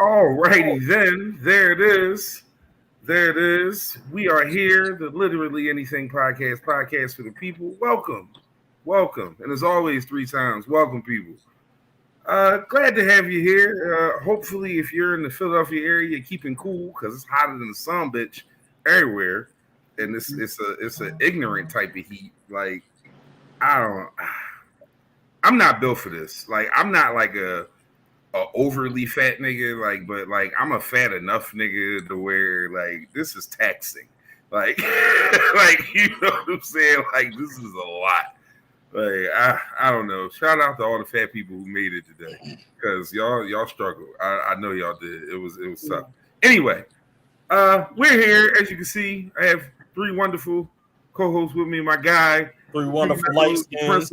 Alrighty then, there it is. There it is. We are here, the Literally Anything podcast for the people. Welcome, welcome, and as always, 3 times, welcome, people. Glad to have you here. Hopefully, if you're in the Philadelphia area, you're keeping cool because it's hotter than the sun, bitch, everywhere, and it's an ignorant type of heat. Like I don't, I'm not built for this. Like I'm not like a overly fat nigga, like, but like I'm a fat enough nigga to where like this is taxing. Like, like you know what I'm saying? Like this is a lot. Like I don't know. Shout out to all the fat people who made it today, because y'all struggled. I know y'all did. It was tough. Anyway, we're here as you can see. I have 3 wonderful co-hosts with me. My guy, 3 wonderful light skins.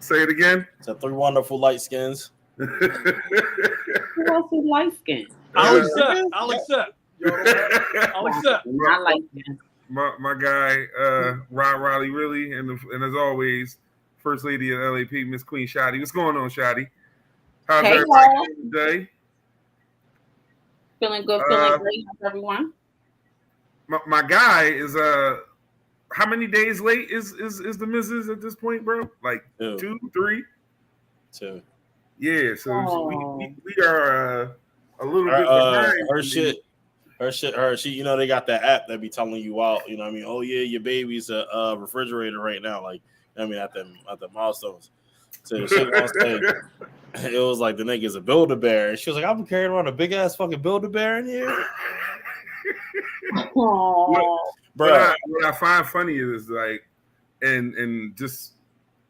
Say it again. So 3 wonderful light skins. Who else is light skin? I'll accept. I like that. My guy, Ron Riley, really, and as always, First Lady of LAP, Miss Queen Shadi. What's going on, Shadi? How's everybody doing today? Feeling good, feeling great. How's everyone? My guy is how many days late is the missus at this point, bro? Like 2, 3? 2. Yeah, so we are a little bit behind. Her shit, you know, they got that app that be telling you out, you know what I mean? Oh yeah, your baby's a refrigerator right now, like I mean at the milestones. So she was saying, it was like the nigga's a Build-A-Bear, and she was like, I'm carrying around a big ass fucking Build-A-Bear in here. What I find funny is like, and just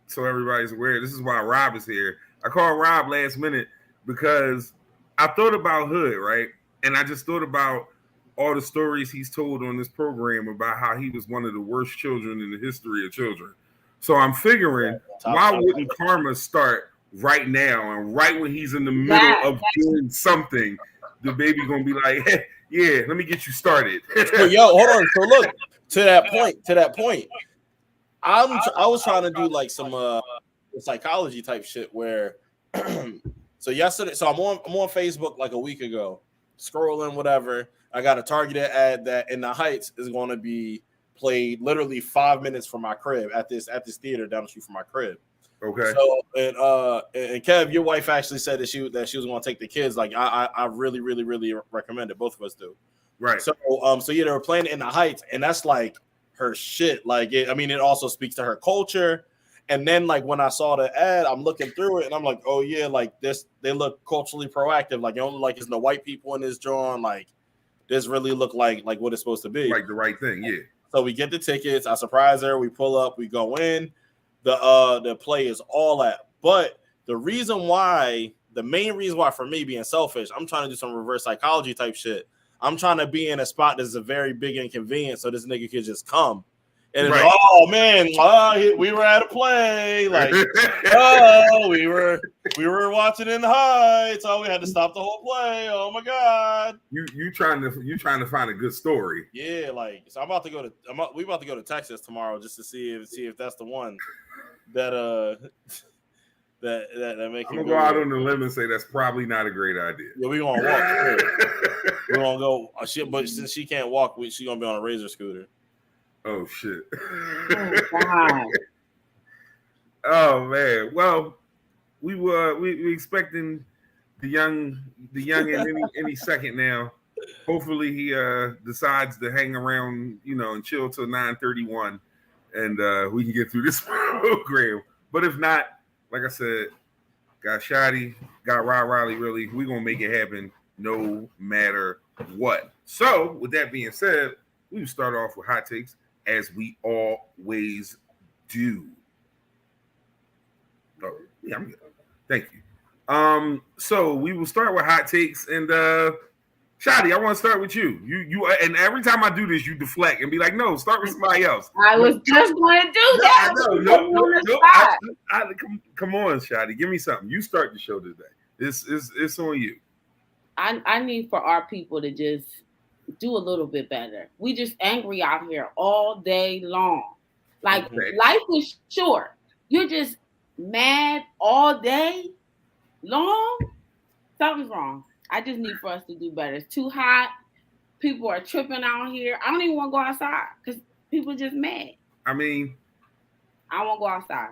so everybody's aware, this is why Rob is here. I called Rob last minute because I thought about Hood, right? And I just thought about all the stories he's told on this program about how he was one of the worst children in the history of children. So I'm figuring, why wouldn't karma start right now? And right when he's in the middle of doing something, the baby gonna be like, hey, yeah, let me get you started. So, yo, hold on. So look, to that point, I was trying to do like some psychology type shit where so yesterday, so I'm on Facebook like a week ago, scrolling whatever. I got a targeted ad that In the Heights is going to be played literally 5 minutes from my crib at this theater down the street from my crib. Okay. So and Kev, your wife actually said that she was going to take the kids. Like I really recommend it. Both of us do. Right. So yeah, they were playing In the Heights, and that's like her shit. Like it also speaks to her culture. And then like when I saw the ad, I'm looking through it and I'm like, oh yeah, like this, they look culturally proactive. Like, only like it's no white people in this drawing. Like this really look like what it's supposed to be. Like the right thing, yeah. So we get the tickets. I surprise her. We pull up. We go in. The play is all that. But the main reason why for me being selfish, I'm trying to do some reverse psychology type shit. I'm trying to be in a spot that's a very big inconvenience so this nigga could just come. And right. Oh man, we were at a play. Like, we were watching In the Heights. Oh, we had to stop the whole play. Oh my god. You trying to find a good story. Yeah, like so we about to go to Texas tomorrow just to see if that's the one that that make. I'm gonna go out on the limb and say that's probably not a great idea. Yeah, we gonna walk. We're gonna go. But since she can't walk, she gonna be on a razor scooter. Oh shit! Oh, wow. Oh man. Well, we expecting the young any second now. Hopefully he decides to hang around, and chill till 9:31, and we can get through this program. But if not, like I said, got Shadi, got Rod Riley. Really, we gonna make it happen no matter what. So with that being said, we will start off with hot takes, as we always do. Oh, yeah, I'm good. Thank you. So we will start with hot takes, and Shadi, I want to start with you. You, and every time I do this, you deflect and be like, "No, start with somebody else." I was just going to do that. No. Come on, Shadi, give me something. You start the show today. It's on you. I need for our people to just do a little bit better. We just angry out here all day long. Like, life is short. You're just mad all day long. Something's wrong. I just need for us to do better. It's too hot. People are tripping out here. I don't even want to go outside because people are just mad. I mean, I won't go outside.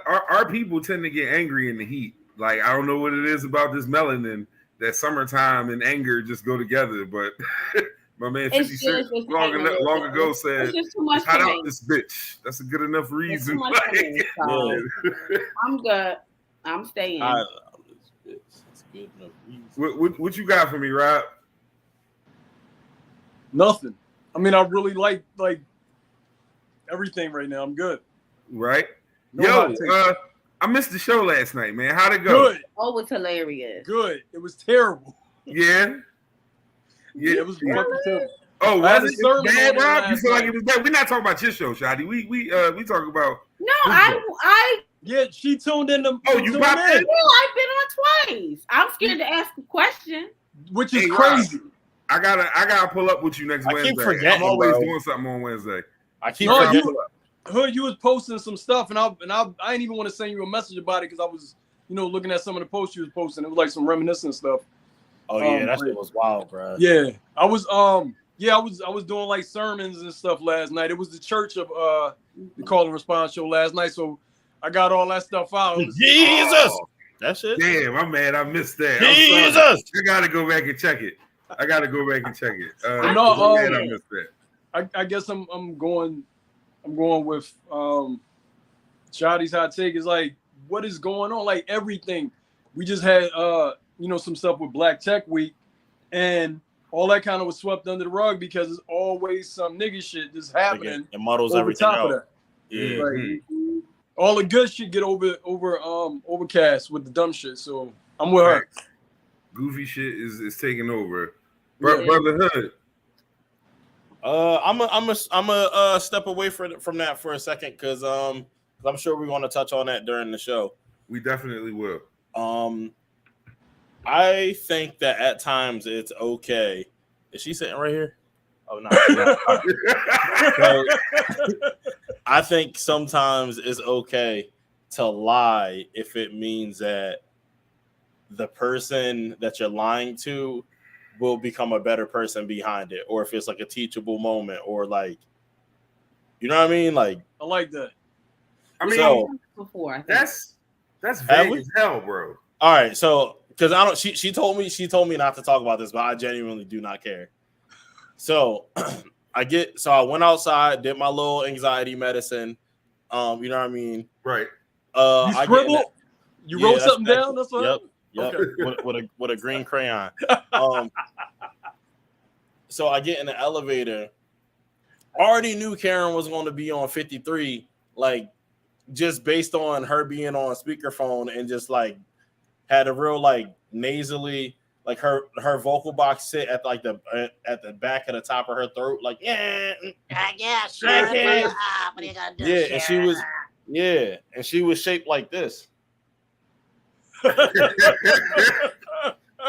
Our people tend to get angry in the heat. Like, I don't know what it is about this melanin that summertime and anger just go together. But my man 50 Cent long ago said, it's hot out this bitch. That's a good enough reason. I'm good. I'm staying. It's good enough reason. What you got for me, Rob? Nothing. I mean, I really like everything right now. I'm good. Right? Yo, I missed the show last night, man. How'd it go? Good. Oh, it was hilarious. Good. It was terrible. Yeah. Yeah. It was fucking terrible. Oh, was it bad, Rob? You feel like it was bad? We're not talking about your show, Shadi. We talking about. No, I. Yeah, she tuned in. Oh, you popped in? No, I've been on twice. I'm scared to ask a question. Which is crazy. Rob, I gotta pull up with you next Wednesday. Keep forgetting, I'm always bro. doing something on Wednesday. I keep forgetting. Hood, you was posting some stuff, and I didn't even want to send you a message about it because I was, looking at some of the posts you was posting. It was like some reminiscent stuff. Oh yeah, that shit was wild, bro. Yeah, I was doing like sermons and stuff last night. It was the church of the call and response show last night, so I got all that stuff out. Jesus, that's it. Damn, I'm mad. I missed that. Jesus, I gotta go back and check it. I missed that. I guess I'm going with Shadi's hot take is like, what is going on? Like everything. We just had some stuff with Black Tech Week, and all that kind of was swept under the rug because there's always some nigga shit just happening. It muddles everything out. Yeah. Like, all the good shit get overcast with the dumb shit. So I'm with her. Goofy shit is taking over. Brother Hood. I'm a step away from that for a second because I'm sure we're going to touch on that during the show. We definitely will. I think that at times it's okay. Is she sitting right here? Oh no. So, I think sometimes it's okay to lie if it means that the person that you're lying to will become a better person behind it, or if it's like a teachable moment, or like, you know what I mean? Like, I like that. I mean, before that's vague as hell, bro. All right, so because I don't, she told me not to talk about this, but I genuinely do not care. So I went outside, did my little anxiety medicine. You know what I mean? Right. You scribbled? You wrote something down? That's what. Yep. Okay. with a green crayon. So I get in the elevator. Already knew Karen was going to be on 53, like just based on her being on speakerphone and just like had a real like nasally, like her vocal box sit at like at the back of the top of her throat, like sure. What are you gonna do? Yeah, and she was shaped like this.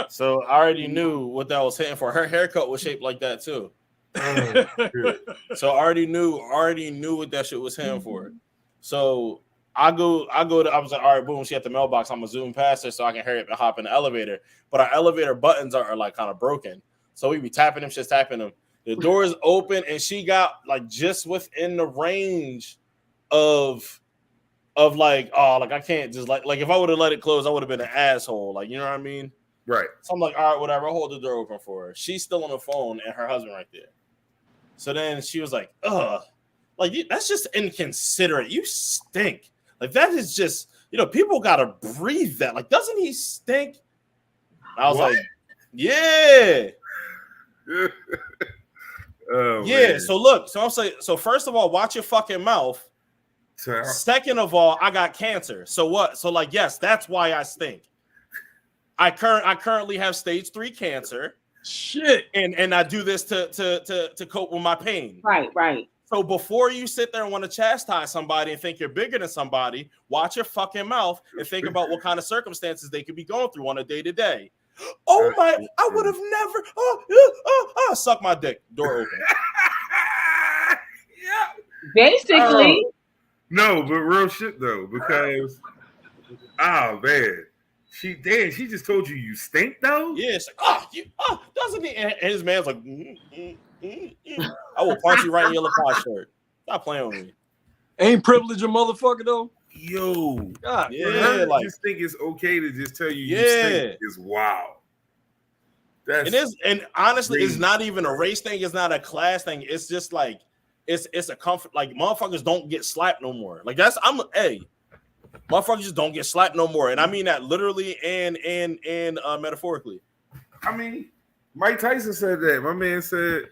So I already knew what that was hitting for. Her haircut was shaped like that too. So I already knew what that shit was hitting for. So I was like, all right, boom, she at the mailbox. I'm gonna zoom past her so I can hurry up and hop in the elevator. But our elevator buttons are like kind of broken. So we be tapping them. The door is open and she got like just within the range of like, oh, like I can't just like if I would have let it close, I would have been an asshole. Like, you know what I mean? Right. So I'm like, all right, whatever. I'll hold the door open for her. She's still on the phone and her husband right there. So then she was like, ugh, like that's just inconsiderate. You stink. Like that is just, people gotta breathe that. Like, doesn't he stink? I was like, yeah. Oh, yeah. Man. So look, so I'm saying, so first of all, watch your fucking mouth. Second of all, I got cancer. So what? So like, yes, that's why I stink. I currently have stage 3 cancer. Shit. And I do this to cope with my pain. Right. So before you sit there and want to chastise somebody and think you're bigger than somebody, watch your fucking mouth and think about what kind of circumstances they could be going through on a day-to-day. Oh my, I would have never suck my dick. Door open. Yeah. Basically. No, but real shit though, because man. She just told you stink though. Yeah, it's like, doesn't he? And his man's like, I will punch you right in your Lacoste shirt. Stop playing with me. Ain't privilege a motherfucker though. Yo, God, yeah, like just think it's okay to just tell you stink is wild. It is, and honestly, it's not even a race thing. It's not a class thing. It's just like it's a comfort. Like motherfuckers don't get slapped no more. Like motherfuckers just don't get slapped no more, and I mean that literally and metaphorically. I mean, Mike Tyson said that. My man said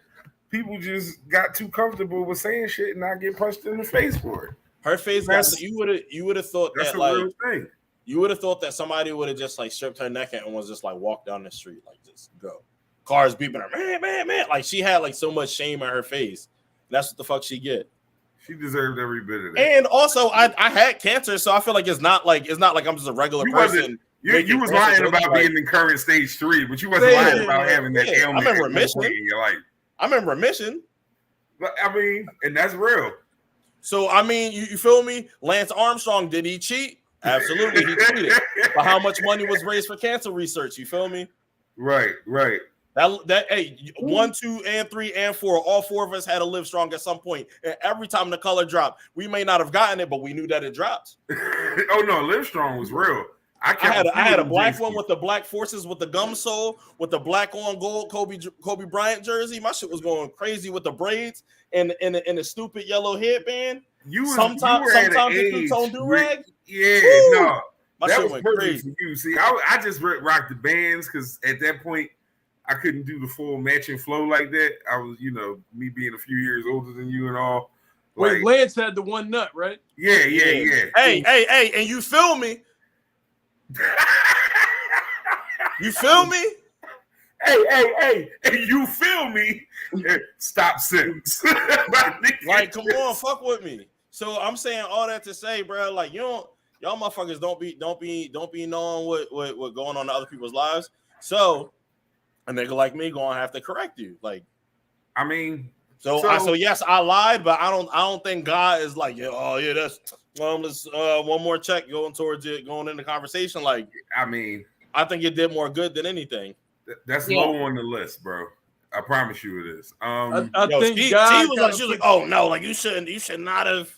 people just got too comfortable with saying shit and not get punched in the face for it. Her face got so you would have thought that's that a like real thing. You would have thought that somebody would have just like stripped her naked and was just like walk down the street, like just go. Cars beeping her, man. Like she had like so much shame on her face. That's what the fuck she get. She deserved every bit of that. And also, I had cancer, so I feel like it's not like I'm just a regular person. You was lying about being in current stage 3, but you wasn't lying about having that ailment. I'm in remission in your life. I'm in remission. But I mean, and that's real. So I mean, you feel me? Lance Armstrong, did he cheat? Absolutely, he cheated. But how much money was raised for cancer research? You feel me? Right. That 1, 2, and 3, and 4, all 4 of us had to live strong at some point. And every time the color dropped, we may not have gotten it, but we knew that it dropped. Oh no, live strong was real. I had a black one with the black forces with the gum sole with the black on gold Kobe Bryant jersey. My shit was going crazy with the braids and the stupid yellow headband. Sometimes the two-tone do-rag. Yeah, woo! No, my that shit was went perfect crazy. for you. See, I just rocked the bands because at that point I couldn't do the full matching flow like that. I was, me being a few years older than you and all. Wait, Lance had the one nut, right? Yeah. Hey, and you feel me? You feel me? Hey, you feel me? Stop sentence. Like, come on, fuck with me. So I'm saying all that to say, bro, like y'all motherfuckers don't be knowing what going on in other people's lives. So a nigga like me gonna have to correct you. Like, I mean, so yes, I lied, but I don't think God is like, that's let's one more check going towards it, going in the conversation. Like, I mean, I think it did more good than anything. That's low on the list, bro. I promise you it is. I think she was like, oh no, like you should not have.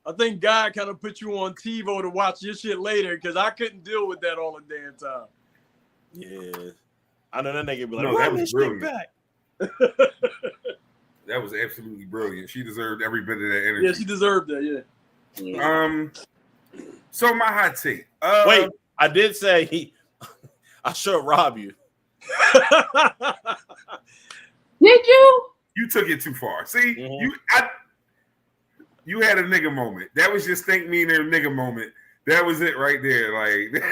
I think God kind of put you on TiVo to watch your shit later because I couldn't deal with that all the damn time. Yeah, I know that nigga be like, no, that was brilliant. Back. That was absolutely brilliant. She deserved every bit of that energy. Yeah, she deserved that. Yeah. So my hot take. Wait, I did say I should rob you. Did you? You took it too far. See, you had a nigga moment. That was just think me and a nigga moment. That was it right there. Like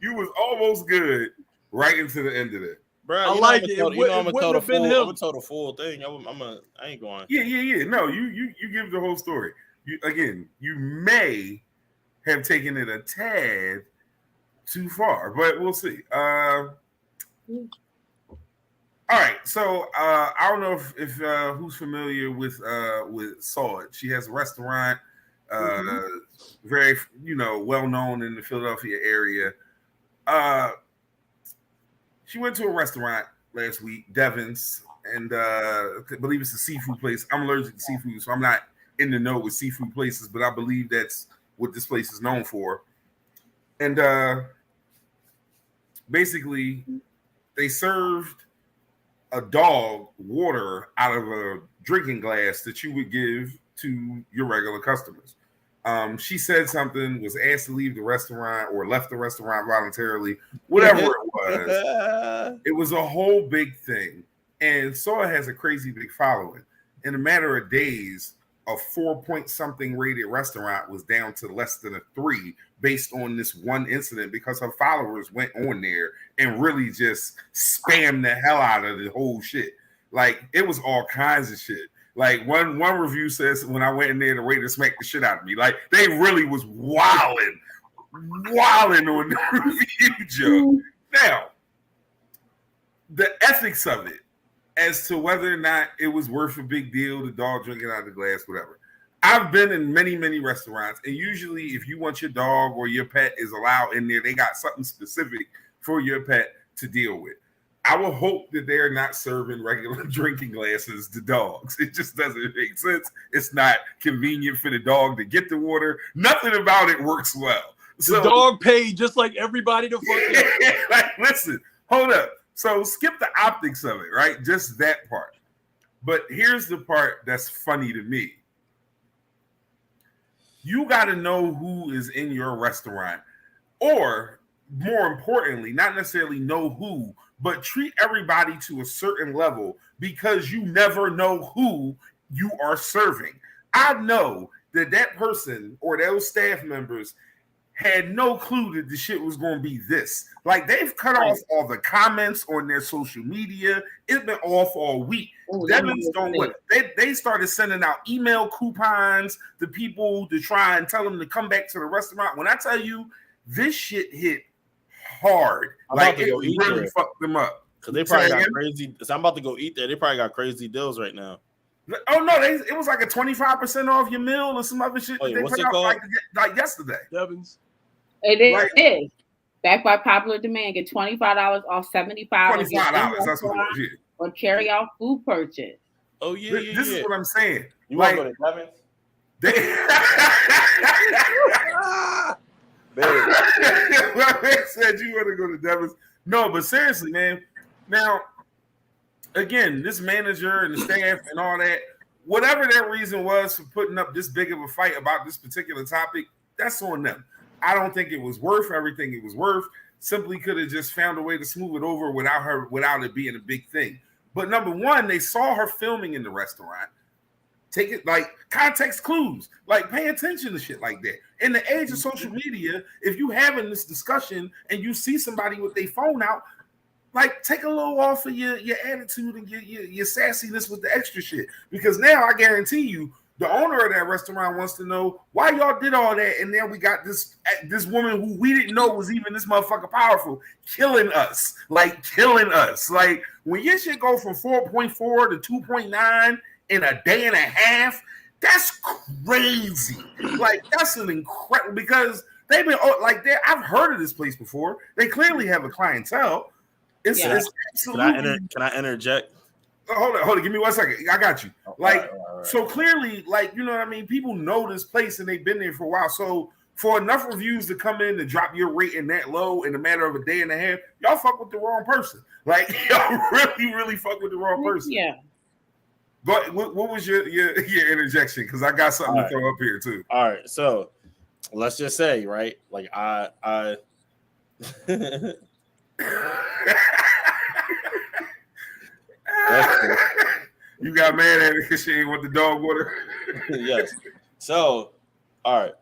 you was almost good right into the end of it. Bro, I like it. I'm gonna tell the full thing. I ain't going. Yeah. No, you give the whole story. You may have taken it a tad too far, but we'll see. All right, so I don't know if who's familiar with Sod. She has a restaurant, very well known in the Philadelphia area. She went to a restaurant last week, Devon's, and I believe it's a seafood place. I'm allergic to seafood, so I'm not in the know with seafood places, but I believe that's what this place is known for. And basically, they served a dog water out of a drinking glass that you would give to your regular customers. She said something, was asked to leave the restaurant or left the restaurant voluntarily, whatever it was. It was a whole big thing. And Soa has a crazy big following. In a matter of days, a 4-point-something rated restaurant was down to less than a 3 based on this one incident because her followers went on there and really just spammed the hell out of the whole shit. Like, it was all kinds of shit. Like, one review says when I went in there, the waiter smacked the shit out of me. Like, they really was wilding on the review, Joe. Now, the ethics of it, as to whether or not it was worth a big deal, the dog drinking out of the glass, whatever. I've been in many, many restaurants, and usually if you want your dog or your pet is allowed in there, they got something specific for your pet to deal with. I will hope that they're not serving regular drinking glasses to dogs. It just doesn't make sense. It's not convenient for the dog to get the water. Nothing about it works well. The dog paid just like everybody to fuck up. Like, listen, hold up. So skip the optics of it, right? Just that part. But here's the part that's funny to me. You got to know who is in your restaurant, or more importantly, not necessarily know who, but treat everybody to a certain level, because you never know who you are serving. I know that person or those staff members had no clue that the shit was going to be this. Like, they've cut off all the comments on their social media. It's been off all week. Devins don't want it. They started sending out email coupons to people to try and tell them to come back to the restaurant. When I tell you, this shit hit hard. Like, it really fucked them up. Because they probably got crazy. So I'm about to go eat there. They probably got crazy deals right now. Oh no, it was like a 25% off your meal or some other shit. Oh, yeah, they put out like yesterday. Devins. It is. Backed by popular demand, get $25 off $75. $25. That's what it is. Or carry out food purchase. Oh yeah, this is what I'm saying. You want to go to Devins? My man said you want to go to Devins. No, but seriously, man. Now, again, this manager and the staff and all that, whatever their reason was for putting up this big of a fight about this particular topic, that's on them. I don't think it was worth everything it was worth. Simply could have just found a way to smooth it over without it being a big thing. But number one, they saw her filming in the restaurant. Take it like context clues, like pay attention to shit like that. In the age of social media, if you having this discussion and you see somebody with their phone out, like take a little off of your attitude and your sassiness with the extra shit. Because now I guarantee you, the owner of that restaurant wants to know why y'all did all that, and then we got this woman who we didn't know was even this motherfucker powerful, killing us. Like when your shit go from 4.4 to 2.9 in a day and a half, that's crazy. Like, that's an incredible, because they've been like that. I've heard of this place before. They clearly have a clientele. It's absolutely. Can I interject? Hold on. Give me 1 second. I got you. Like, all right. So clearly, like, you know what I mean? People know this place and they've been there for a while. So for enough reviews to come in and drop your rating that low in a matter of a day and a half, y'all fuck with the wrong person. Like, y'all really, really fuck with the wrong person. Yeah. But what was your interjection? Because I got something to throw up here too. All right. So let's just say, right? Like I You got mad at her because she ain't want the dog water. Yes. So, all right.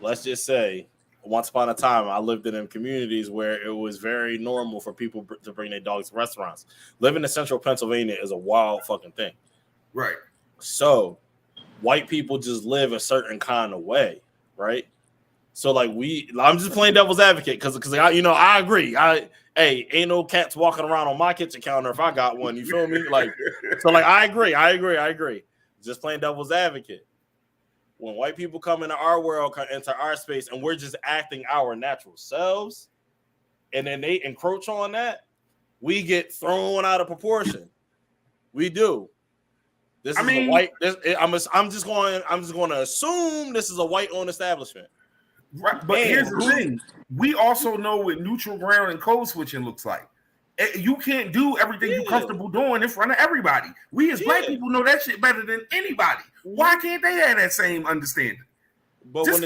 Let's just say, once upon a time, I lived in communities where it was very normal for people to bring their dogs to restaurants. Living in central Pennsylvania is a wild fucking thing. Right. So, white people just live a certain kind of way, right? So, like, I'm just playing devil's advocate because I agree. Hey, ain't no cats walking around on my kitchen counter if I got one. You feel me? Like, so, like, I agree. Just playing devil's advocate. When white people come into our world, into our space, and we're just acting our natural selves, and then they encroach on that, we get thrown out of proportion. We do. I'm just going to assume this is a white-owned establishment. Right, but here's the thing: we also know what neutral ground and code switching looks like. You can't do everything you're comfortable doing in front of everybody. We as black people know that shit better than anybody. Why can't they have that same understanding? But just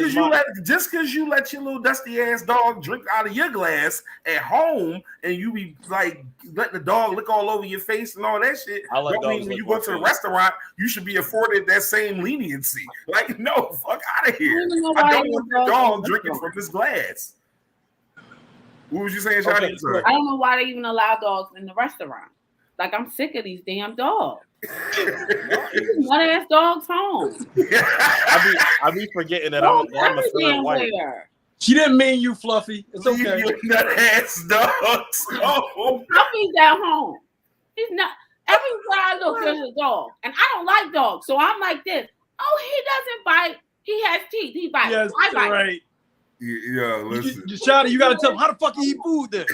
because you let your little dusty ass dog drink out of your glass at home, and you be like let the dog lick all over your face and all that shit. Don't mean when you go to the restaurant, you should be afforded that same leniency. Like, no, fuck out of here. I don't want your dog drinking from this glass. What was you saying, Shadi? Okay. I don't know why they even allow dogs in the restaurant. Like, I'm sick of these damn dogs. One ass dogs home. I be forgetting that I'm a third white. She didn't mean you, Fluffy. It's okay. You nut ass dogs. Oh, Fluffy's at home. He's not. Everywhere I look, there's a dog, and I don't like dogs, so I'm like this. Oh, he doesn't bite. He has teeth. He bites. Yes, I bite. right. Yeah, listen. Shadi, you gotta tell him how the fuck he eat food then.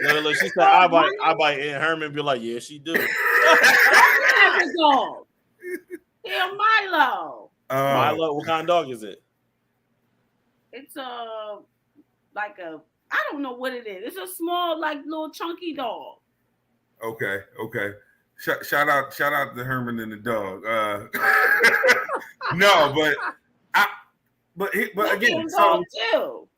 Yeah. Look, she said, I bite, and Herman be like, yeah, she do. That's a dog. Yeah, Milo. Milo, what kind of dog is it? It's like a, I don't know what it is. It's a small, like little chunky dog. Okay. Shout out to Herman and the dog. No, but again, so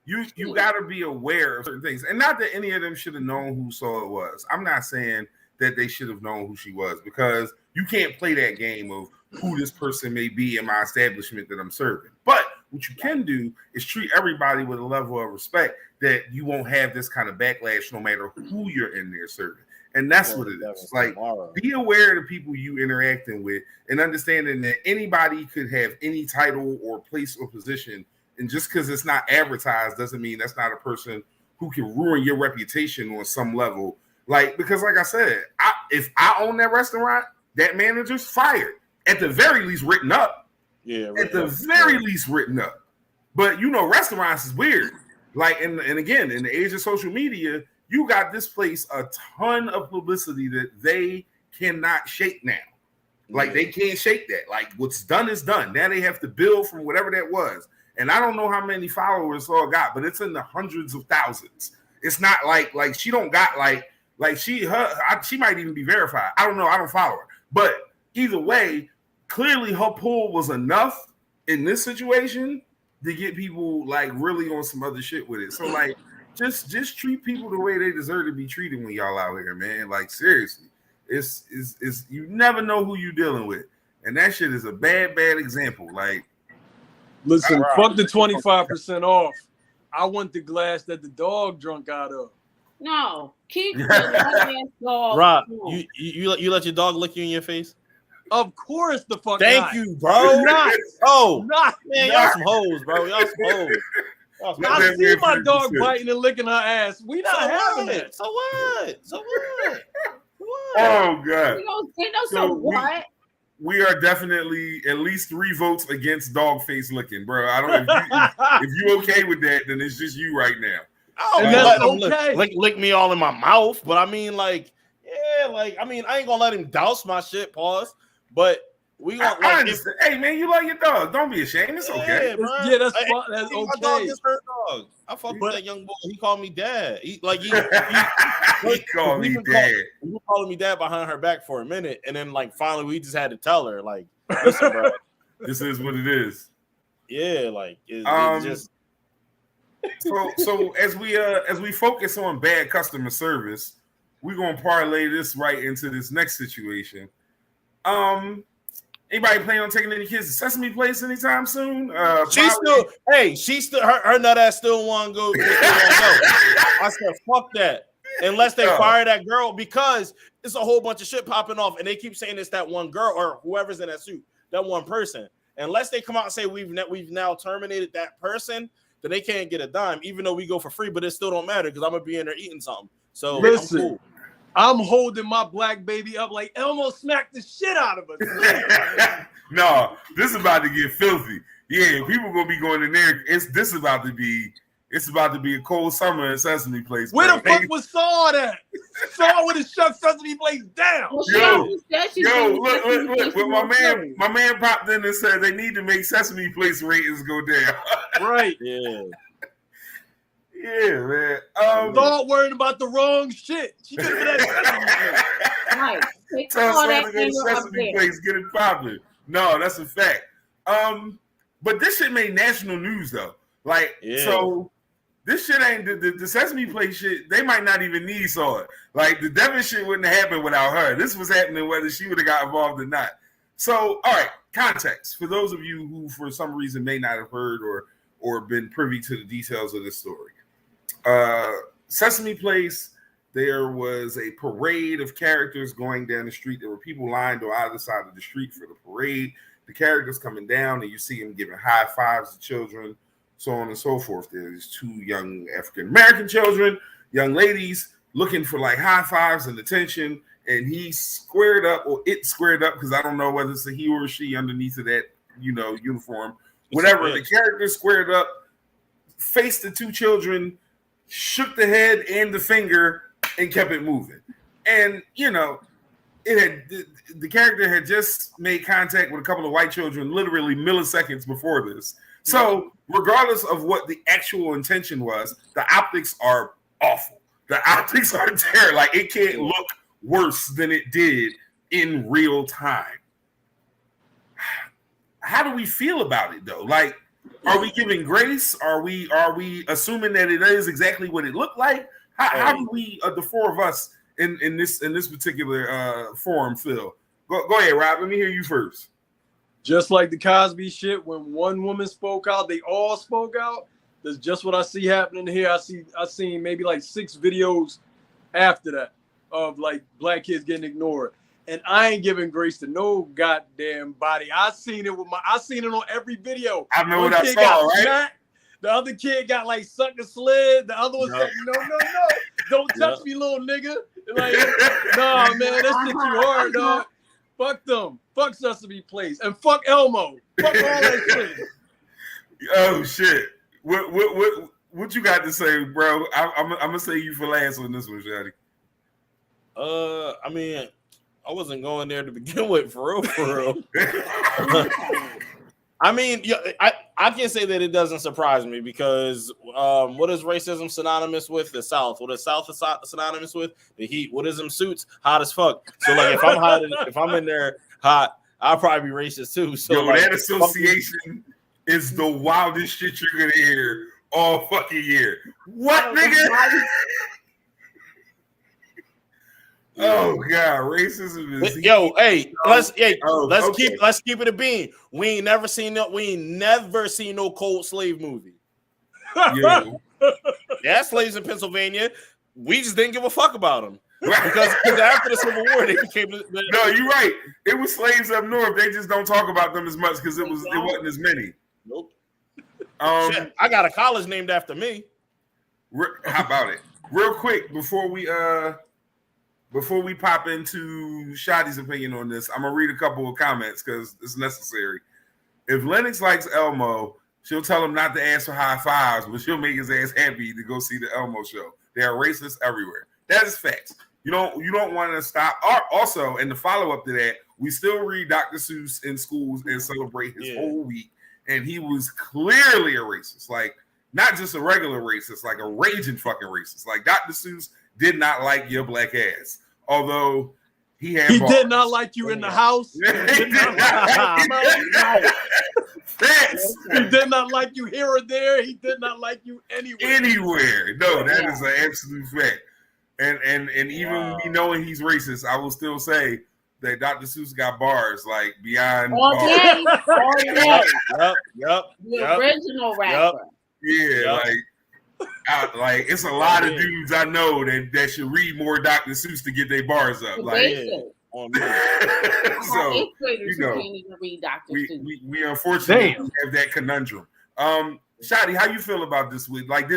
you got to be aware of certain things, and not that any of them should have known who Saw it was. I'm not saying that they should have known who she was, because you can't play that game of who this person may be in my establishment that I'm serving. But what you can do is treat everybody with a level of respect that you won't have this kind of backlash no matter who you're in there serving. And that's what it is. Like, be aware of the people you interacting with and understanding that anybody could have any title or place or position. And just because it's not advertised doesn't mean that's not a person who can ruin your reputation on some level. Like, because like I said, if I own that restaurant, that manager's fired. At the very least, written up. Yeah. At the very least, written up. But, you know, restaurants is weird. Like, and again, in the age of social media, you got this place a ton of publicity that they cannot shake now. Like, they can't shake that. Like, what's done is done. Now they have to build from whatever that was. And I don't know how many followers Saw got, but it's in the hundreds of thousands. It's not like she don't got she might even be verified. I don't know. I don't follow her. But either way, clearly her pull was enough in this situation to get people like really on some other shit with it. So like, just treat people the way they deserve to be treated when y'all out here, man. Like, seriously, it's you never know who you dealing with, and that shit is a bad example. Like, listen, fuck the 25% off. I want the glass that the dog drunk out of. No, keep the dog. Rob, you let your dog lick you in your face? Of course, the fuck. Thank you, bro. Not. Man, y'all some hoes, bro. Y'all some hoes. I see my dog biting and licking her ass. We not having it. So what? Oh god. What? We are definitely at least 3 votes against dog face licking, bro. I don't. If you okay with that, then it's just you right now. Oh, and that's okay. Lick me all in my mouth, but I mean, like, yeah, like, I mean, I ain't gonna let him douse my shit. Pause. But we gonna like, hey man, you like your dog. Don't be ashamed. It's okay. Yeah, that's fine. That's okay. My dog is her dog. I fuck with that young boy. He called me dad. He called me dad. He was calling me dad behind her back for a minute, and then like finally we just had to tell her, like, listen, bro, this is what it is. Yeah, like it's just so as we focus on bad customer service, we're gonna parlay this right into this next situation. Anybody planning on taking any kids to Sesame Place anytime soon? She still her nut ass still want to go. I said, fuck that. Unless they fire that girl, because it's a whole bunch of shit popping off, and they keep saying it's that one girl or whoever's in that suit, that one person. Unless they come out and say we've now terminated that person, then they can't get a dime, even though we go for free. But it still don't matter because I'm gonna be in there eating something. So listen, I'm cool. I'm holding my black baby up like Elmo smacked the shit out of us. No, this is about to get filthy. Yeah, people gonna be going in there. It's about to be a cold summer in Sesame Place. Where the fuck was Saw at? Saw would have shut Sesame Place down. Yo, look. Well, my man popped in and said they need to make Sesame Place ratings go down. Right. Yeah. Yeah, man. Saw worried about the wrong shit. She just that Right. Tell Saw to go to Sesame Place, get it popping. No, that's a fact. But this shit made national news though. Like, so this shit ain't the Sesame Place shit. They might not even need Saw it. Like, the Devin shit wouldn't have happened without her. This was happening whether she would have got involved or not. So, all right, context for those of you who, for some reason, may not have heard or been privy to the details of this story. Sesame Place, there was a parade of characters going down the street. There were people lined on either side of the street for the parade. The characters coming down, and you see them giving high fives to children, so on and so forth. There's 2 young African-American children, young ladies, looking for like high fives and attention, and he squared up, or it squared up, because I don't know whether it's a he or a she underneath of that, uniform. Whatever, the character squared up, faced the two children, shook the head and the finger, and kept it moving. And the character had just made contact with a couple of white children literally milliseconds before this. So regardless of what the actual intention was, the optics are awful. The optics are terrible. Like, it can't look worse than it did in real time. How do we feel about it though? Like, are we giving grace? Are we assuming that it is exactly what it looked like? How do we, the four of us in this particular forum, feel? Go ahead, Rob. Let me hear you first. Just like the Cosby shit, when one woman spoke out, they all spoke out. That's just what I see happening here. I seen maybe like 6 videos after that of like black kids getting ignored. And I ain't giving grace to no goddamn body. I seen it on every video. I know what I saw, right? Smacked. The other kid got like sucked a slid. The other one said, no. Don't touch me, little nigga. Like, nah, man, that shit too hard, dog. Fuck them. Fuck Sesame Place. And fuck Elmo. Fuck all that shit. Oh shit. What you got to say, bro? I'm gonna say you for last on this one, Shadi. I mean, I wasn't going there to begin with, for real. I mean, yeah, I can't say that it doesn't surprise me, because what is racism synonymous with? The South. What is South synonymous with? The heat. What is them suits? Hot as fuck. So like, if I'm in there hot, I'll probably be racist too. So like, that association is the wildest shit you're gonna hear all fucking year. What, nigga? Oh god, racism is let's keep it a bean. We ain't never seen no cold slave movie. Yo. Yeah, slaves in Pennsylvania. We just didn't give a fuck about them. Because after the Civil War, they became. No, you're right. It was slaves up north. They just don't talk about them as much because it wasn't as many. Nope. Shit, I got a college named after me. How about it? Real quick before we pop into Shadi's opinion on this, I'm gonna read a couple of comments because it's necessary. If Lennox likes Elmo, she'll tell him not to ask for high fives, but she'll make his ass happy to go see the Elmo show. They are racists everywhere. That is facts. You don't want to stop. Also, and the follow up to that, we still read Dr. Seuss in schools and celebrate his whole week, and he was clearly a racist, like not just a regular racist, like a raging fucking racist. Like Dr. Seuss did not like your black ass, although he had. He did not like you in the house. He did not like you here or there. He did not like you anywhere. No, that is an absolute fact. And even me knowing he's racist, I will still say that Dr. Seuss got bars like beyond. Okay. Yep. The original rapper. Yeah, like it's a lot of dudes I know that should read more Dr. Seuss to get their bars up. Like, so we unfortunately have that conundrum. Shadi, how you feel about this week? Like,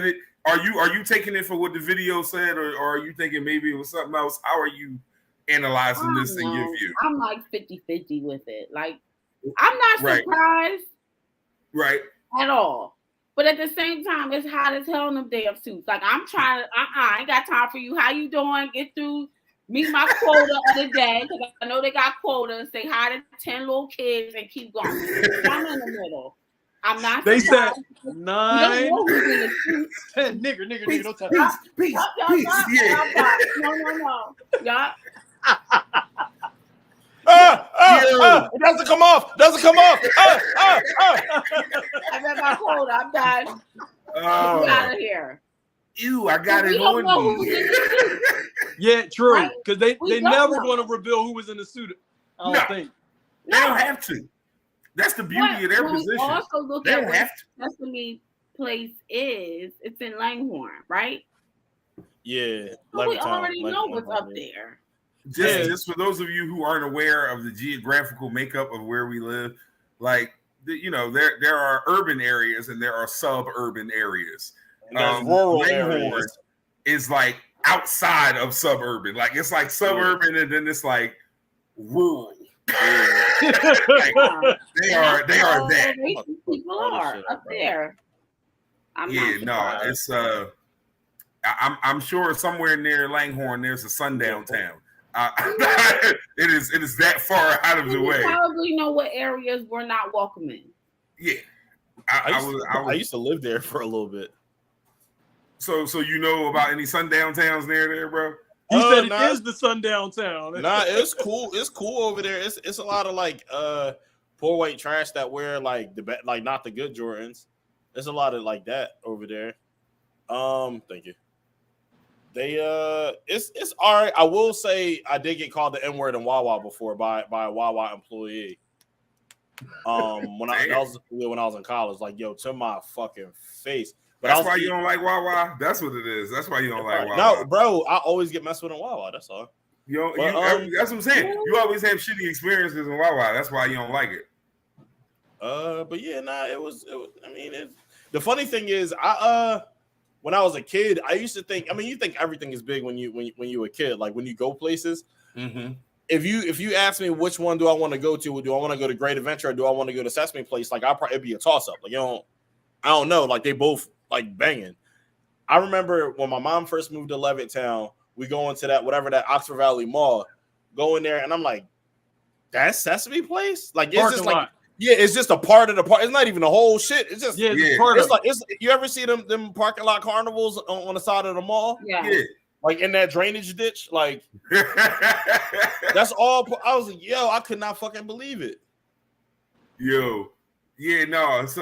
are you taking it for what the video said, or are you thinking maybe it was something else? How are you analyzing this in your view? I'm like 50-50 with it. Like, I'm not surprised, right, at all. But at the same time, it's hot as hell in them damn suits. Like, I'm trying to, I ain't got time for you. How you doing? Get through, meet my quota of the day. Because I know they got quotas. Say hi to 10 little kids and keep going. I'm in the middle. I'm not. They said 9, 10. Nigger, don't touch me. Peace. No. Y'all. It doesn't come off. I'm at my quota. I'm done. Get out of here. I got it on me. Yeah, true. Because they never going to reveal who was in the suit. I don't think. They don't have to. That's the beauty of their position. Also look at what Sesame Place is. It's in Langhorne, right? Yeah. So we already know what's up there. Just for those of you who aren't aware of the geographical makeup of where we live, like there are urban areas and there are suburban areas. And there's rural areas. Is like outside of suburban. Like it's like suburban, and then it's like rural. Like, they are that. People are up there. It's I'm sure somewhere near Langhorne there's a sundown town. It is that far out of the way. You probably know what areas we're not welcoming. Yeah, I used to live there for a little bit. So you know about any sundown towns near there, bro? He said it is the sundown town. Nah, it's cool. It's cool over there. It's a lot of like poor white trash that wear like not the good Jordans. There's a lot of like that over there. Thank you. They it's all right. I will say I did get called the N-word in Wawa before by a Wawa employee. When I was in college, like yo, to my fucking face. But that's why you don't like Wawa. That's what it is. That's why you don't like Wawa. No, bro, I always get messed with in Wawa. That's all. That's what I'm saying. You always have shitty experiences in Wawa. That's why you don't like it. But yeah, it was. I mean, the funny thing is, when I was a kid, I used to think. I mean, you think everything is big when you a kid. Like when you go places. Mm-hmm. If you ask me which one do I want to go to, do I want to go to Great Adventure or do I want to go to Sesame Place? Like it'd be a toss up. Like I don't know. Like they both like banging. I remember when my mom first moved to Levittown, we go into that Oxford Valley Mall, go in there, and I'm like, that's Sesame Place? Like it's just like it's just a part of the park. It's not even the whole shit. It's just it's you ever see them parking lot carnivals on the side of the mall? Yeah. Like in that drainage ditch, like that's all. I was like, yo, I could not fucking believe it. Yo, yeah, no, it's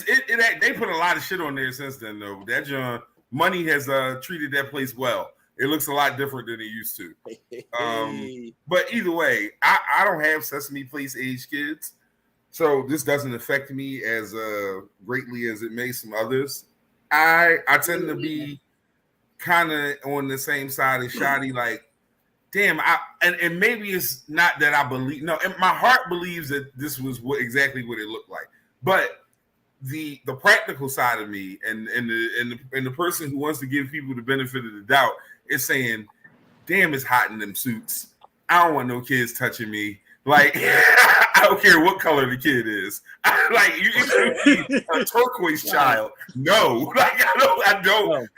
they put a lot of shit on there since then though. That money has treated that place well. It looks a lot different than it used to. But either way, I don't have Sesame Place age kids, so this doesn't affect me as greatly as it may some others. I tend to be kind of on the same side as Shadi, like, damn, and maybe it's not that I believe. No, my heart believes that this was exactly what it looked like, but the practical side of me and the person who wants to give people the benefit of the doubt is saying, damn, it's hot in them suits. I don't want no kids touching me. Like, I don't care what color the kid is. Like, you can be a turquoise child. No, like I don't.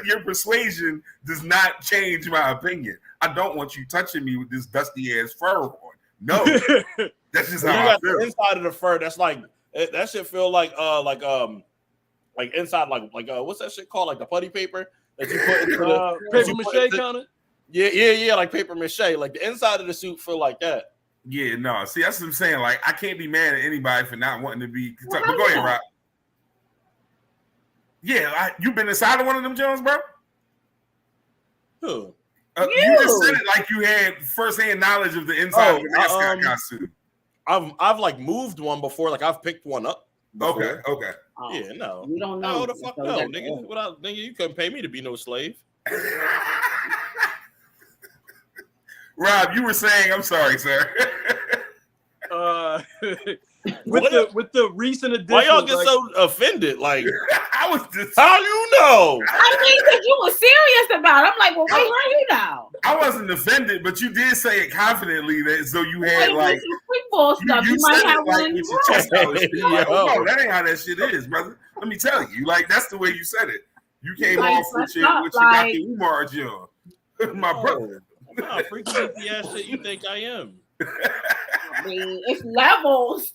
Your persuasion does not change my opinion. I don't want you touching me with this dusty ass fur on. No, that's just how I feel. The inside of the fur, that's like that shit feel like inside like what's that shit called? Like the putty paper that you put into the paper mache kind of. Yeah, like paper mache. Like the inside of the suit feel like that. Yeah, no. See, that's what I'm saying. Like, I can't be mad at anybody for not wanting to be. But go ahead, Rob. Yeah, you been inside of one of them Jones, bro? Who? You just said it like you had firsthand knowledge of the inside of the mascot costume. I've like moved one before. Like I've picked one up before. Okay. Yeah, no. You don't know. No, the fuck no, nigga. Nigga, you couldn't pay me to be no slave. Rob, you were saying, I'm sorry, sir. with the recent addition, why y'all get so offended? Like, I was just how you know? I mean, because you were serious about it. I'm like, well, wait, how you know? I wasn't offended, but you did say it confidently that so you had like football stuff. You might have like one. with your chest out. Like, no, that ain't how that shit is, brother. Let me tell you, like that's the way you said it. You came off with your Dr. Umar John, my brother. Nah, freaking the ass shit you think I am. I mean, it's levels.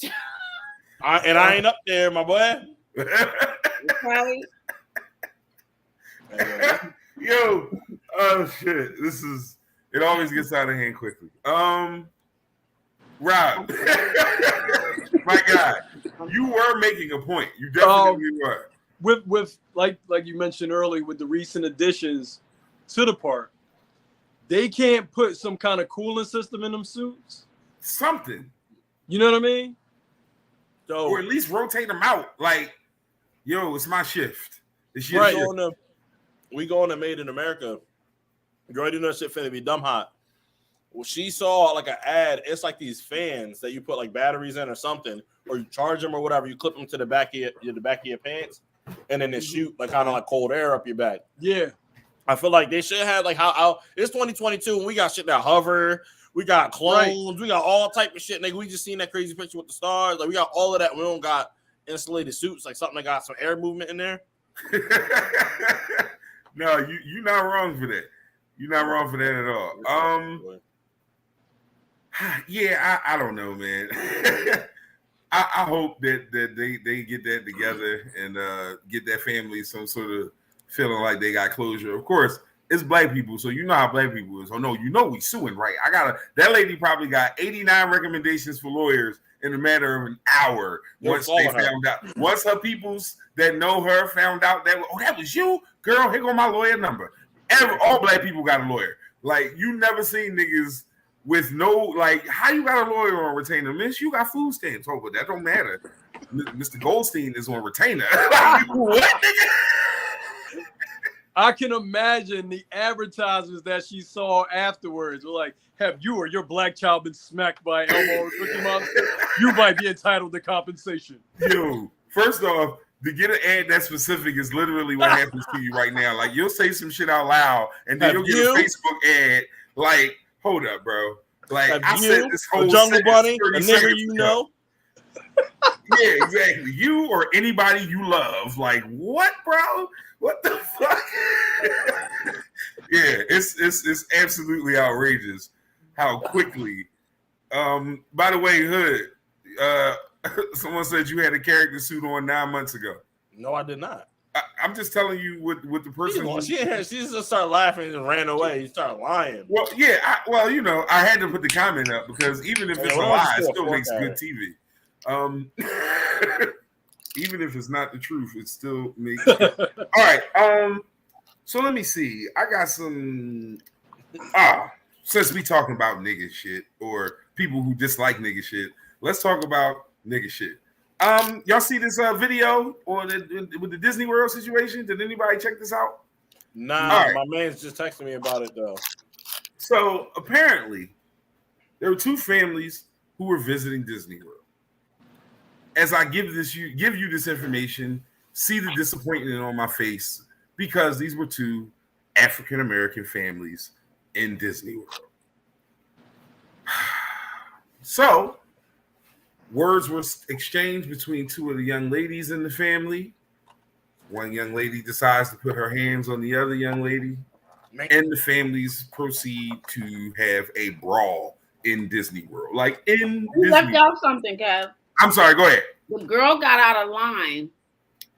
I ain't up there, my boy. Okay. Yo, oh shit. It always gets out of hand quickly. Rob, my God, you were making a point. You definitely were. With like you mentioned earlier, with the recent additions to the park, they can't put some kind of cooling system in them suits. Something. You know what I mean? So, or at least rotate them out. Like, yo, it's my shift. It's your shift. We going to Made in America. You already know that shit finna be dumb hot. Well, she saw like an ad. It's like these fans that you put like batteries in or something, or you charge them or whatever. You clip them to the back of your pants, and then they shoot like kind of like cold air up your back. Yeah. I feel like they should have like how it's 2022 and we got shit that hover, we got clones, we got all type of shit. Nigga, we just seen that crazy picture with the stars. Like we got all of that. We don't got insulated suits, like something that got some air movement in there. No, you're not wrong for that. You're not wrong for that at all. Yeah, I don't know, man. I hope that they get that together and get that family some sort of feeling like they got closure. Of course, it's black people, so you know how black people is. Oh no, you know we suing, right? That lady probably got 89 recommendations for lawyers in a matter of an hour once they found out. Once her peoples that know her found out that that was you, girl. Here go my lawyer number. All black people got a lawyer. Like you never seen niggas with no like. How you got a lawyer on retainer, miss? You got food stamps. Oh, but that don't matter. Mr. Goldstein is on retainer. Like, what, nigga? I can imagine the advertisements that she saw afterwards were like, have you or your black child been smacked by Elmo or Cookie Monster? You might be entitled to compensation. Yo, first off, to get an ad that specific is literally what happens to you right now. Like, you'll say some shit out loud, and then you'll get a Facebook ad. Like, hold up, bro. Like, I said this whole Jungle Bunny, a nigga you know. Yeah, exactly. You or anybody you love. Like, what, bro? What the fuck? Yeah, it's absolutely outrageous how quickly. By the way, Hood, someone said you had a character suit on 9 months ago. No, I did not. I'm just telling you what the person. She just started laughing and just ran away. You started lying. Well, yeah. I had to put the comment up because even if it's a lie, it still makes good TV. Even if it's not the truth, it still makes it. All right. So let me see. I got some. Since we talking about nigga shit or people who dislike nigga shit, let's talk about nigga shit. Y'all see this video with the Disney World situation? Did anybody check this out? Nah, right. My man's just texting me about it though. So apparently, there were two families who were visiting Disney World. As I give you this information, see the disappointment on my face because these were two African American families in Disney World. So, words were exchanged between two of the young ladies in the family. One young lady decides to put her hands on the other young lady, and the families proceed to have a brawl in Disney World. Like in you left out something, Kev. I'm sorry, go ahead. The girl got out of line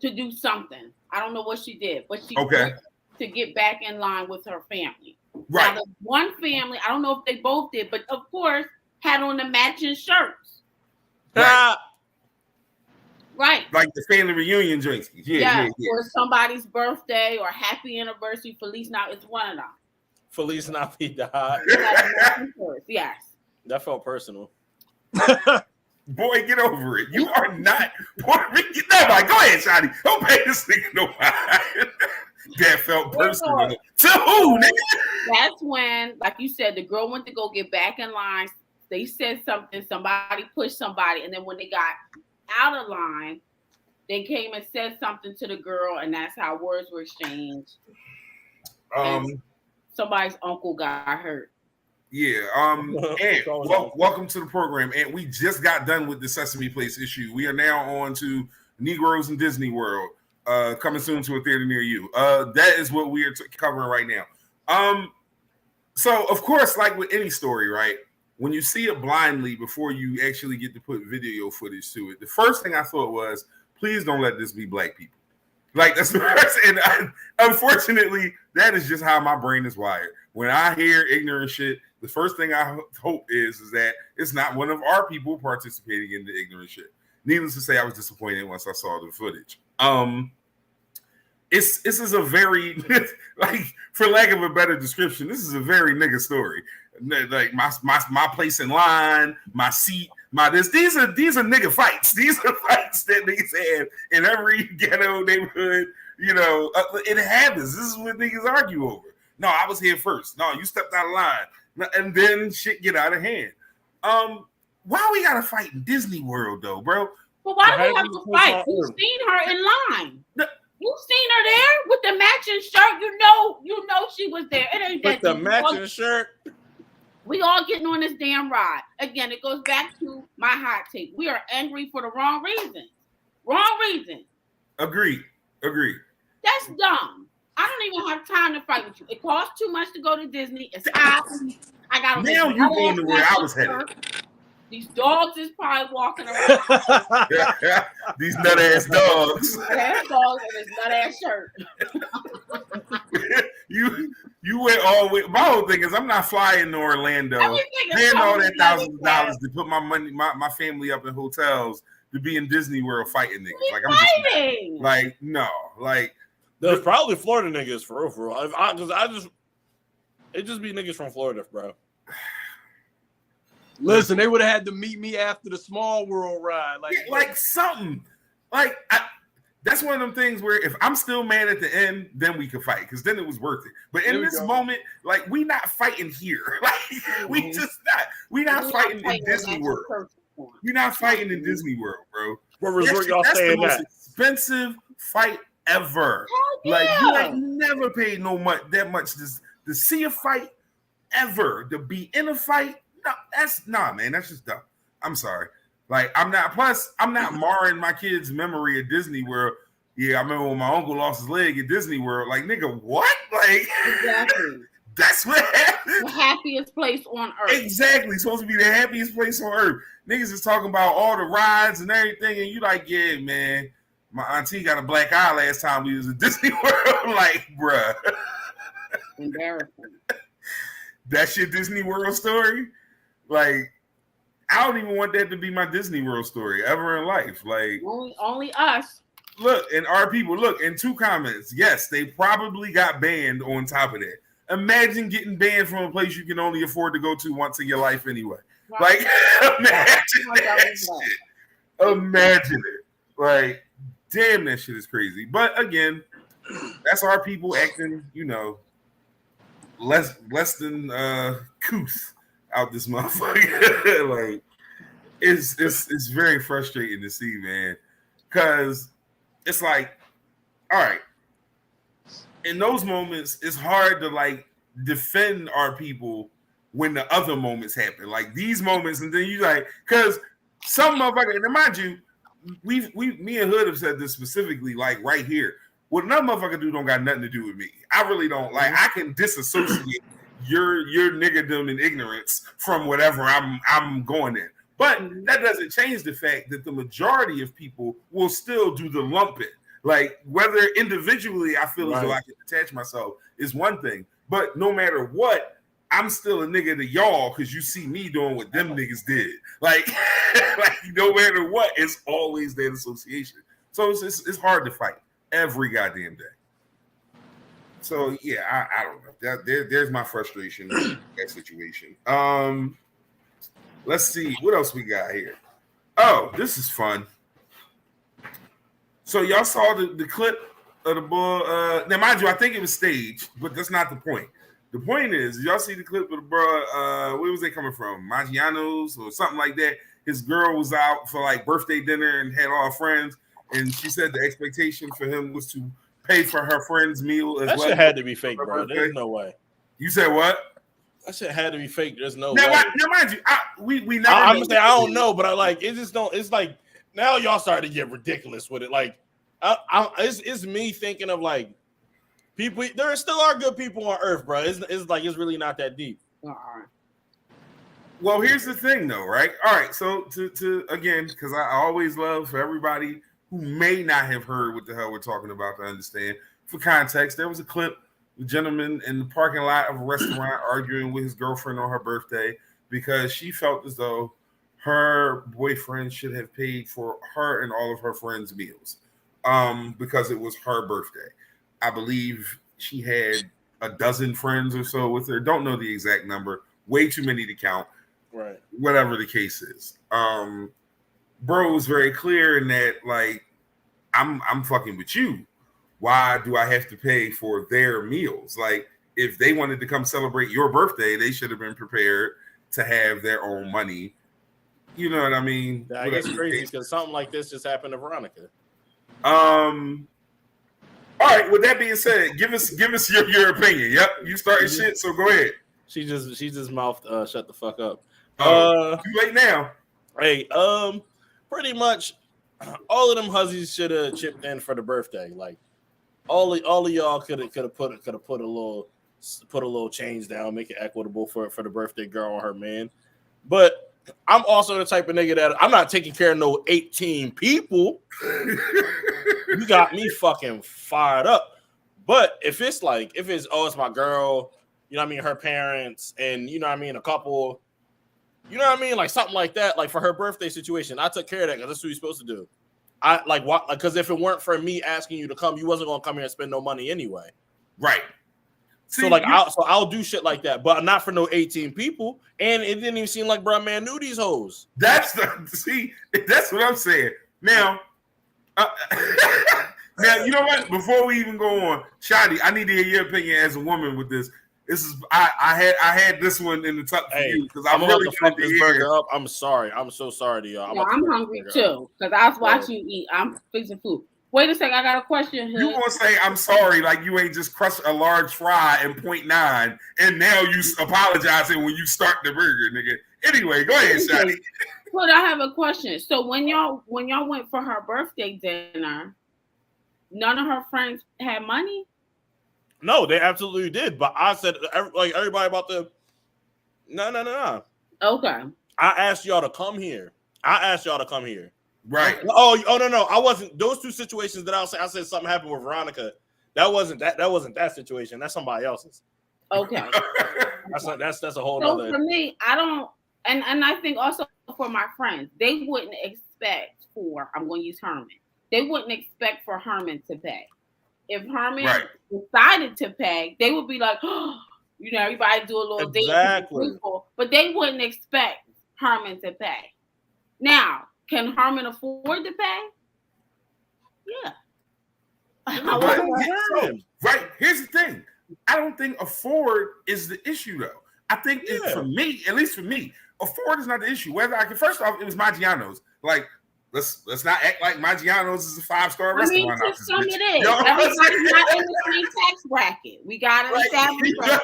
to do something. I don't know what she did, but she okay to get back in line with her family. Right. Now, the one family, I don't know if they both did, but of course, had on the matching shirts. Right. Right. Like the family reunion drinks. Yeah. Or somebody's birthday or happy anniversary. Feliz now. It's one of them. Feliz Navidad. Yes. That felt personal. Boy, get over it. You are not Puerto Rican. Nobody. Go ahead, Shadi. Don't pay this nigga no mind. That felt personal. To who, nigga? That's when, like you said, the girl went to go get back in line. They said something. Somebody pushed somebody. And then when they got out of line, they came and said something to the girl. And that's how words were exchanged. And somebody's uncle got hurt. Yeah. And welcome to the program. And we just got done with the Sesame Place issue. We are now on to Negroes in Disney World. Coming soon to a theater near you. That is what we are covering right now. So of course, like with any story, right? When you see it blindly before you actually get to put video footage to it, the first thing I thought was, please don't let this be black people. Like that's the first, and unfortunately, that is just how my brain is wired. When I hear ignorant shit, the first thing I hope is that it's not one of our people participating in the ignorant shit. Needless to say, I was disappointed once I saw the footage. This is a very, like, for lack of a better description, this is a very nigga story. Like my place in line, my seat, these are nigga fights. These are fights that niggas have in every ghetto neighborhood. You know, it happens. This is what niggas argue over. No, I was here first. No, you stepped out of line, and then shit get out of hand. Why we gotta fight in Disney World though, bro? But why do we have to fight? You've seen her in line. You've seen her there with the matching shirt. You know she was there. It ain't With that the deep. matching shirt. We all getting on this damn ride. Again, it goes back to my hot take. We are angry for the wrong reasons. Wrong reason. Agreed. That's dumb. I don't even have time to fight with you. It costs too much to go to Disney. It's high. I got to Now you going to where I was headed. These dogs is probably walking around. These nut ass dogs. Nut ass dogs and this nut ass shirt. You went all the way. My whole thing is I'm not flying to Orlando, paying all that thousands of dollars to put my money, my family up in hotels to be in Disney World fighting niggas. Like I'm fighting. Just like no, like there's probably Florida niggas for real. Because it just be niggas from Florida, bro. Listen, they would have had to meet me after the Small World ride, like something. Like that's one of them things where if I'm still mad at the end, then we can fight because then it was worth it. But in this moment, like we not fighting here. Like we just not. We not fighting in Disney World. We not fighting in Disney World, bro. What resort y'all that's saying the most that? Expensive fight ever. Yeah. Like you ain't never paid that much to see a fight ever. To be in a fight. No, man. That's just dumb. I'm sorry. Like, I'm not marring my kids' memory at Disney World. Yeah, I remember when my uncle lost his leg at Disney World. Like, nigga, what? Like, exactly. That's what happened. The happiest place on earth. Exactly. Supposed to be the happiest place on earth. Niggas is talking about all the rides and everything. And you like, yeah, man, my auntie got a black eye last time we was at Disney World. Like, bruh. Embarrassing. That's your Disney World story? Like, I don't even want that to be my Disney World story ever in life. Like, only us. Look, and our people, look, in 2 comments, yes, they probably got banned on top of that. Imagine getting banned from a place you can only afford to go to once in your life anyway. Right. Like, imagine that shit. Imagine it. Like, damn, that shit is crazy. But again, that's our people acting, less than couth out this motherfucker. Like, it's very frustrating to see, man. Because it's like, all right, in those moments, it's hard to like defend our people when the other moments happen. Like these moments, and then you like, because some motherfucker, and mind you, me and Hood have said this specifically, like right here. What another motherfucker do don't got nothing to do with me. I really don't. Like, I can disassociate your niggerdom and ignorance from whatever I'm going in. But that doesn't change the fact that the majority of people will still do the lumping. Like, whether individually I feel as though I can detach myself is one thing. But no matter what, I'm still a nigga to y'all because you see me doing what them niggas did. Like, like no matter what, it's always that association. So it's hard to fight every goddamn day. So, yeah, I don't know. There's my frustration in that situation. Let's see. What else we got here? Oh, this is fun. So y'all saw the clip of the bull. Now, mind you, I think it was staged, but that's not the point. The point is, y'all see the clip of the bro. Where was they coming from? Maggiano's or something like that. His girl was out for like birthday dinner and had all her friends, and she said the expectation for him was to pay for her friend's meal as well. That shit had to be fake, bro. There's no way. You said what? That shit had to be fake. There's no way. Now, mind you, we never. I'm gonna say I don't know, but I like it. Just don't. It's like now y'all started to get ridiculous with it. Like, it's me thinking of like people. There still are good people on Earth, bro. It's like it's really not that deep. Well, here's the thing, though, right? All right, so to again, because I always love for everybody who may not have heard what the hell we're talking about to understand. For context, there was a clip. The gentleman in the parking lot of a restaurant arguing with his girlfriend on her birthday because she felt as though her boyfriend should have paid for her and all of her friends' meals because it was her birthday. I believe she had a dozen friends or so with her. Don't know the exact number. Way too many to count. Right. Whatever the case is. Bro was very clear in that, like, I'm fucking with you. Why do I have to pay for their meals? Like, if they wanted to come celebrate your birthday, they should have been prepared to have their own money. You know what I mean? I guess it's crazy because something like this just happened to Veronica. All right. With that being said, give us your opinion. Yep, you started shit, so go ahead. She just mouthed shut the fuck up. Too late now. Hey, pretty much all of them hussies should have chipped in for the birthday. Like all of y'all could have put a little change down, make it equitable for the birthday girl and her man. But I'm also the type of nigga that I'm not taking care of no 18 people. You got me fucking fired up. But if it's it's my girl, you know what I mean, her parents, and you know what I mean, a couple, you know what I mean, like something like that, like for her birthday situation, I took care of that because that's what you're supposed to do. I like what, because if it weren't for me asking you to come, you wasn't gonna come here and spend no money anyway. Right. See, so I'll do shit like that, but not for no 18 people. And it didn't even seem like bro man knew these hoes. That's what I'm saying. Now, now you know what? Before we even go on, Shadi, I need to hear your opinion as a woman with this. This is I had this one in the top for you because I'm really about to fuck this burger up. I'm sorry. I'm so sorry to y'all. I'm hungry too because I was watching you eat. I'm fixing food. Wait a second, I got a question. You gonna say I'm sorry like you ain't just crushed a large fry in 0.9 and now you apologizing when you start the burger, nigga. Anyway, go ahead, Shadi. But I have a question. So when y'all went for her birthday dinner, none of her friends had money? No, they absolutely did. But I said like everybody about the no. Okay. I asked y'all to come here. Right. Oh no. I wasn't those two situations that I said something happened with Veronica. That wasn't that situation. That's somebody else's. Okay. that's a whole so other. For me, I don't and I think also for my friends, they wouldn't expect I'm going to use Herman. They wouldn't expect for Herman to pay. If Herman decided to pay, they would be like, oh, you know, everybody do a little exactly. But they wouldn't expect Herman to pay. Now, can Herman afford to pay? Yeah. Right. Here's the thing. I don't think afford is the issue, though. I think for me, at least for me, afford is not the issue. Whether I can, first off, it was Maggiano's. Like, let's not act like Maggiano's is a 5-star restaurant. To some it is. Everybody's not in the same tax bracket. We got to establish that.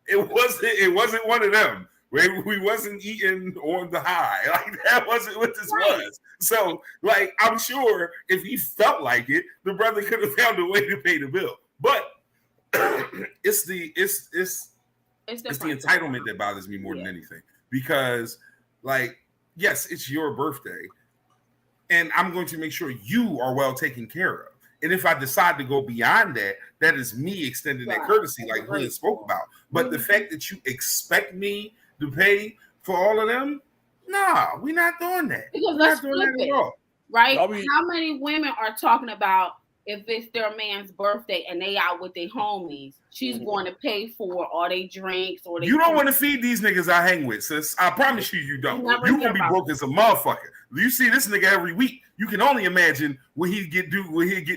It wasn't one of them. We wasn't eating on the high. Like that wasn't what this was. So, like, I'm sure if he felt like it, the brother could have found a way to pay the bill. But it's the entitlement that bothers me more than anything. Because, like, yes, it's your birthday, and I'm going to make sure you are well taken care of. And if I decide to go beyond that, that is me extending that courtesy, like Hood spoke about. But the fact that you expect me to pay for all of them, nah, we're not doing that. Because let's flip it, right? How many women are talking about if it's their man's birthday and they out with their homies, she's going to pay for all they drinks or they. You don't want to feed these niggas I hang with, sis. I promise you don't. You gonna be broke as a motherfucker. You see this nigga every week. You can only imagine when he get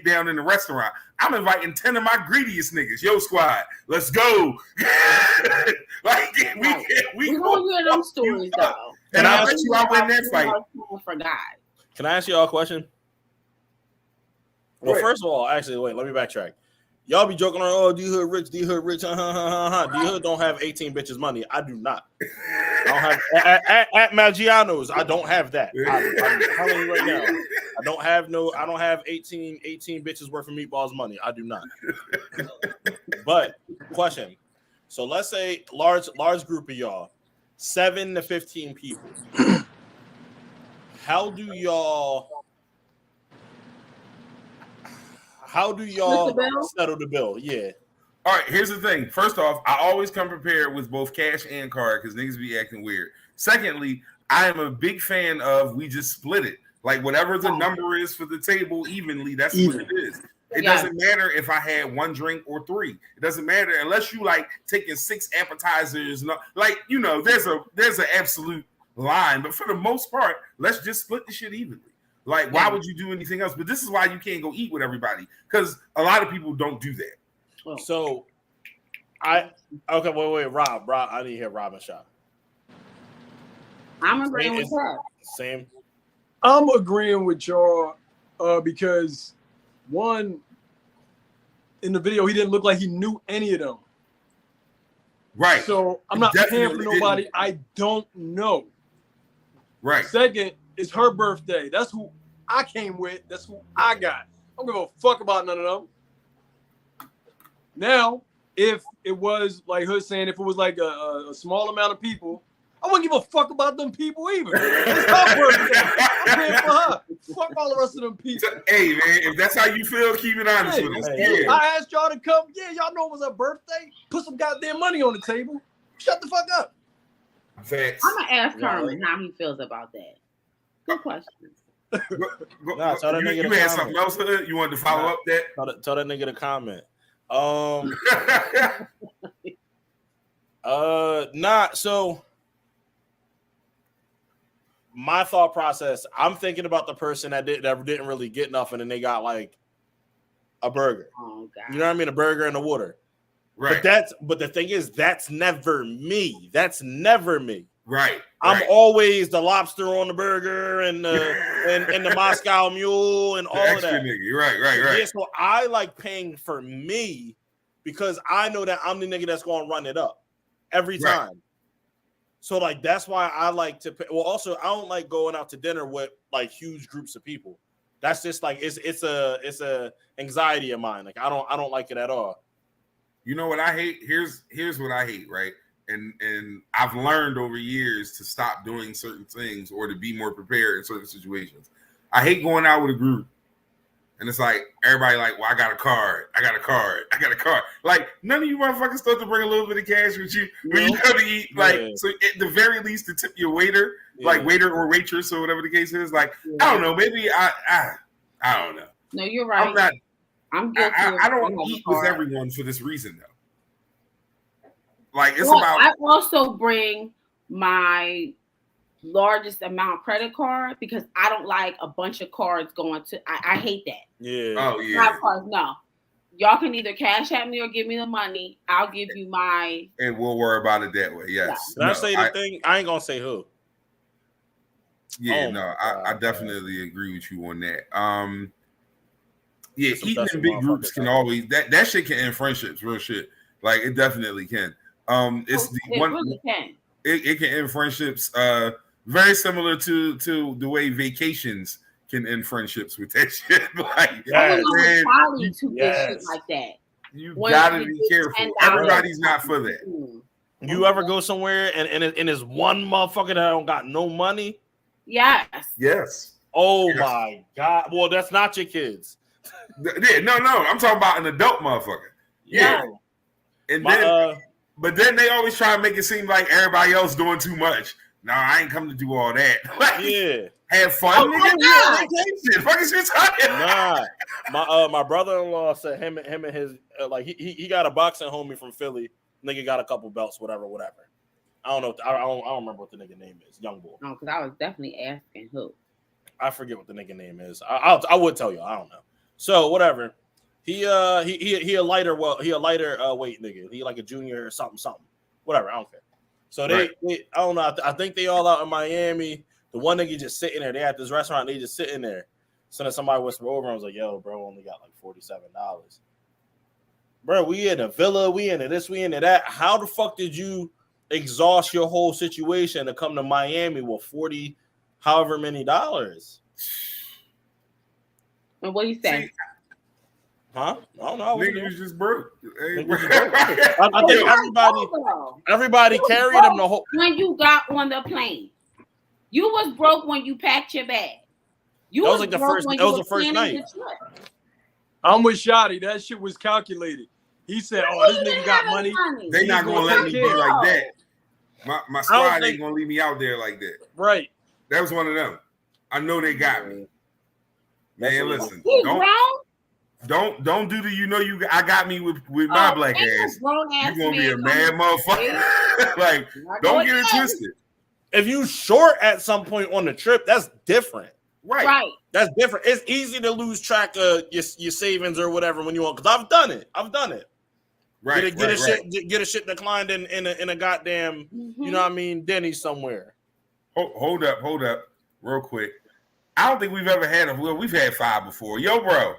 down in the restaurant. I'm inviting 10 of my greediest niggas. Yo, squad, let's go. Like we gonna hear them stories though. And I bet you I win that fight. Can I ask you all a question? Well, first of all, actually, wait, let me backtrack. Y'all be joking around, oh, D-Hood rich. D-Hood don't have 18 bitches money. I do not. I don't have at Maggiano's, I don't have that. I'm telling you right now. I don't have 18 bitches worth of meatballs money. I do not. But question. So let's say large group of y'all, 7 to 15 people. How do y'all settle the bill? Yeah. All right, here's the thing. First off, I always come prepared with both cash and card because niggas be acting weird. Secondly, I am a big fan of we just split it. Like whatever the number is for the table evenly, that's what it is. It doesn't matter if I had 1 drink or 3. It doesn't matter unless you like taking 6 appetizers. Like, you know, there's an absolute line. But for the most part, let's just split the shit evenly. Like, why would you do anything else? But this is why you can't go eat with everybody because a lot of people don't do that. So, wait, Rob, I need to hear Rob and Shah. I'm agreeing with her. Same. I'm agreeing with y'all because one, in the video, he didn't look like he knew any of them. Right. So I'm not paying for nobody I don't know. Right. Second, it's her birthday. That's who I came with. That's who I got. I don't give a fuck about none of them. Now, if it was like Hood saying, if it was like a small amount of people, I wouldn't give a fuck about them people either. It's her birthday. I'm paying for her. Fuck all the rest of them people. Hey, man, if that's how you feel, keep it honest with us. Yeah. I asked y'all to come. Yeah, y'all know it was her birthday. Put some goddamn money on the table. Shut the fuck up. Facts. I'm gonna ask Herman how he feels about that. Good question. You had something else? You wanted to follow up that? Tell that nigga to comment. So my thought process, I'm thinking about the person that didn't really get nothing and they got like a burger. Oh God. You know what I mean? A burger and a water. Right. But the thing is, that's never me. That's never me. Right. I'm always the lobster on the burger and the Moscow Mule and all of that. Nigga. Right. Yeah, so I like paying for me because I know that I'm the nigga that's going to run it up every time. Right. So like that's why I like to pay. Well, also I don't like going out to dinner with like huge groups of people. That's just like it's a anxiety of mine. Like I don't like it at all. You know what I hate? Here's what I hate, right? And I've learned over years to stop doing certain things or to be more prepared in certain situations. I hate going out with a group. And it's like, everybody like, well, I got a card. Like, none of you motherfuckers start to bring a little bit of cash with you when you go to eat. Like, so at the very least, to tip your waiter, like waiter or waitress or whatever the case is. Like, I don't know. Maybe I don't know. No, you're right. I'm guilty. I don't eat with everyone for this reason, though. Like, it's I also bring my largest amount credit card because I don't like a bunch of cards going to. I hate that. Yeah. Oh yeah. Cards, no. Y'all can either cash at me or give me the money. I'll give you my. And we'll worry about it that way. Yes. Can I say the thing? I ain't gonna say who. Yeah. I definitely agree with you on that. Yeah, eating in big groups can always that shit can end friendships. Real shit. Like it definitely can. It's the one. Really can. It can end friendships. Very similar to the way vacations can end friendships with that shit. Like, shit like that. You gotta be careful. Everybody's not for that. You ever go somewhere and it's one motherfucker that don't got no money? Yes. Oh my God. Well, that's not your kids. Yeah, no. I'm talking about an adult motherfucker. Yeah. And but then they always try to make it seem like everybody else doing too much. No, I ain't come to do all that. Like, have fun. Fuck is you talking? Nah, my brother-in-law said him and his like he got a boxing homie from Philly. Nigga got a couple belts, whatever. I don't know. I don't remember what the nigga name is. Young boy. No, because I was definitely asking who. I forget what the nigga name is. I would tell you. I don't know. So whatever. He a lighter weight nigga. He like a junior or something. Whatever. I don't care. So they I don't know. I think they all out in Miami. The one nigga just sitting there. They at this restaurant. They just sitting there. So then somebody whispered over. I was like, "Yo, bro, only got like $47. Bro, we in a villa. We into this. We into that. How the fuck did you exhaust your whole situation to come to Miami with 40, however many dollars?" And what do you say? Huh? I don't know. Nigga was just broke. I think everybody carried him the whole. When you got on the plane, you was broke when you packed your bag. That was like the first. That was the first night. I'm with Shadi. That shit was calculated. He said, "Oh, this nigga got money. They not gonna let me be like that. My squad ain't gonna leave me out there like that." Right. That was one of them. I know they got me. Man, listen. Don't do the I got me with my black ass. You're gonna be a mad motherfucker. Like, don't get it twisted. If you short at some point on the trip, that's different. Right. That's different. It's easy to lose track of your savings or whatever when you want. Because I've done it. Right. Get a shit declined in a goddamn, you know what I mean, Denny's somewhere. Hold up, real quick. I don't think we've ever had we've had 5 before. Yo, bro.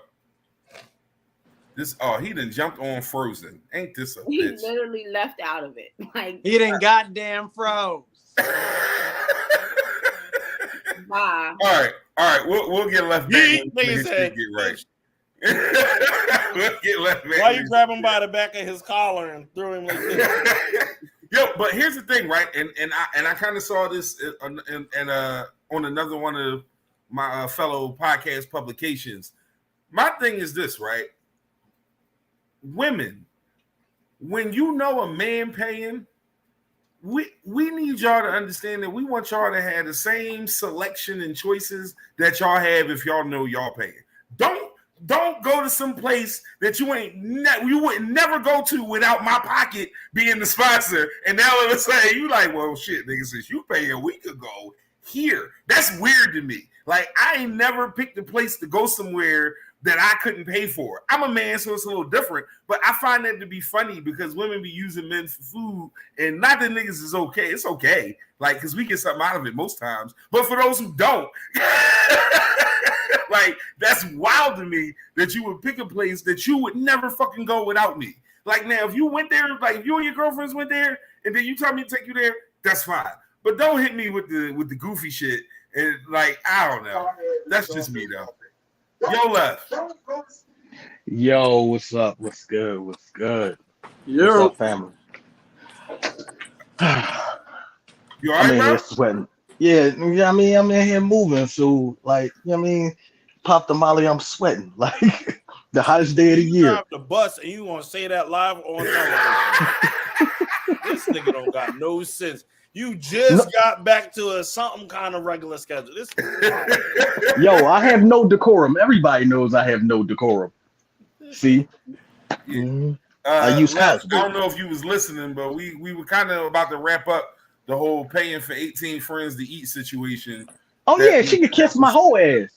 He done jumped on Frozen. Ain't this a He bitch? literally left out of it. Like He didn't goddamn froze. bye. All right. We'll get left back when his shit get right. We'll get left back. Why you grab him by the back of his collar and throw him like this? Yo, but here's the thing, right? And I kind of saw this on another one of my fellow podcast publications. My thing is this, right? Women, when you know a man paying, we need y'all to understand that we want y'all to have the same selection and choices that y'all have if y'all know y'all paying. Don't go to some place that you wouldn't never go to without my pocket being the sponsor. And now all of a sudden you like, well, shit, nigga, since you paying, we could go here. That's weird to me. Like, I ain't never picked a place to go somewhere that I couldn't pay for. I'm a man, so it's a little different. But I find that to be funny because women be using men for food, and not that niggas is okay. It's okay, like, because we get something out of it most times. But for those who don't, like, that's wild to me that you would pick a place that you would never fucking go without me. Like, now, if you went there, like, if you and your girlfriends went there, and then you tell me to take you there, that's fine. But don't hit me with the goofy shit. And, like, I don't know. That's just me, though. Yo, left. Yo, what's up? What's good? What's good? Yo. What's up, family? You all I'm right, in bro? here sweating. Yeah, I mean, I'm in here moving. So, like, you know what I mean? Pop the molly, I'm sweating. Like, the hottest day of the You year. drive the bus and you want to say that live on television. This nigga don't got no sense. You just got back to a something kind of regular schedule. This Yo, I have no decorum. Everybody knows I have no decorum. See? Mm-hmm. I use I don't know if you was listening, but we were kind of about to wrap up the whole paying for 18 friends to eat situation. Oh, yeah, she could kiss my whole ass.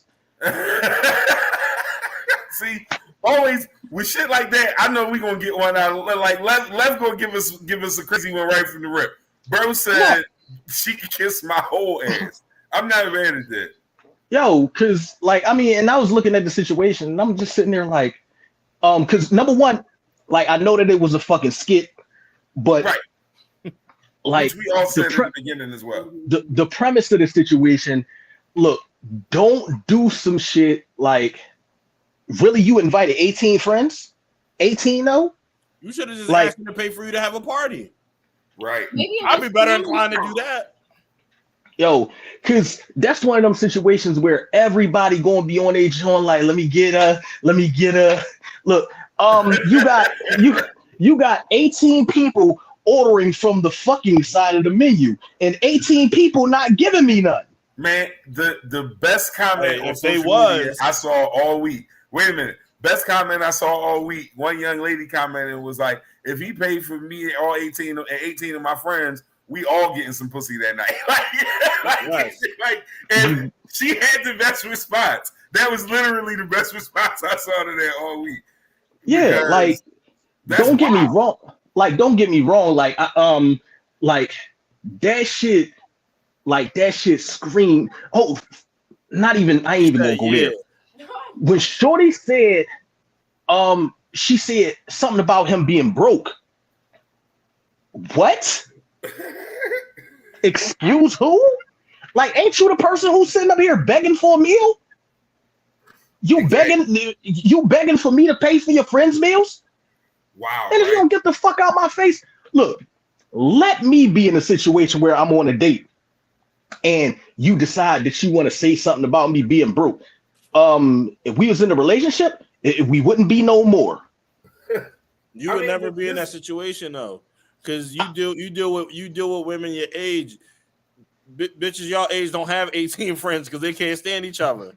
See, always with shit like that, I know we gonna get one out. Like, Lev gonna give us a crazy one right from the rip. Bro said she could kiss my whole ass. I'm not mad at that. Yo, cause like, I mean, and I was looking at the situation and I'm just sitting there like, cause number one, like, I know that it was a fucking skit, but right. Like, which we all said in the beginning as well. The premise of the situation, look, don't do some shit like, really, you invited 18 friends? 18 though? You should have just like, asked me to pay for you to have a party. Right. I'd be better inclined to do that. Yo, because that's one of them situations where everybody gonna be on their joint like, let me get a. Look, you got 18 people ordering from the fucking side of the menu, and 18 people not giving me none. Man, the best comment on if they social media was, I saw all week. Wait a minute. Best comment I saw all week. One young lady commented and was like, if he paid for me all 18 of my friends, we all getting some pussy that night. like, and she had the best response. That was literally the best response I saw to that all week. Yeah, like, don't get me wrong. Like, don't get me wrong. Like, like that shit screamed. Oh, I ain't even gonna go there. When Shorty said, she said something about him being broke. What? Excuse who? Like, ain't you the person who's sitting up here begging for a meal? You begging for me to pay for your friends' meals? Wow. And if you don't get the fuck out my face, look, let me be in a situation where I'm on a date and you decide that you want to say something about me being broke. If we was in a relationship, we wouldn't be no more. You would never be in that situation though, because you deal with women your age. Bitches y'all age don't have 18 friends because they can't stand each other.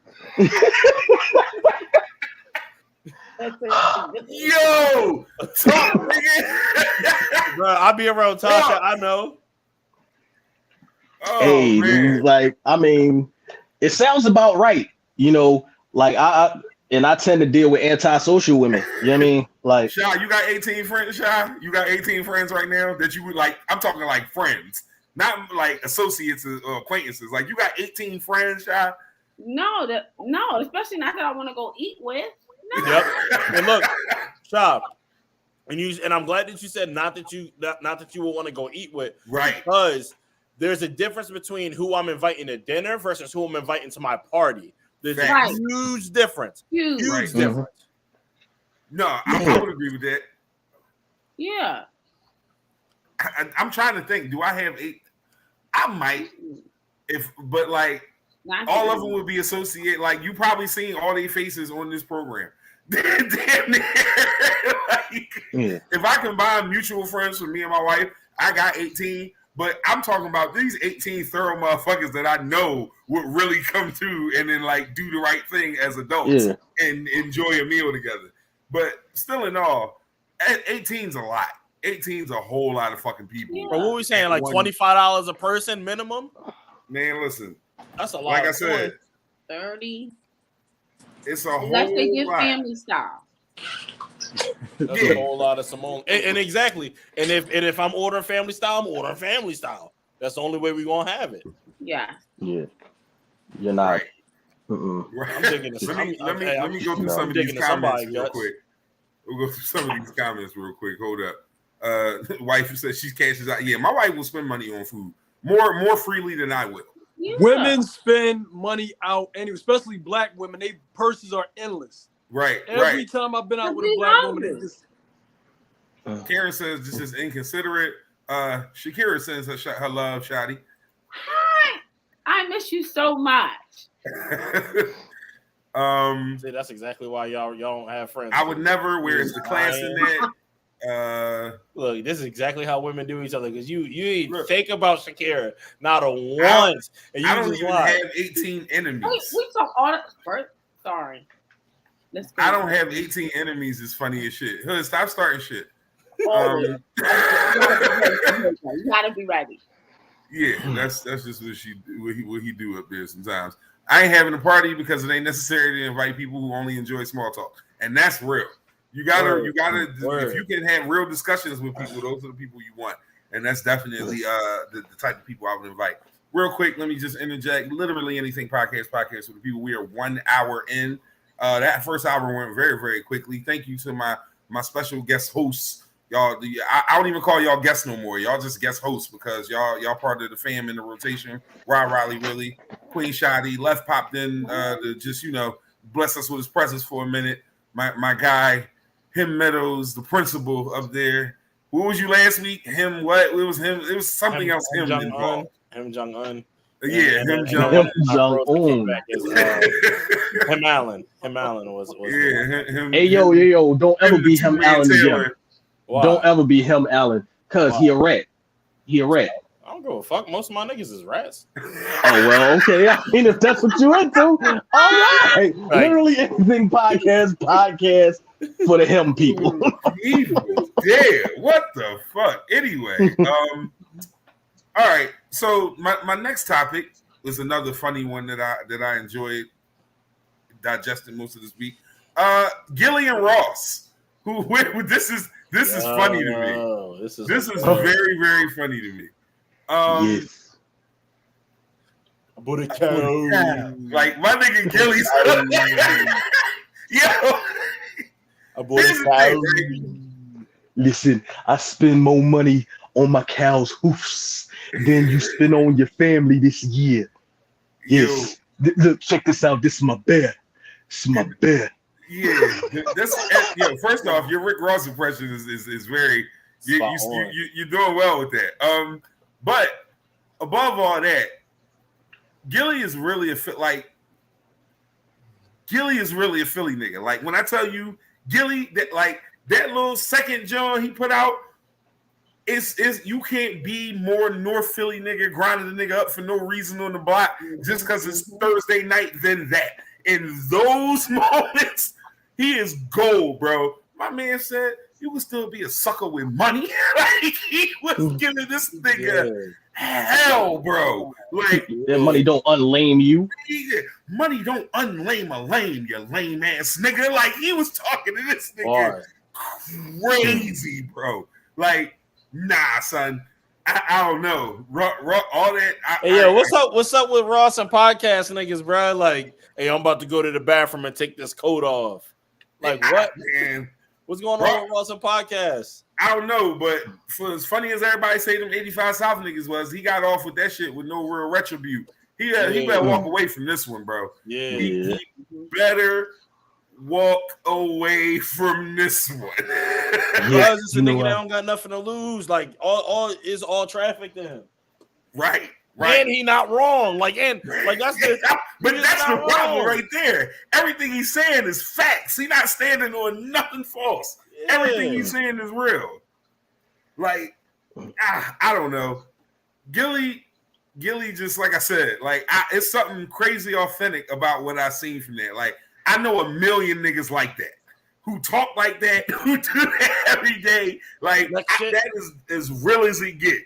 Yo, talk, nigga. Bro, I be around Tasha. I know. Oh, hey, man. Like, I mean, it sounds about right, you know. Like, I tend to deal with antisocial women. You know what I mean? Like, Shy, you got 18 friends, Shy? You got 18 friends right now that you would like? I'm talking like friends, not like associates or acquaintances. Like, you got 18 friends, Shy? No, especially not that I want to go eat with. No. Yep. And look, Shop. And I'm glad that you said not that you will want to go eat with, Right? Because there's a difference between who I'm inviting to dinner versus who I'm inviting to my party. There's Right. a huge difference. Huge Right. difference. No, I would agree with that. Yeah. I'm trying to think. Do I have 8? I might, but like all of them would be associated. Like you probably seen all their faces on this program. Damn near. If I combine mutual friends for me and my wife, I got 18. But I'm talking about these 18 thorough motherfuckers that I know would really come through and then like do the right thing as adults and enjoy a meal together. But still in all, 18's a lot. 18's a whole lot of fucking people. Yeah. But what we saying, like $25 a person minimum? Man, listen. That's a lot. Like I said, 30. It's a whole Unless they get lot. family style. That's a whole lot of Simone. And exactly. And if I'm ordering family style, I'm ordering family style. That's the only way we're gonna have it. Yeah. Yeah. You're not. Right. I'm thinking of let me go through some of these comments real quick. We'll go through some of these comments real quick. Hold up. Wife who says she cashes out. Yeah, my wife will spend money on food more freely than I will. Yeah. Women spend money out, and especially black women. They purses are endless. Right. Every time I've been out with a black woman, they just. Karen says this is inconsiderate. Shakira sends her love, Shadi. Hi. I miss you so much. See, that's exactly why y'all don't have friends. I would never. Where's the class in that? Look, this is exactly how women do each other because you think about Shakira not a once, and you I don't just even have 18 enemies. Wait, we saw all that first. Sorry. Let's go. I don't have 18 enemies. Is funny as shit. Hood, stop starting shit. You gotta be ready. Yeah, that's just what he do up there sometimes. I ain't having a party because it ain't necessary to invite people who only enjoy small talk, and that's real. You gotta. If you can have real discussions with people, those are the people you want, and that's definitely the type of people I would invite. Real quick, let me just interject. Literally anything podcast for the people. We are 1 hour in. That first hour went very, very quickly. Thank you to my special guest hosts. Y'all, I don't even call y'all guests no more. Y'all just guest hosts because y'all part of the fam in the rotation. Riley, really, Queen Shadi, Left popped in to just bless us with his presence for a minute. My guy, him Meadows, the principal up there. What was you last week? Him what? It was him. It was something else. Him involved. Him Jong-un. Yeah, him Jong-un. Him Allen. Him Allen was. Yeah, him. Hey yo! Don't ever be him Allen again. Don't ever be him Allen, cause he a rat. He a rat. I don't give a fuck. Most of my niggas is rats. Oh well, okay. I mean, if that's what you into, all right. Literally anything podcast for the him people. Yeah, what the fuck? Anyway, all right. So my next topic was another funny one that I enjoyed digesting most of this week. Gillian Ross, this is funny to me. This is very, very funny to me. Yes. I bought a cow. Like my nigga Gilly's. Yo. I bought a cow. Listen, I spend more money on my cow's hoofs than you spend on your family this year. Yes. Look, check this out. This is my bear. This is my bear. Yeah, first off, your Rick Ross impression is very you're doing well with that. But above all that, Gilly is really a Philly nigga. Like when I tell you Gilly that little second John he put out, is you can't be more North Philly nigga grinding the nigga up for no reason on the block just because it's Thursday night than that. In those moments, he is gold, bro. My man said you would still be a sucker with money. Like he was giving this nigga hell, bro. Like that money don't unlame you. Money don't unlame a lame, you lame ass nigga. Like he was talking to this nigga crazy, bro. Like, nah, son. I don't know. All that. What's up with Ross and podcast niggas, bro? Like, hey, I'm about to go to the bathroom and take this coat off. Like what? Man, What's going on with Ross and podcast? I don't know, but for as funny as everybody say them 85 South niggas was, he got off with that shit with no real retribute. He better walk away from this one, bro. Yeah. He better walk away from this one. Because it's a nigga that don't got nothing to lose. Like all traffic to him. Right. And he not wrong. But that's the problem right there. Everything he's saying is facts. He not standing on nothing false. Yeah. Everything he's saying is real. Like, I don't know. Gilly just like I said, like it's something crazy authentic about what I seen from that. Like, I know a million niggas like that who talk like that, who do that every day. Like that is as real as it get.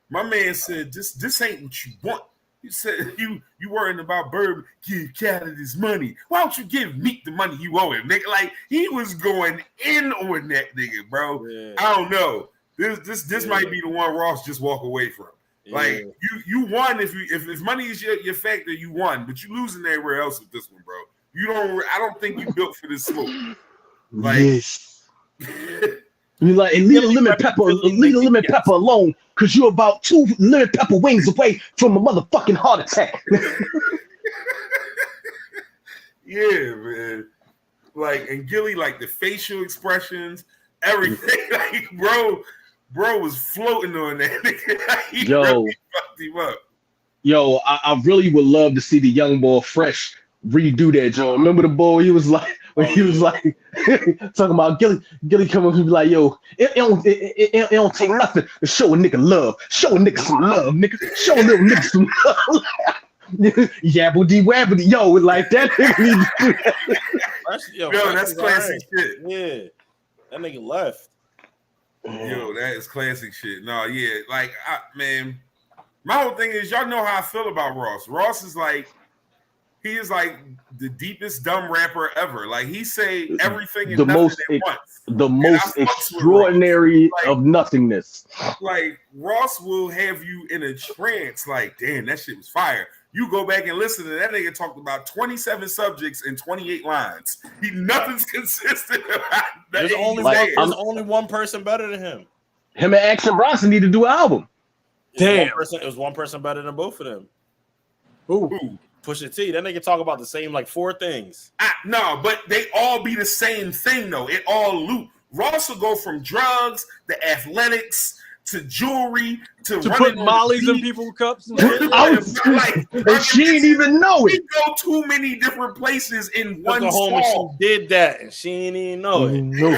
My man said, "This ain't what you want." He said, "You worrying about Bird? Give Khaled his money. Why don't you give Meek the money you owe him, nigga?" Like he was going in on that nigga, bro. Yeah. I don't know. This might be the one Ross just walk away from. Yeah. Like you won if money is your factor, you won, but you losing everywhere else with this one, bro. I don't think you built for this smoke. Like, yes. You like and leave the lemon pepper alone, cause you're about 2 lemon pepper wings away from a motherfucking heart attack. Yeah, man. Like, and Gilly, like the facial expressions, everything. Like, bro was floating on that. He really fucked him up. Yo, I really would love to see the young boy Fresh redo that, Joe. Remember the boy? He was like talking about Gilly coming up and be like, yo, it don't take nothing to show a nigga love. Show a nigga some love, nigga. Show a little nigga some love. Yabbity wabbity, yo, like that nigga need to do that. That's classic shit. Yeah, that nigga left. Yo, that is classic shit. No, yeah, like, man, my whole thing is, y'all know how I feel about Ross. Ross is like, he is like the deepest dumb rapper ever. Like, he say everything and nothing at once. The most extraordinary of nothingness. Like, Ross will have you in a trance. Like, damn, that shit was fire. You go back and listen to that nigga talked about 27 subjects and 28 lines. Nothing's consistent. There's only one person better than him. Him and Action Bronson need to do an album. Damn. It was one person better than both of them. Who? Pusha T. That nigga talk about the same like 4 things. No, but they all be the same thing though. It all loop. Ross will go from drugs to athletics to jewelry to put mollies in people's cups. And she didn't even know it. He go too many different places in one song. She did that and she didn't even know it. No.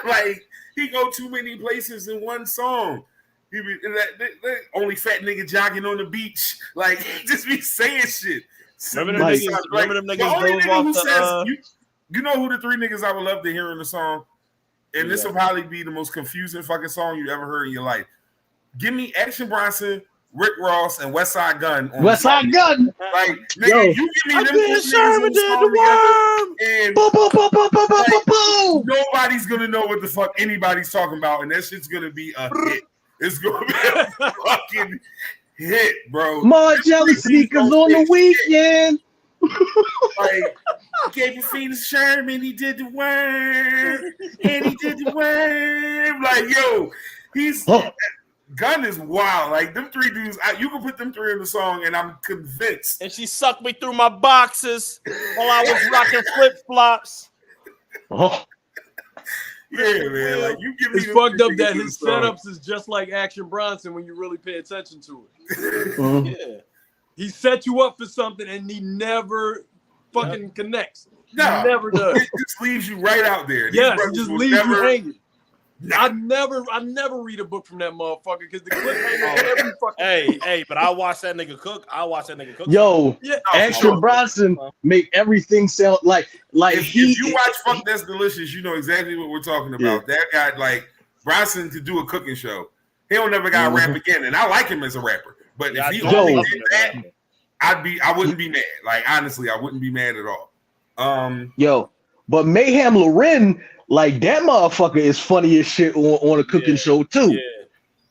Like, he go too many places in one song. He be that only fat nigga jogging on the beach. Like, he just be saying shit. Remember them niggas drove off the you know who the 3 niggas I would love to hear in the song? And this will probably be the most confusing fucking song you ever heard in your life. Give me Action Bronson, Rick Ross, and Westside Gunn. Westside Gunn. Like, nigga, you give me them 3 niggas and nobody's gonna know what the fuck anybody's talking about, and that shit's gonna be a hit. It's gonna be a fucking hit, bro. More jelly sneakers on the weekend. Like, gave your feet a Sherman, he did the worm, and he did the worm. Like, yo, Gun is wild. Like, them 3 dudes, you can put them 3 in the song, and I'm convinced. And she sucked me through my boxes while I was rocking flip flops. Yeah, man. Like, you give me. It's fucked up that his setups is just like Action Bronson when you really pay attention to it. Yeah. He set you up for something and he never fucking connects. No, he never does. It just leaves you right out there. Yes, it just leaves you hanging. I never read a book from that motherfucker because the cliffhanger on every fucking Hey, but I watch that nigga cook. Yo, Action Bronson make everything sound like if you watch Fuck That's Delicious, you know exactly what we're talking about. Yeah. That guy, like, Bronson to do a cooking show. He'll never got to rap again, and I like him as a rapper. But if he only did that, I wouldn't be mad. Like, honestly, I wouldn't be mad at all. But Mayhem Loren, like, that motherfucker is funny as shit on a cooking show too. Yeah.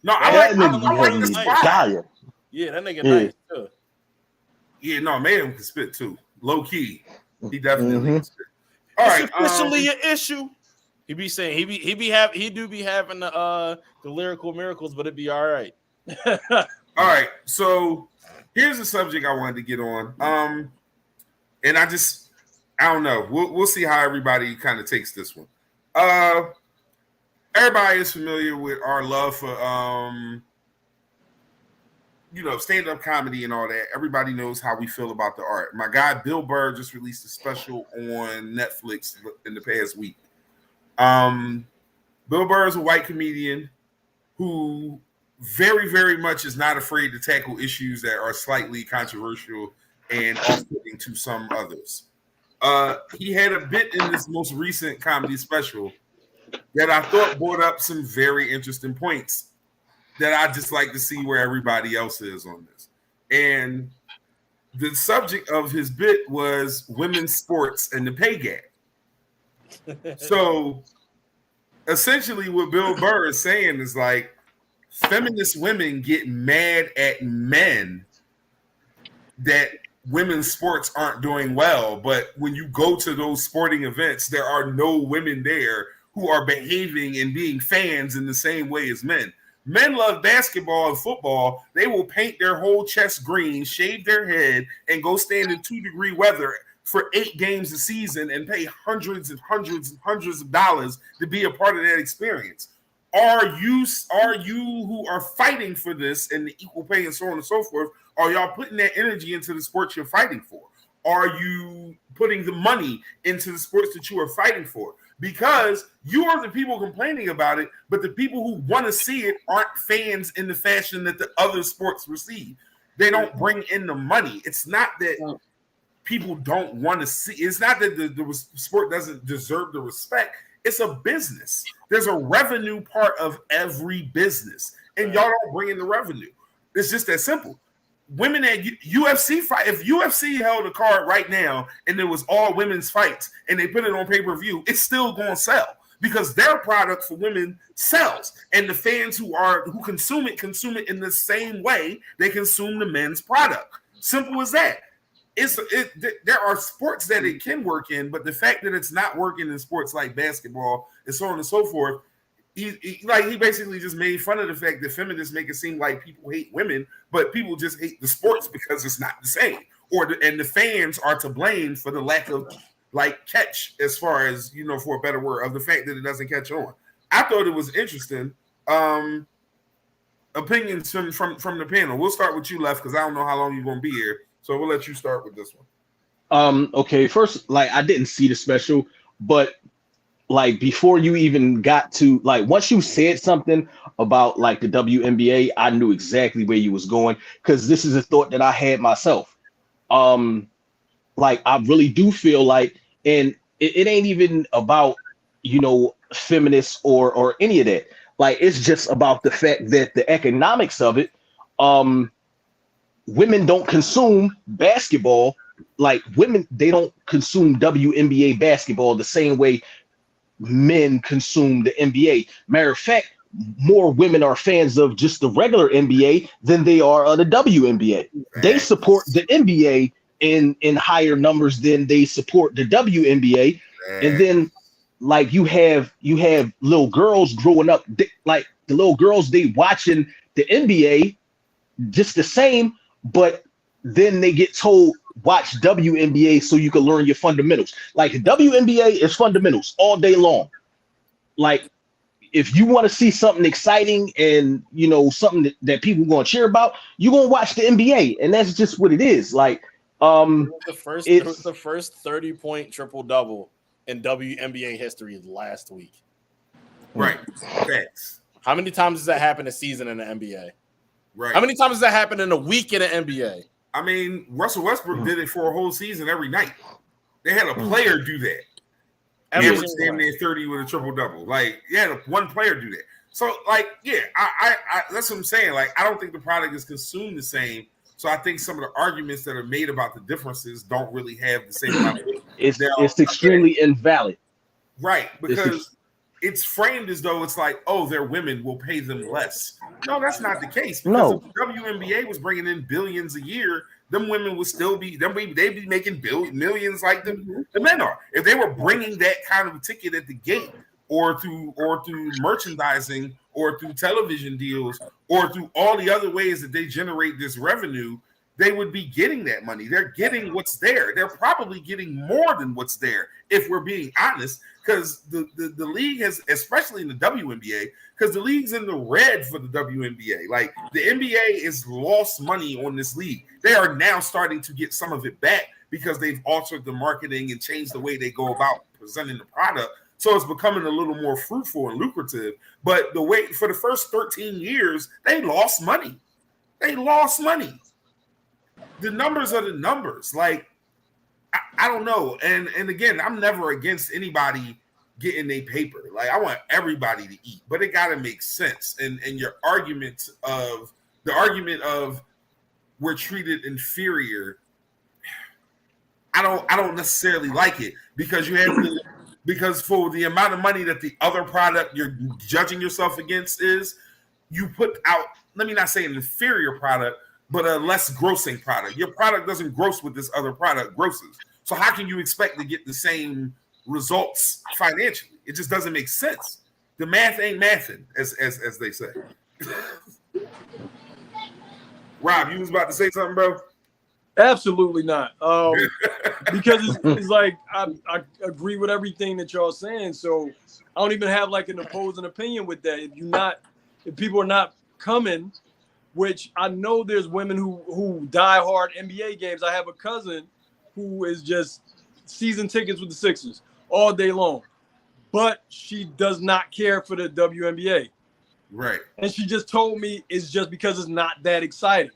No, I like this guy. Yeah, that nigga nice too. Yeah, no, Mayhem can spit too. Low key, he definitely can spit. All right, it's officially an issue. He be saying he do be having the lyrical miracles, but it'd be all right. All right, so here's a subject I wanted to get on. And I don't know. We'll see how everybody kind of takes this one. Everybody is familiar with our love for stand-up comedy and all that. Everybody knows how we feel about the art. My guy Bill Burr just released a special on Netflix in the past week. Bill Burr is a white comedian who very, very much is not afraid to tackle issues that are slightly controversial and off-putting to some others. He had a bit in this most recent comedy special that I thought brought up some very interesting points that I just like to see where everybody else is on this. And the subject of his bit was women's sports and the pay gap. So essentially what Bill Burr is saying is like, feminist women get mad at men that women's sports aren't doing well, but when you go to those sporting events, there are no women there who are behaving and being fans in the same way as men. Men love basketball and football. They will paint their whole chest green, shave their head, and go stand in 2-degree weather for 8 games a season and pay hundreds and hundreds and hundreds of dollars to be a part of that experience. Are you who are fighting for this and the equal pay and so on and so forth, are y'all putting that energy into the sports you're fighting for? Are you putting the money into the sports that you are fighting for? Because you are the people complaining about it, but the people who want to see it aren't fans in the fashion that the other sports receive. They don't bring in the money. It's not that people don't want to see. It's not that the sport doesn't deserve the respect. It's a business. There's a revenue part of every business, and y'all don't bring in the revenue. It's just that simple. Women at UFC fight. If UFC held a card right now and it was all women's fights and they put it on pay-per-view, it's still going to sell because their product for women sells, and the fans who consume it in the same way they consume the men's product. Simple as that. There are sports that it can work in, but the fact that it's not working in sports like basketball and so on and so forth, he basically just made fun of the fact that feminists make it seem like people hate women, but people just hate the sports because it's not the same, and the fans are to blame for the lack of catch, as far as for a better word, of the fact that it doesn't catch on. I thought it was interesting. Opinions from the panel. We'll start with you, Left, because I don't know how long you're going to be here. So we'll let you start with this one. Okay, first, I didn't see the special, but before you even got to once you said something about the WNBA, I knew exactly where you was going, because this is a thought that I had myself. I really do feel and it ain't even about feminists or any of that. It's just about the fact that the economics of it. Women don't consume basketball women. They don't consume WNBA basketball the same way men consume the NBA. Matter of fact, more women are fans of just the regular NBA than they are of the WNBA. They support the NBA in higher numbers than they support the WNBA. And then you have little girls growing up, the little girls, they watching the NBA just the same, but then they get told watch WNBA so you can learn your fundamentals. WNBA is fundamentals all day long. If you want to see something exciting and something that people are going to cheer about, you're going to watch the NBA, and that's just what it is. It was the first 30-point triple-double in WNBA history last week. Right. Thanks. How many times does that happen a season in the NBA? Right. How many times does that happen in a week in the NBA? I mean, Russell Westbrook did it for a whole season every night. They had a player do that. Average damn near 30 with a triple-double. You had one player do that. So, I that's what I'm saying. I don't think the product is consumed the same. So I think some of the arguments that are made about the differences don't really have the same amount of weight. It's extremely invalid. Right, because it's framed as though it's they're women, we'll pay them less. No, that's not the case. Because if the WNBA was bringing in billions a year, them women would still be, they'd be making millions like the men are. If they were bringing that kind of ticket at the gate, or through merchandising or through television deals or through all the other ways that they generate this revenue, they would be getting that money. They're getting what's there. They're probably getting more than what's there, if we're being honest, because the league has, especially in the WNBA, because the league's in the red for the WNBA. Like, the NBA has lost money on this league. They are now starting to get some of it back because they've altered the marketing and changed the way they go about presenting the product. So it's becoming a little more fruitful and lucrative. But the way for the first 13 years, they lost money. They lost money. The numbers are the numbers. Like, I don't know. And again, I'm never against anybody getting a paper. Like, I want everybody to eat, but it got to make sense. And your argument of we're treated inferior, I don't necessarily like it, because you have to, because for the amount of money that the other product you're judging yourself against is, you put out, let me not say an inferior product, but a less grossing product. Your product doesn't gross what this other product grosses. So how can you expect to get the same results financially? It just doesn't make sense. The math ain't mathing, as they say. Rob, you was about to say something, bro? Absolutely not. Because it's like I agree with everything that y'all saying. So I don't even have like an opposing opinion with that. If people are not coming, which I know there's women who die hard NBA games. I have a cousin who is just season tickets with the Sixers all day long, but she does not care for the WNBA. Right. And she just told me it's just because it's not that exciting.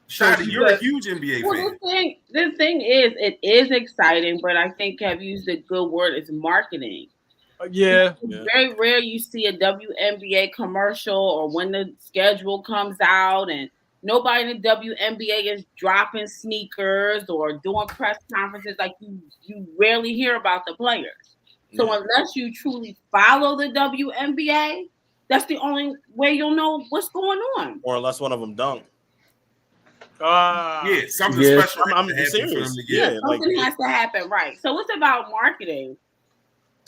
Shadi, you're a huge NBA fan. The thing is, it is exciting, but I think Kev used a good word. It's marketing. Yeah. It's very rare you see a WNBA commercial or when the schedule comes out and nobody in the WNBA is dropping sneakers or doing press conferences. Like, you rarely hear about the players. So unless you truly follow the WNBA, that's the only way you'll know what's going on. Or unless one of them dunk. Something special. I'm serious. Something has to happen, right? So it's about marketing.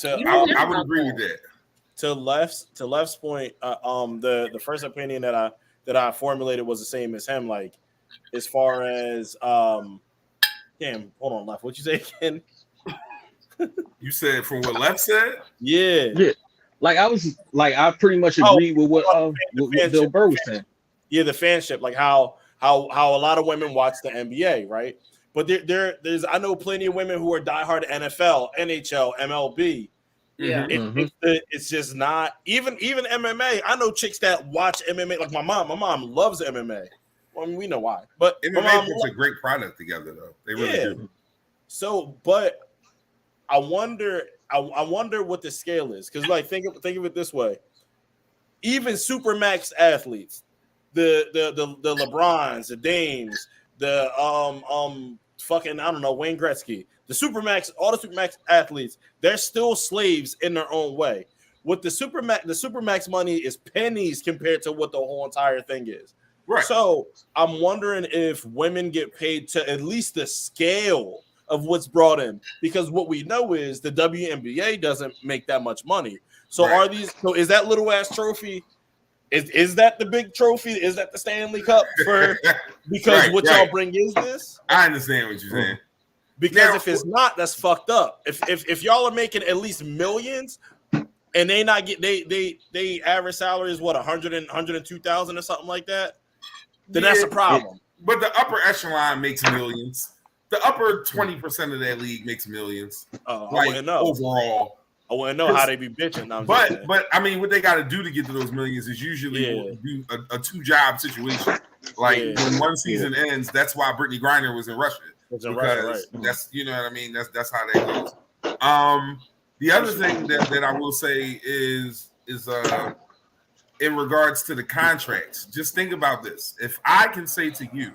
I would agree with that. To Left's point, the first opinion that I formulated was the same as him. Like, as far as damn, hold on, Left. What you say again? You said from what Left said? Yeah. Like, I pretty much agree with what Bill Burr was saying. Yeah, the fanship, like how a lot of women watch the NBA, right? But there's I know plenty of women who are diehard NFL, NHL, MLB. Yeah, it's just not even MMA. I know chicks that watch MMA, like my mom. My mom loves MMA. Well, I mean, we know why, but MMA puts a great product together, though. They really do. So, but I wonder what the scale is, because like think of it this way: even supermax athletes, the LeBrons, the Dames, the fucking, I don't know, Wayne Gretzky, all the supermax athletes, they're still slaves in their own way. With the supermax money is pennies compared to what the whole entire thing is. Right. So I'm wondering if women get paid to at least the scale of what's brought in, because what we know is the WNBA doesn't make that much money. So is that little ass trophy? Is that the big trophy? Is that the Stanley Cup for? Because y'all bring is this? I understand what you're saying. Because if it's not, that's fucked up. If y'all are making at least millions, and they not get they average salary is what, 102,000 or something like that, then that's a problem. But the upper echelon makes millions. The upper 20% of that league makes millions. I wouldn't know. Overall. I want to know how they be bitching. But I mean, what they got to do to get to those millions is usually do a 2-job situation. Like when one season ends, that's why Brittany Griner was in Russia. Because that's, you know what I mean. That's how that goes. The other thing that I will say is in regards to the contracts. Just think about this. If I can say to you,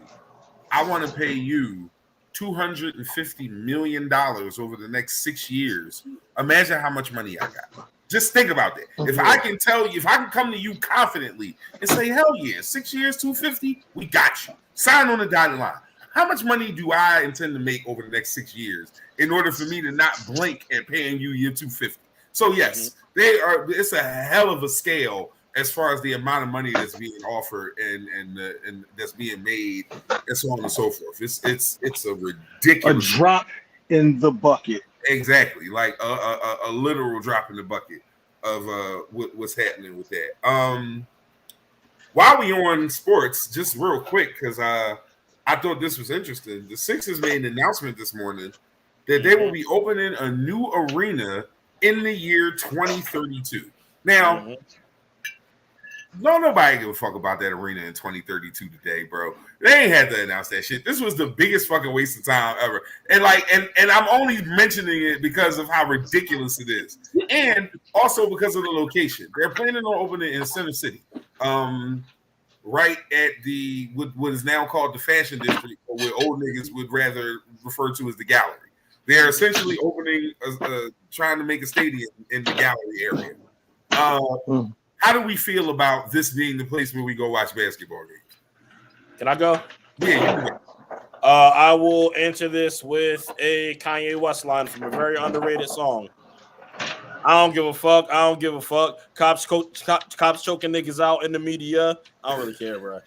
I want to pay you $250 million over the next 6 years. Imagine how much money I got. Just think about that. If I can tell you, if I can come to you confidently and say, hell yeah, 6 years, 250, we got you. Sign on the dotted line. How much money do I intend to make over the next 6 years in order for me to not blink at paying you your 250? So yes, they are. It's a hell of a scale as far as the amount of money that's being offered and that's being made, and so on and so forth. It's a ridiculous drop in the bucket. Exactly, like a literal drop in the bucket of what's happening with that. While we on sports, just real quick, because I thought this was interesting. The Sixers made an announcement this morning that they will be opening a new arena in the year 2032. Now, nobody give a fuck about that arena in 2032 today, bro. They ain't had to announce that shit. This was the biggest fucking waste of time ever. And I'm only mentioning it because of how ridiculous it is. And also because of the location. They're planning on opening it in Center City. Right at the what is now called the Fashion District, or what old niggas would rather refer to as the Gallery. They're essentially opening, trying to make a stadium in the Gallery area. How do we feel about this being the place where we go watch basketball games? Can I go? Yeah, you can go. I will answer this with a Kanye West line from a very underrated song. I don't give a fuck. I don't give a fuck. Cops choking niggas out in the media. I don't really care, bro.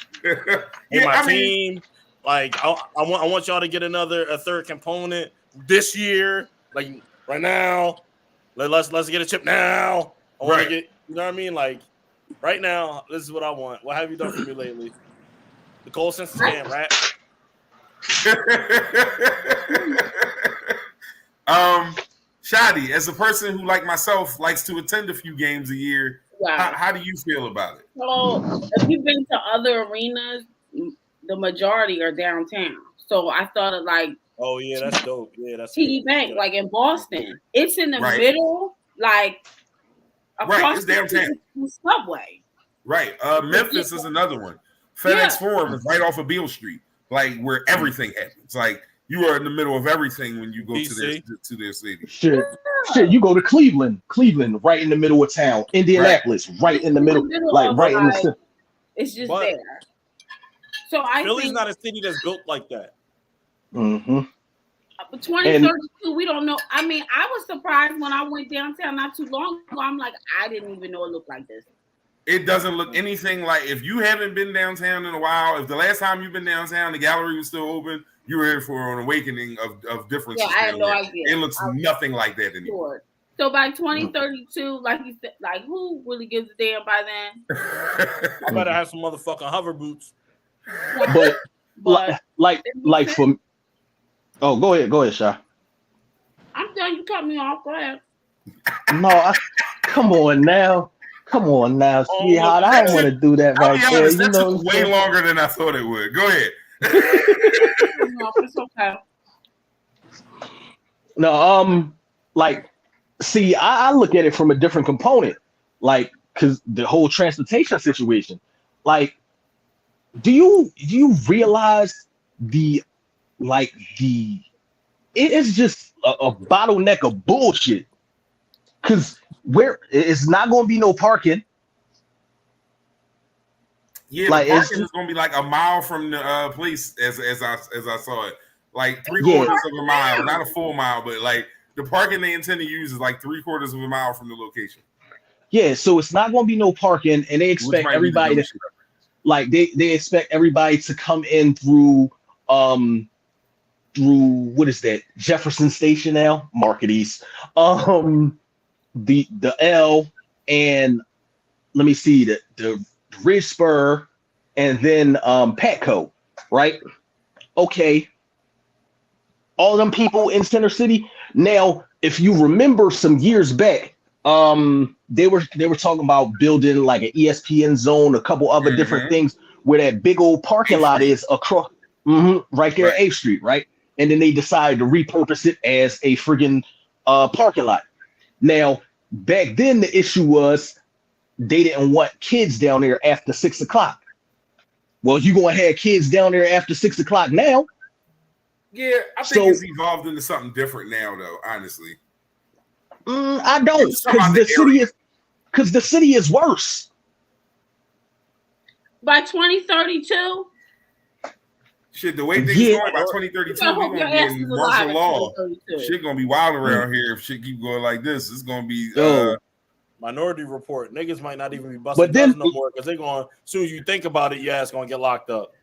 Hey, my team. Like, I want y'all to get a third component this year. Like right now. Let's get a chip now. I want to get. You know what I mean? Like right now, this is what I want. What have you done for me lately? The Cole Simpson can't rap. Shadi, as a person who, like myself, likes to attend a few games a year, how do you feel about it? So, if you've been to other arenas, the majority are downtown. So I thought of like, oh yeah, that's dope. Yeah, that's TD Bank, like in Boston. It's in the middle, like across it's downtown. The subway. Right. Memphis is another one. FedEx Forum is right off of Beale Street, like where everything happens. Like you are in the middle of everything when you go to their city. Shit, you go to Cleveland, right in the middle of town. Indianapolis, right in the middle, like right in the center. It's just there. So Philly's not a city that's built like that. 2032, we don't know. I mean, I was surprised when I went downtown not too long ago. I'm like, I didn't even know it looked like this. It doesn't look anything like, if you haven't been downtown in a while, if the last time you've been downtown, the gallery was still open, you were in for an awakening of differences. Yeah, I had no idea. It looks nothing like that anymore. So by 2032, like you said, like who really gives a damn by then? I better have some motherfucking hover boots. But like for oh, go ahead, Sha. I'm done. You cut me off. Go ahead. No, come on now, sweetheart. I don't want to do that right there. That took way longer than I thought it would. Go ahead. It's okay. No, like, see, I look at it from a different component, like, because the whole transportation situation. Like, do you realize it is just a bottleneck of bullshit? Because it's not going to be no parking. Yeah, like, the parking is going to be like a mile from the place, as I saw it, like 3/4 of a mile, not a full mile, but like the parking they intend to use is like 3/4 of a mile from the location. Yeah, so it's not going to be no parking, and they expect everybody to, like, they expect everybody to come in through what is that, Jefferson Station now, Market East, the L, and let me see, the Ridge Spur, and then Patco, right? Okay. All them people in Center City. Now, if you remember some years back, they were talking about building like an ESPN zone, a couple other different things where that big old parking lot is across right there at 8th Street, right? And then they decided to repurpose it as a friggin' parking lot. Now, back then the issue was they didn't want kids down there after 6 o'clock. Well, you're gonna have kids down there after 6 o'clock now. Yeah, I think it's evolved into something different now, though. Honestly, I don't, because the city is worse. By 2032, Shit, the way things Yeah. going by 2032, I we're hope your gonna be ass in is martial alive in law. 2032. Shit gonna be wild around here if shit keep going like this. It's gonna be Yo. Minority Report. Niggas might not even be busting But then- guns no more because they're going. As soon as you think about it, your ass gonna get locked up.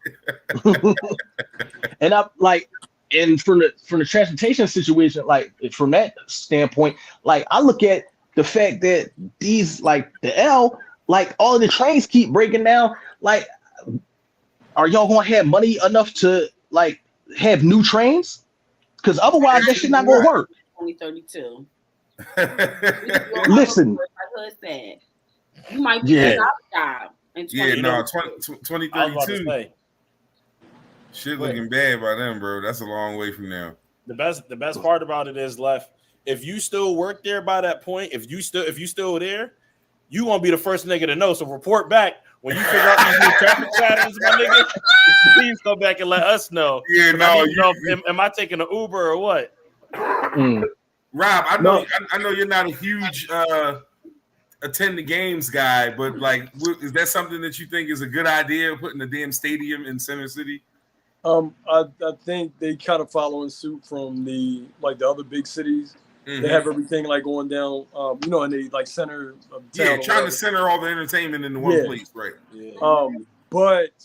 And I'm like, and from the transportation situation, like from that standpoint, like I look at the fact that these like the L, like all of the trains keep breaking down. Like, are y'all gonna have money enough to like have new trains? Because otherwise, that shit not gonna work. 2032. Listen. Like Hood said, you might be Yeah. without a job in yeah, 2032. no, I was about to 2032. say Shit looking bad by then, bro. That's a long way from now. the best part about it is left. If you still work there by that point, if you still there, you gonna be the first nigga to know. So report back when you figure out these new traffic patterns, my nigga. Please come back and let us know. Yeah, no, Am I taking an Uber or what? Rob, I know you're not a huge attend the games guy, but like, is that something that you think is a good idea? Putting a damn stadium in Center City? I think they kind of following suit from the other big cities. Mm-hmm. They have everything like going down, in the like center of town. Yeah, trying to center all the entertainment into one place, right? Yeah. But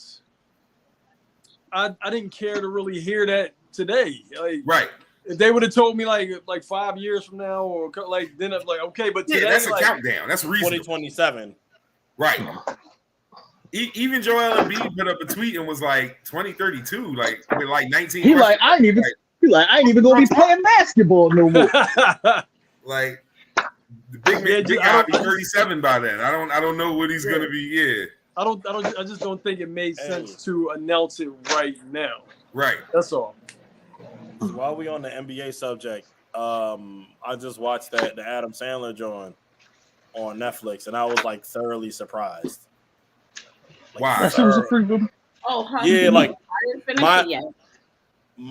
I didn't care to really hear that today. Like, right. If they would have told me like 5 years from now, or like then I'm like, okay, but today, that's a countdown. That's reasonable. 2027. Right. Even Joel Embiid put up a tweet and was like 2032, like with like 19. He like I ain't even gonna be playing basketball no more. Like the big guy be 37 by then. I don't know what he's gonna be. Yeah. I just don't think it made sense to announce it right now. Right. That's all. So while we on the NBA subject, I just watched the Adam Sandler joint on Netflix, and I was like thoroughly surprised. Like, wow, that shit was pretty good. Oh, honey, yeah, like I didn't finish it yet.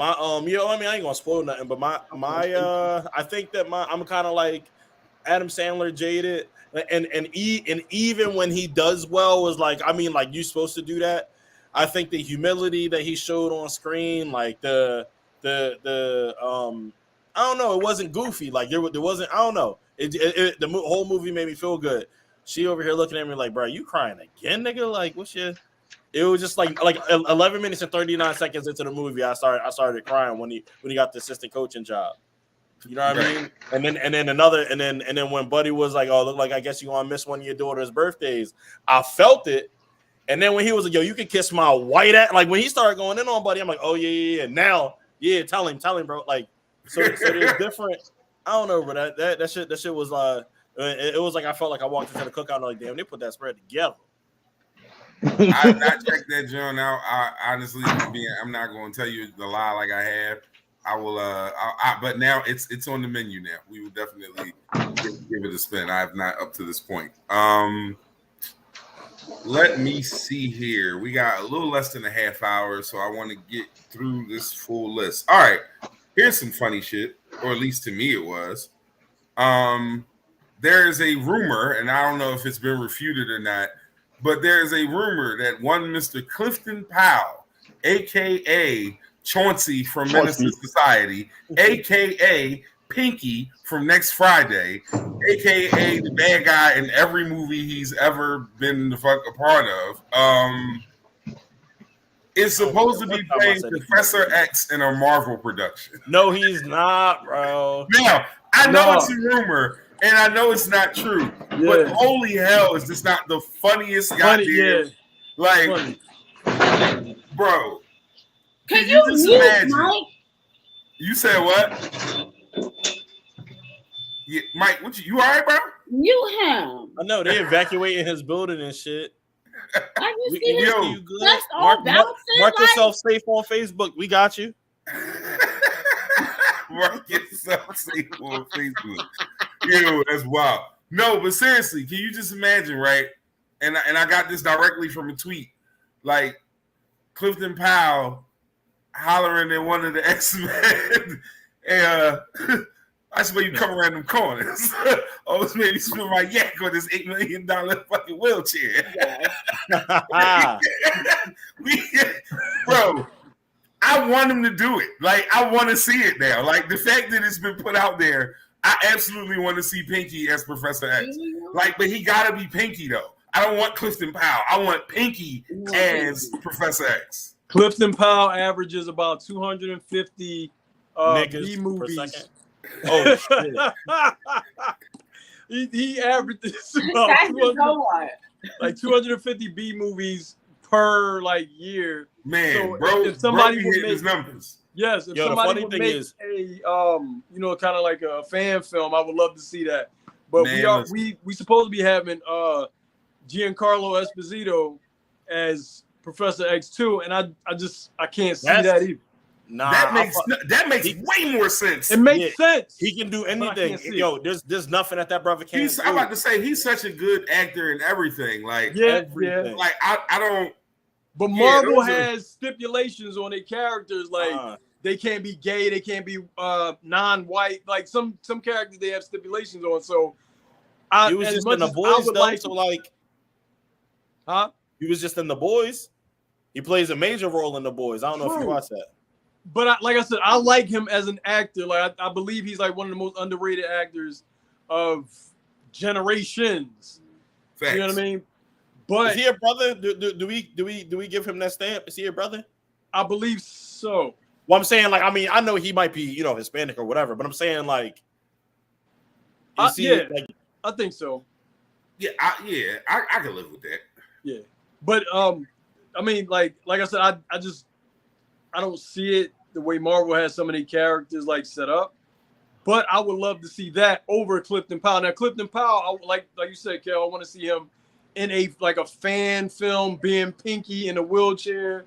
I ain't gonna spoil nothing, but I think that I'm kind of like Adam Sandler jaded, and even when he does well, was like, I mean, like, you're supposed to do that. I think the humility that he showed on screen, like the I don't know, it wasn't goofy, like there wasn't, I don't know, the whole movie made me feel good. She over here looking at me like, bro, you crying again, nigga? Like, what's your? It was just like 11 minutes and 39 seconds into the movie, I started crying when he got the assistant coaching job. You know what I mean? And then when Buddy was like, oh, look, like I guess you want to miss one of your daughter's birthdays. I felt it. And then when he was like, yo, you can kiss my white ass. Like when he started going in on Buddy, I'm like, oh yeah. Now, yeah, tell him, bro. Like, so there's different. I don't know, but that shit was it was like I felt like I walked into the cookout and like, damn, they put that spread together. I checked that joint out. I honestly, I'm not going to tell you the lie like I have. I will. But now it's on the menu now. We will definitely give it a spin. I have not up to this point. Let me see here. We got a little less than a half hour, so I want to get through this full list. All right. Here's some funny shit, or at least to me it was. There is a rumor, and I don't know if it's been refuted or not, but there is a rumor that one Mr. Clifton Powell, a.k.a. Chauncey from Menace to Society, a.k.a. Pinky from Next Friday, a.k.a. the bad guy in every movie he's ever been the fuck a part of, is supposed to be playing Professor X in a Marvel production. No, he's not, bro. Now, I know it's a rumor, and I know it's not true, but holy hell, is this not the funniest goddamn? Like, bro. Can you just mute, imagine? Mike? You said what? Yeah, Mike, you all right, bro? Mute him. I know they evacuating his building and shit. Have you seen his You good? chest all bouncing? Mark yourself safe on Facebook. We got you. Mark yourself safe on Facebook. Yo, that's wild. No, but seriously, can you just imagine, right? And I got this directly from a tweet. Like Clifton Powell hollering at one of the X-Men. And that's where you come around them corners. Always made me spin my yak on this $8 million fucking wheelchair. Yeah. Bro, I want him to do it. Like, I want to see it now. Like, the fact that it's been put out there, I absolutely want to see Pinky as Professor X. Like, but he gotta be Pinky though. I don't want Clifton Powell. I want Pinky as Professor X. Clifton Powell averages about 250 B movies. Oh shit! he averages about 250 B movies per like year. Man, so bro, if somebody bro would hitting make his numbers. Yes, if Yo, somebody would make a kind of like a fan film, I would love to see that. But Man, we supposed to be having Giancarlo Esposito as Professor X2, and I can't see that either. Nah, that makes way more sense. It makes sense. He can do anything. Yo, there's nothing that brother can't do. I'm about to say he's such a good actor and everything. Like everything. Like I don't. But Marvel has stipulations on their characters, like they can't be gay, they can't be non-white. Like some characters they have stipulations on. So he was just in the Boys, though. He was just in the Boys. He plays a major role in the Boys. I don't know if you watch that. But like I said, I like him as an actor. Like I believe he's like one of the most underrated actors of generations. Facts. You know what I mean? But is he a brother? Do we give him that stamp? Is he a brother? I believe so. Well, I'm saying, like, I mean, I know he might be, Hispanic or whatever, but I'm saying, like, I think so. Yeah, I can live with that. Yeah, but I mean, like I said, I don't see it the way Marvel has some of the characters like set up. But I would love to see that over Clifton Powell. Now, Clifton Powell, like you said, Kel, I want to see him in a fan film being Pinky in a wheelchair.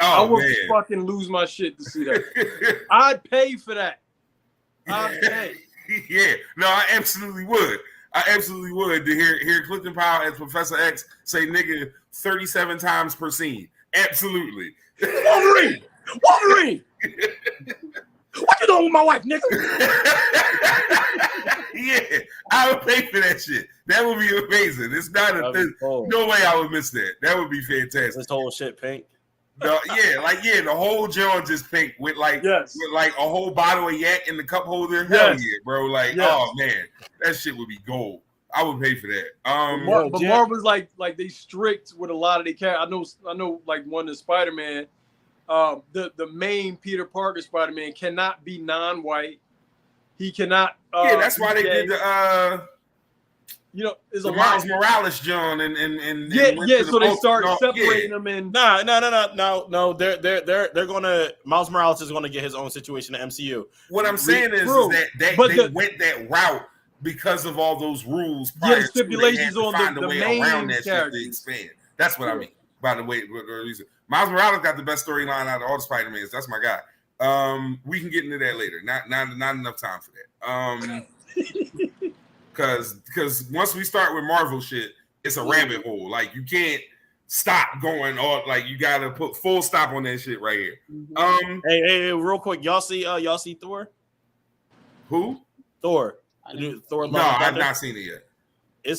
I would fucking lose my shit to see that. I'd pay for that. I'd pay. Yeah, no, I absolutely would. I absolutely would to hear Clifton Powell as Professor X say nigga 37 times per scene. Absolutely. Wolverine! What you doing with my wife, nigga? Yeah, I would pay for that shit. That would be amazing. It's not no way I would miss that. That would be fantastic. This whole shit pink. The whole John just pink with a whole bottle of yak in the cup holder. Hell yeah, bro. Like, oh man, that shit would be gold. I would pay for that. But Marvel's like they strict with a lot of the characters. I know like one of Spider-Man. The main Peter Parker Spider-Man cannot be non-white. He cannot. That's why they did the is the a Miles lot. Morales John and So they start separating them in. No. They're gonna Miles Morales is gonna get his own situation in the MCU. What I'm saying is that they went that route because of all those rules. The stipulations on the main around that characters. shit to expand. That's what I mean. By the way, Miles Morales got the best storyline out of all the Spider-Mans. That's my guy. We can get into that later. Not enough time for that. Because once we start with Marvel shit, it's a rabbit hole. Like you can't stop going on. Like you gotta put full stop on that shit right here. Hey, real quick, y'all see Thor? Who? Thor. Thor. No, I've not seen it yet.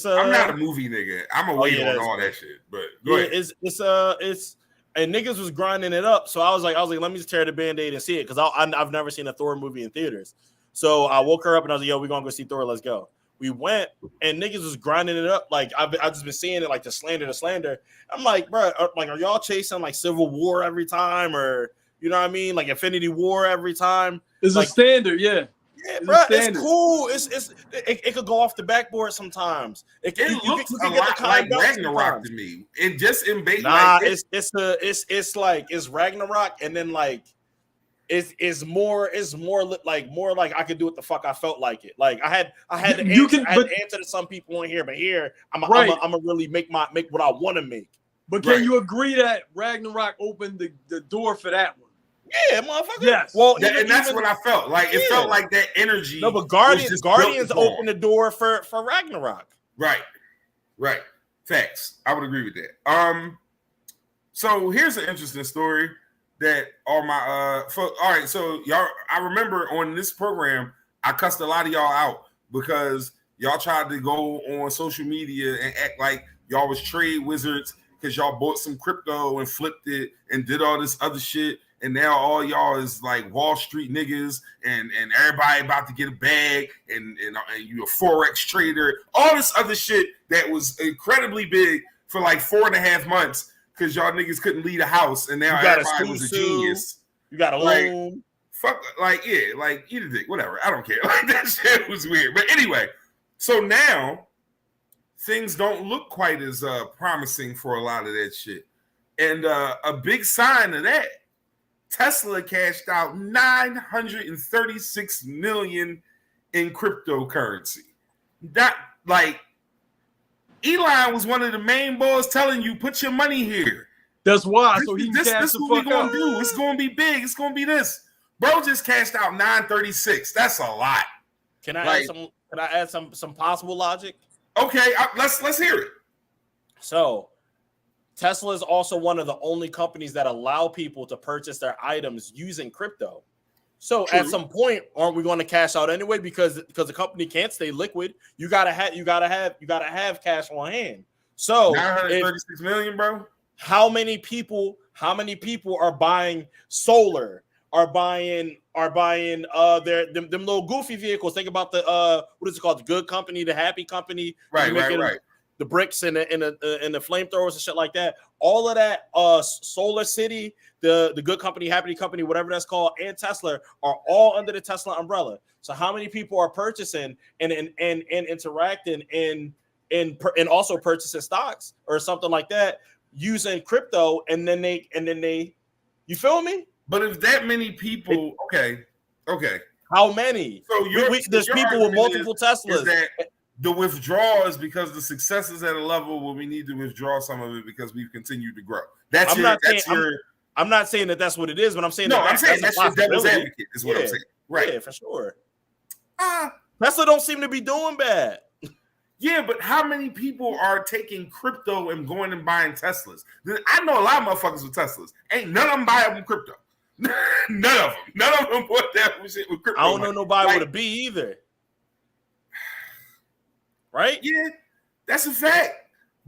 I'm not a movie nigga. I'm away on all that shit. But go ahead. It's and niggas was grinding it up. So I was like, let me just tear the Band-Aid and see it because I've never seen a Thor movie in theaters. So I woke her up and I was like, yo, we're gonna go see Thor. Let's go. We went and niggas was grinding it up. Like I've just been seeing it, like the slander. I'm like, bro, are y'all chasing like Civil War every time, or you know what I mean, like Infinity War every time? It's like, a standard, yeah. Yeah, bro, it's cool. It could go off the backboard sometimes. It looks a lot like Ragnarok to me. It just invades. Nah, it's Ragnarok, and then like it's more like I could do what the fuck I felt like it. Like I had to answer to some people on here, but here I'm gonna really make what I want to make. But can you agree that Ragnarok opened the door for that one? Yeah, motherfucker. Yes. Well, that's what I felt like. It felt like that energy. No, but Guardians opened the door for Ragnarok. Right. Facts. I would agree with that. So here's an interesting story that all my all right. So y'all, I remember on this program, I cussed a lot of y'all out because y'all tried to go on social media and act like y'all was trade wizards because y'all bought some crypto and flipped it and did all this other shit. and now all y'all is like Wall Street niggas, and everybody about to get a bag, and you a forex trader, all this other shit that was incredibly big for like 4.5 months because y'all niggas couldn't leave the house, and now everybody was a genius. You got a loan. Fuck, like, yeah, like, eat a dick, whatever. I don't care. Like, that shit was weird. But anyway, so now things don't look quite as promising for a lot of that shit. And a big sign of that, Tesla cashed out $936 million in cryptocurrency. That, like, Elon was one of the main boys telling you, put your money here. That's why. So he this is what we're gonna do. It's gonna be big. It's gonna be this. Bro just cashed out 936. That's a lot. Can I add some possible logic? Okay, let's hear it. So, Tesla is also one of the only companies that allow people to purchase their items using crypto. So, at some point, aren't we going to cash out anyway? Because the company can't stay liquid. You gotta have cash on hand. So, 936 million, bro. How many people are buying solar? Are buying their them little goofy vehicles. Think about the what is it called? The good company, the happy company, right. The bricks and the flamethrowers and shit like that. All of that Solar City, the good company, happy company, whatever that's called, and Tesla are all under the Tesla umbrella. So how many people are purchasing and interacting and also purchasing stocks or something like that using crypto and then they you feel me? But if that many people, okay. How many? So there's people with multiple Teslas. Is that the withdrawal is because the success is at a level where we need to withdraw some of it because we've continued to grow. I'm not saying that that's what it is, but I'm saying that's your devil's advocate is what I'm saying. Right. Yeah, for sure. Tesla don't seem to be doing bad. Yeah, but how many people are taking crypto and going and buying Teslas? I know a lot of motherfuckers with Teslas. Ain't none of them buy them crypto. None of them bought that shit with crypto. I don't know nobody with a B either. Right? Yeah, that's a fact.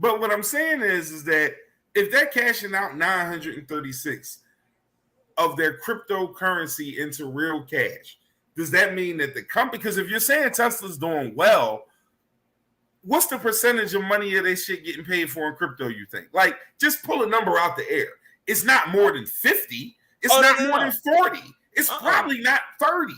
But what I'm saying is that if they're cashing out 936 of their cryptocurrency into real cash, does that mean that the company, because if you're saying Tesla's doing well, what's the percentage of money of they shit getting paid for in crypto, you think? Like, just pull a number out the air. It's not more than 50. It's not more than 40. It's probably not 30.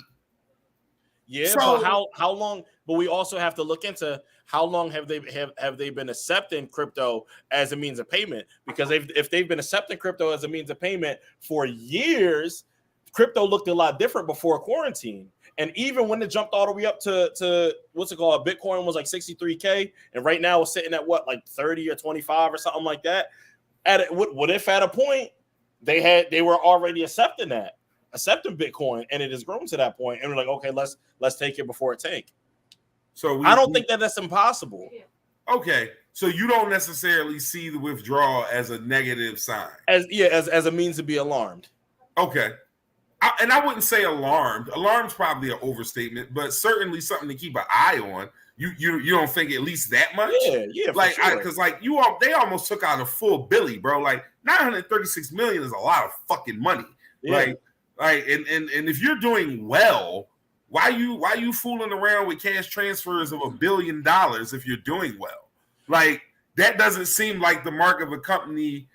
Yeah, so, but how long? But we also have to look into how long have they been accepting crypto as a means of payment? Because if they've been accepting crypto as a means of payment for years, crypto looked a lot different before quarantine. And even when it jumped all the way up to what's it called? Bitcoin was like 63K, and right now it's sitting at what, like 30 or 25 or something like that. What if at a point they were already accepting Bitcoin, and it has grown to that point, and we're like, okay, let's take it before it tank. So I don't think that's impossible. Okay, so you don't necessarily see the withdrawal as a negative sign, as a means to be alarmed. Okay. And I wouldn't say alarmed. Alarm's probably an overstatement, but certainly something to keep an eye on. You don't think at least that much? Yeah. Like, because like they almost took out a full Billy, bro. Like 936 million is a lot of fucking money. Yeah. Like, and if you're doing well, why you fooling around with cash transfers of $1 billion if you're doing well? Like, that doesn't seem like the mark of a company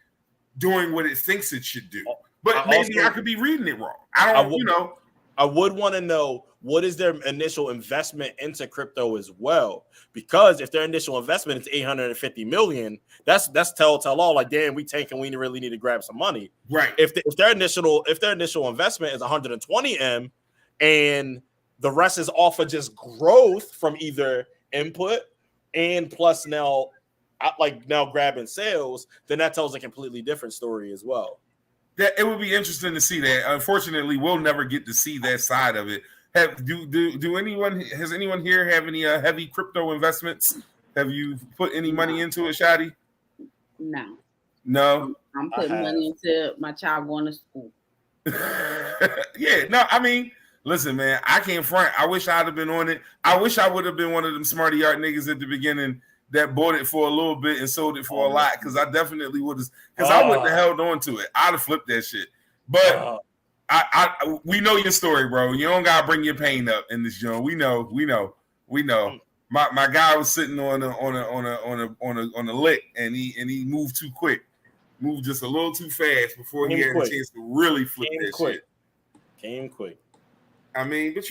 doing what it thinks it should do. But I could be reading it wrong. I would want to know what is their initial investment into crypto as well, because if their initial investment is 850 million, that's telltale all. Like, damn, we tanking, we really need to grab some money. Right. If their initial investment is 120 M, and the rest is off of just growth from either input and plus now grabbing sales, then that tells a completely different story as well. That it would be interesting to see that. Unfortunately, we'll never get to see that side of it. Has anyone here have any heavy crypto investments? Have you put any money into it, Shadi? No. I'm putting money into my child going to school. Yeah, no, I mean, listen, man, I can't front. I wish I'd have been on it. I wish I would have been one of them smarty art niggas at the beginning that bought it for a little bit and sold it for a lot, because I definitely would have, because I wouldn't have held on to it. I'd have flipped that shit. But we know your story, bro. You don't gotta bring your pain up in this joint. We know. My guy was sitting on a lick, and he moved too quick, moved just a little too fast before he had a chance to really flip that shit. Came quick. I mean, but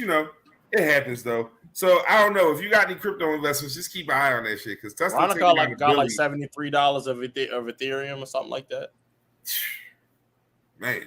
it happens though. So I don't know if you got any crypto investments, just keep an eye on that shit because Tesla got like $73 of Ethereum or something like that. Man,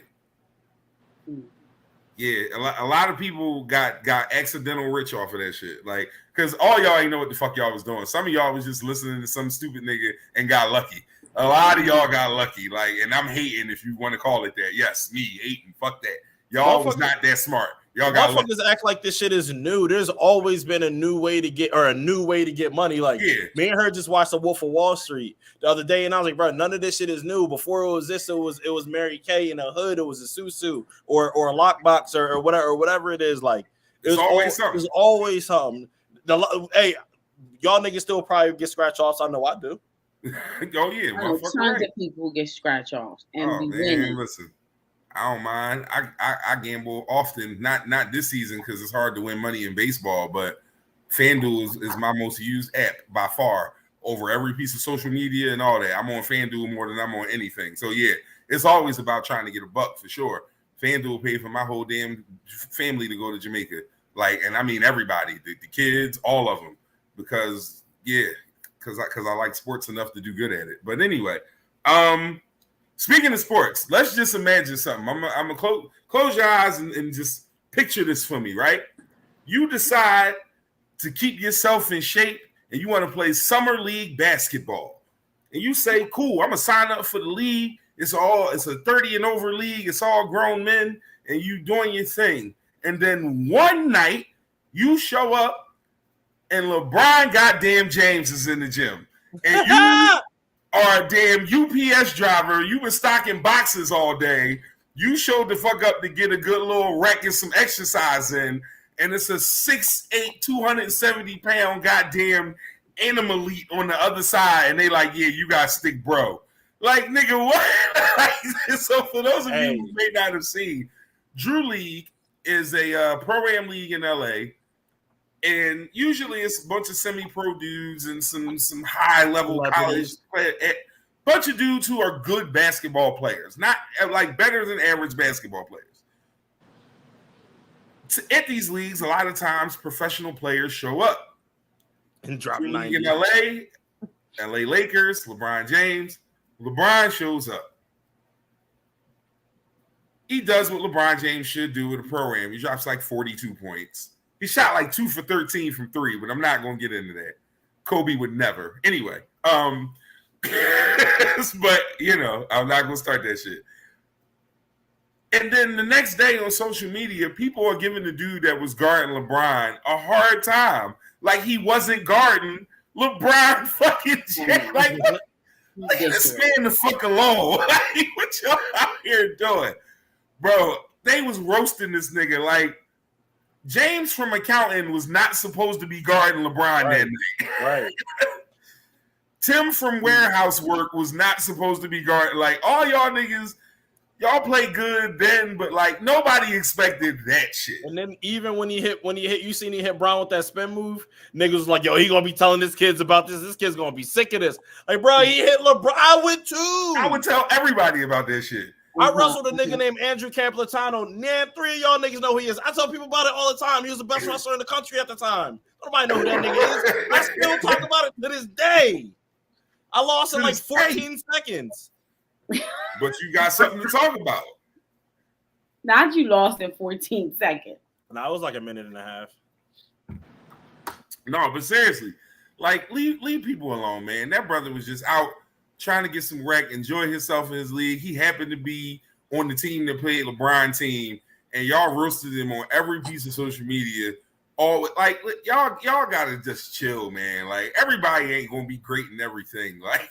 yeah, a lot of people got accidental rich off of that shit. Like, because all y'all ain't know what the fuck y'all was doing. Some of y'all was just listening to some stupid nigga and got lucky. A lot of y'all got lucky. Like, and I'm hating if you want to call it that. Yes, me hating. Fuck that. Y'all was not that smart. Y'all got motherfuckers act like this shit is new. There's always been a new way to get money. Like me and her just watched The Wolf of Wall Street the other day, and I was like, bro, none of this shit is new. Before it was this, it was Mary Kay in a hood, it was a susu or a lockbox or whatever it is. Like it's always something. There's always something. Hey, y'all niggas still probably get scratch offs. I know I do. Oh yeah, tons of people get scratch offs and be winning. Listen. I don't mind. I gamble often, not this season because it's hard to win money in baseball, but FanDuel is my most used app by far over every piece of social media and all that. I'm on FanDuel more than I'm on anything. So yeah, it's always about trying to get a buck for sure. FanDuel paid for my whole damn family to go to Jamaica. Like, and I mean everybody, the kids, all of them, because I like sports enough to do good at it. But anyway, speaking of sports, let's just imagine something. I'm gonna close your eyes and just picture this for me, right? You decide to keep yourself in shape and you want to play summer league basketball. And you say, cool, I'm gonna sign up for the league. It's a 30 and over league, it's all grown men, and you doing your thing. And then one night you show up and LeBron goddamn James is in the gym. And you are a damn UPS driver. You been stocking boxes all day. You showed the fuck up to get a good little rec and some exercise in, and it's a 6'8", 270-pound goddamn animal elite on the other side, and they like, yeah, you got stick, bro. Like, nigga, what? So for those of you who may not have seen, Drew League is a pro-am league in LA. And usually it's a bunch of semi-pro dudes and some high-level college players. Bunch of dudes who are good basketball players. Not like better than average basketball players. At these leagues, a lot of times professional players show up. And drop 90. In LA Lakers, LeBron James. LeBron shows up. He does what LeBron James should do with a program. He drops like 42 points. He shot like 2 for 13 from 3, but I'm not going to get into that. Kobe would never. Anyway, but, I'm not going to start that shit. And then the next day on social media, people are giving the dude that was guarding LeBron a hard time. Like he wasn't guarding LeBron fucking James. Like, leave this man the fuck alone. Like, what y'all out here doing? Bro, they was roasting this nigga like, James from accounting was not supposed to be guarding LeBron that night. Right. Tim from warehouse work was not supposed to be guarding. Like, all y'all niggas, y'all play good then, but like nobody expected that shit. And then even when he hit, you seen he hit Brown with that spin move, niggas was like, yo, he gonna be telling his kids about this. This kid's gonna be sick of this. Like, bro, he hit LeBron. I would too. I would tell everybody about that shit. I wrestled a nigga named Andrew Camplatano. Man, 3 of y'all niggas know who he is. I tell people about it all the time. He was the best wrestler in the country at the time. Nobody know who that nigga is. I still talk about it to this day. I lost in like 14 seconds. But you got something to talk about. Not you lost in 14 seconds. No, it was like a minute and a half. No, but seriously, like leave people alone, man. That brother was just out trying to get some rec, enjoy himself in his league. He happened to be on the team that played LeBron team, and y'all roasted him on every piece of social media. All like y'all gotta just chill, man. Like everybody ain't gonna be great in everything. Like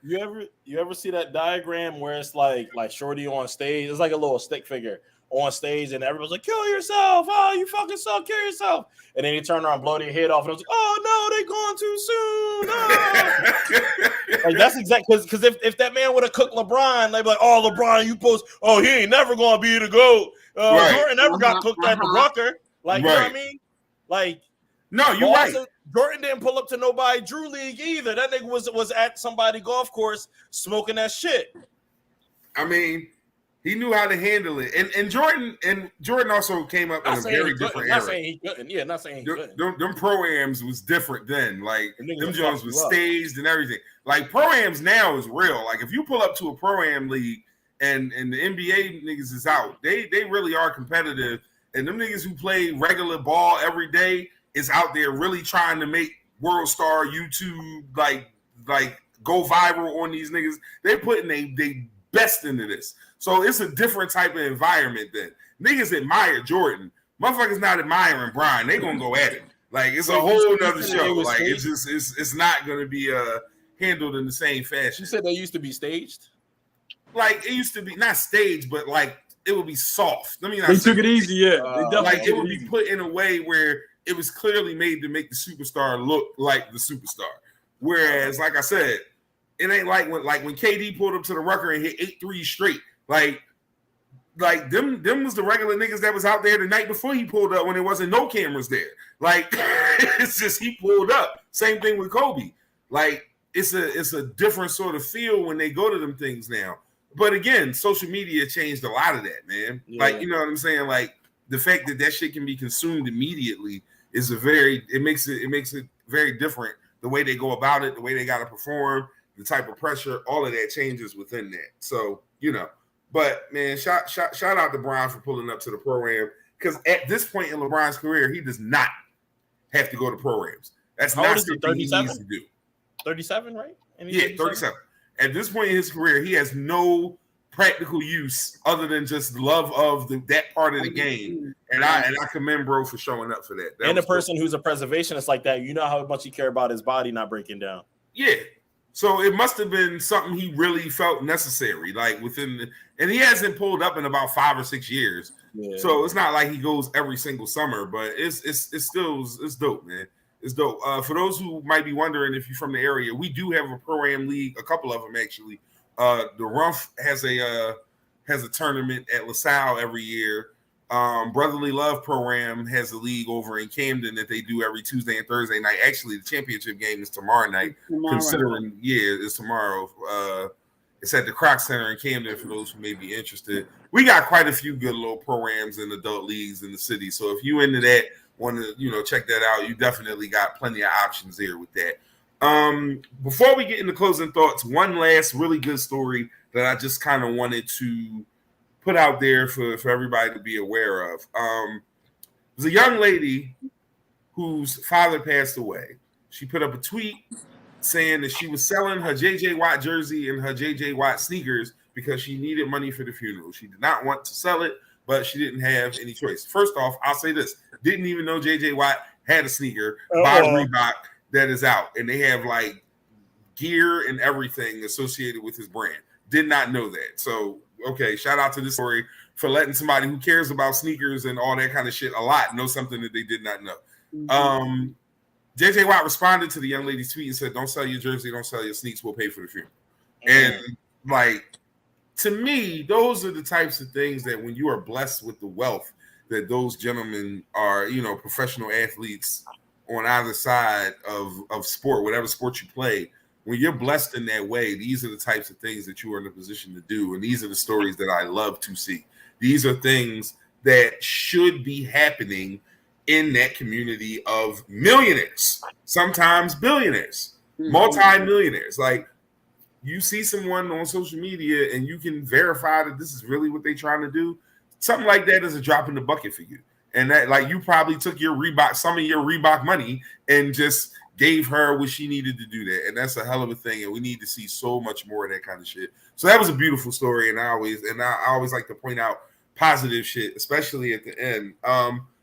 you ever see that diagram where it's like Shorty on stage? It's like a little stick figure on stage, and everybody's like, "Kill yourself! Oh, you fucking suck! Kill yourself!" And then they turn around, blow their head off, and I was like, "Oh no, they gone too soon!" Like that's exactly because if that man would have cooked LeBron, they'd be like, "Oh, LeBron, you post. Oh, he ain't never gonna be the GOAT. Jordan never got cooked at the Rucker. Like you know what I mean? Like no, you're right. Jordan didn't pull up to nobody Drew League either. That nigga was at somebody golf course smoking that shit. I mean, he knew how to handle it, and Jordan also came up in a very different era. Not saying he couldn't. Yeah, not saying he couldn't. Them pro-ams was different then. Like them Jones was up. staged and everything. Like pro-ams now is real. Like if you pull up to a pro-am league and the NBA niggas is out, they really are competitive. And them niggas who play regular ball every day is out there really trying to make world star YouTube like go viral on these niggas. They putting they best into this. So it's a different type of environment then. Niggas admire Jordan. Motherfuckers not admiring Brian. They gonna go at it. Like it's a whole nother show. Like it's not gonna be handled in the same fashion. You said they used to be staged? Like it used to be not staged, but like it would be soft. Let me not they took it easy, yeah. Like it would be put in a way where it was clearly made to make the superstar look like the superstar. Whereas, like I said, it ain't like when KD pulled up to the Rucker and hit 8 threes straight. Like them was the regular niggas that was out there the night before he pulled up when there wasn't no cameras there. Like it's just he pulled up. Same thing with Kobe. Like it's a different sort of feel when they go to them things now. But again, social media changed a lot of that, man. Yeah. Like you know what I'm saying? Like the fact that shit can be consumed immediately is it makes it very different. The way they go about it, the way they got to perform, the type of pressure, all of that changes within that. So you know. But man, shout out to Brian for pulling up to the pro-am because at this point in LeBron's career, he does not have to go to pro-ams. That's not something he needs to do. 37, right? Yeah, 37. At this point in his career, he has no practical use other than just love of that part of the game. And I commend bro for showing up for that. And a person who's a preservationist like that, you know how much he care about his body not breaking down. Yeah. So it must have been something he really felt necessary, like and he hasn't pulled up in about 5 or 6 years. Yeah. So it's not like he goes every single summer, but it's still dope, man. It's dope. For those who might be wondering if you're from the area, we do have a pro-am league, a couple of them actually. The Rumph has a tournament at LaSalle every year. Brotherly Love Pro-Am has a league over in Camden that they do every Tuesday and Thursday night. Actually, the championship game is tomorrow night. Considering, it's tomorrow. It's at the Croc Center in Camden for those who may be interested. We got quite a few good little pro-ams and adult leagues in the city. So if you into that, want to check that out, you definitely got plenty of options there with that. Before we get into closing thoughts, one last really good story that I just kind of wanted to put out there for everybody to be aware of. There's a young lady whose father passed away. She put up a tweet saying that she was selling her JJ Watt jersey and her JJ Watt sneakers because she needed money for the funeral. She did not want to sell it, but she didn't have any choice. First off, I'll say this. Didn't even know JJ Watt had a sneaker by Reebok that is out. And they have like gear and everything associated with his brand. Did not know that. So, okay, shout out to this story for letting somebody who cares about sneakers and all that kind of shit a lot know something that they did not know. Mm-hmm. JJ Watt responded to the young lady's tweet and said, "Don't sell your jersey, don't sell your sneaks, we'll pay for the funeral." Mm-hmm. And like, to me, those are the types of things that when you are blessed with the wealth that those gentlemen are, professional athletes on either side of sport, whatever sport you play, when you're blessed in that way, these are the types of things that you are in a position to do. And these are the stories that I love to see. These are things that should be happening in that community of millionaires, sometimes billionaires, multi-millionaires. Like, you see someone on social media and you can verify that this is really what they're trying to do. Something like that is a drop in the bucket for you. And that, like, you probably took some of your Reebok money and just gave her what she needed to do that. And that's a hell of a thing. And we need to see so much more of that kind of shit. So that was a beautiful story. And I always like to point out positive shit, especially at the end.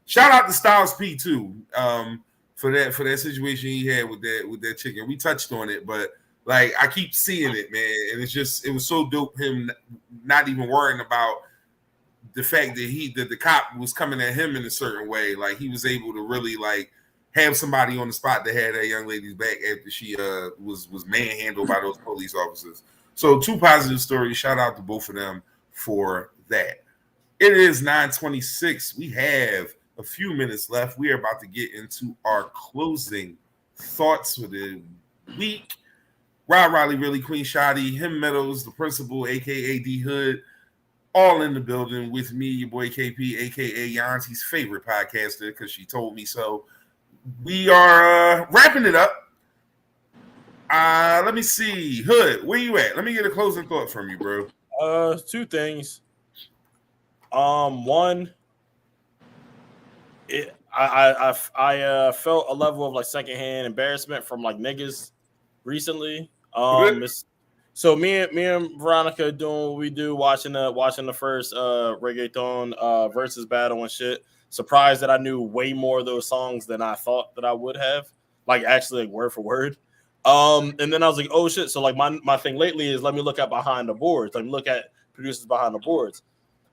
Shout out to Styles P too, for that situation he had with that chicken. We touched on it, but like, I keep seeing it, man. And it was so dope him not even worrying about the fact that the cop was coming at him in a certain way, like he was able to really like have somebody on the spot that had that young lady's back after she was manhandled by those police officers. So 2 positive stories. Shout out to both of them for that. It is 9:26. We have a few minutes left. We are about to get into our closing thoughts for the week. Rob Riley, really Queen Shadi, him Meadows, the principal, aka D Hood, all in the building with me, your boy KP, aka Yanti's favorite podcaster, because she told me so. We are wrapping it up. Let me see. Hood, where you at? Let me get a closing thought from you, bro. 2 things. One, I felt a level of like secondhand embarrassment from like niggas recently. So me and Veronica doing what we do, watching the first reggaeton versus battle and shit. Surprised that I knew way more of those songs than I thought that I would have, like actually like word for word. And then I was like, oh shit. So like my thing lately is let me look at behind the boards. Let me look at producers behind the boards.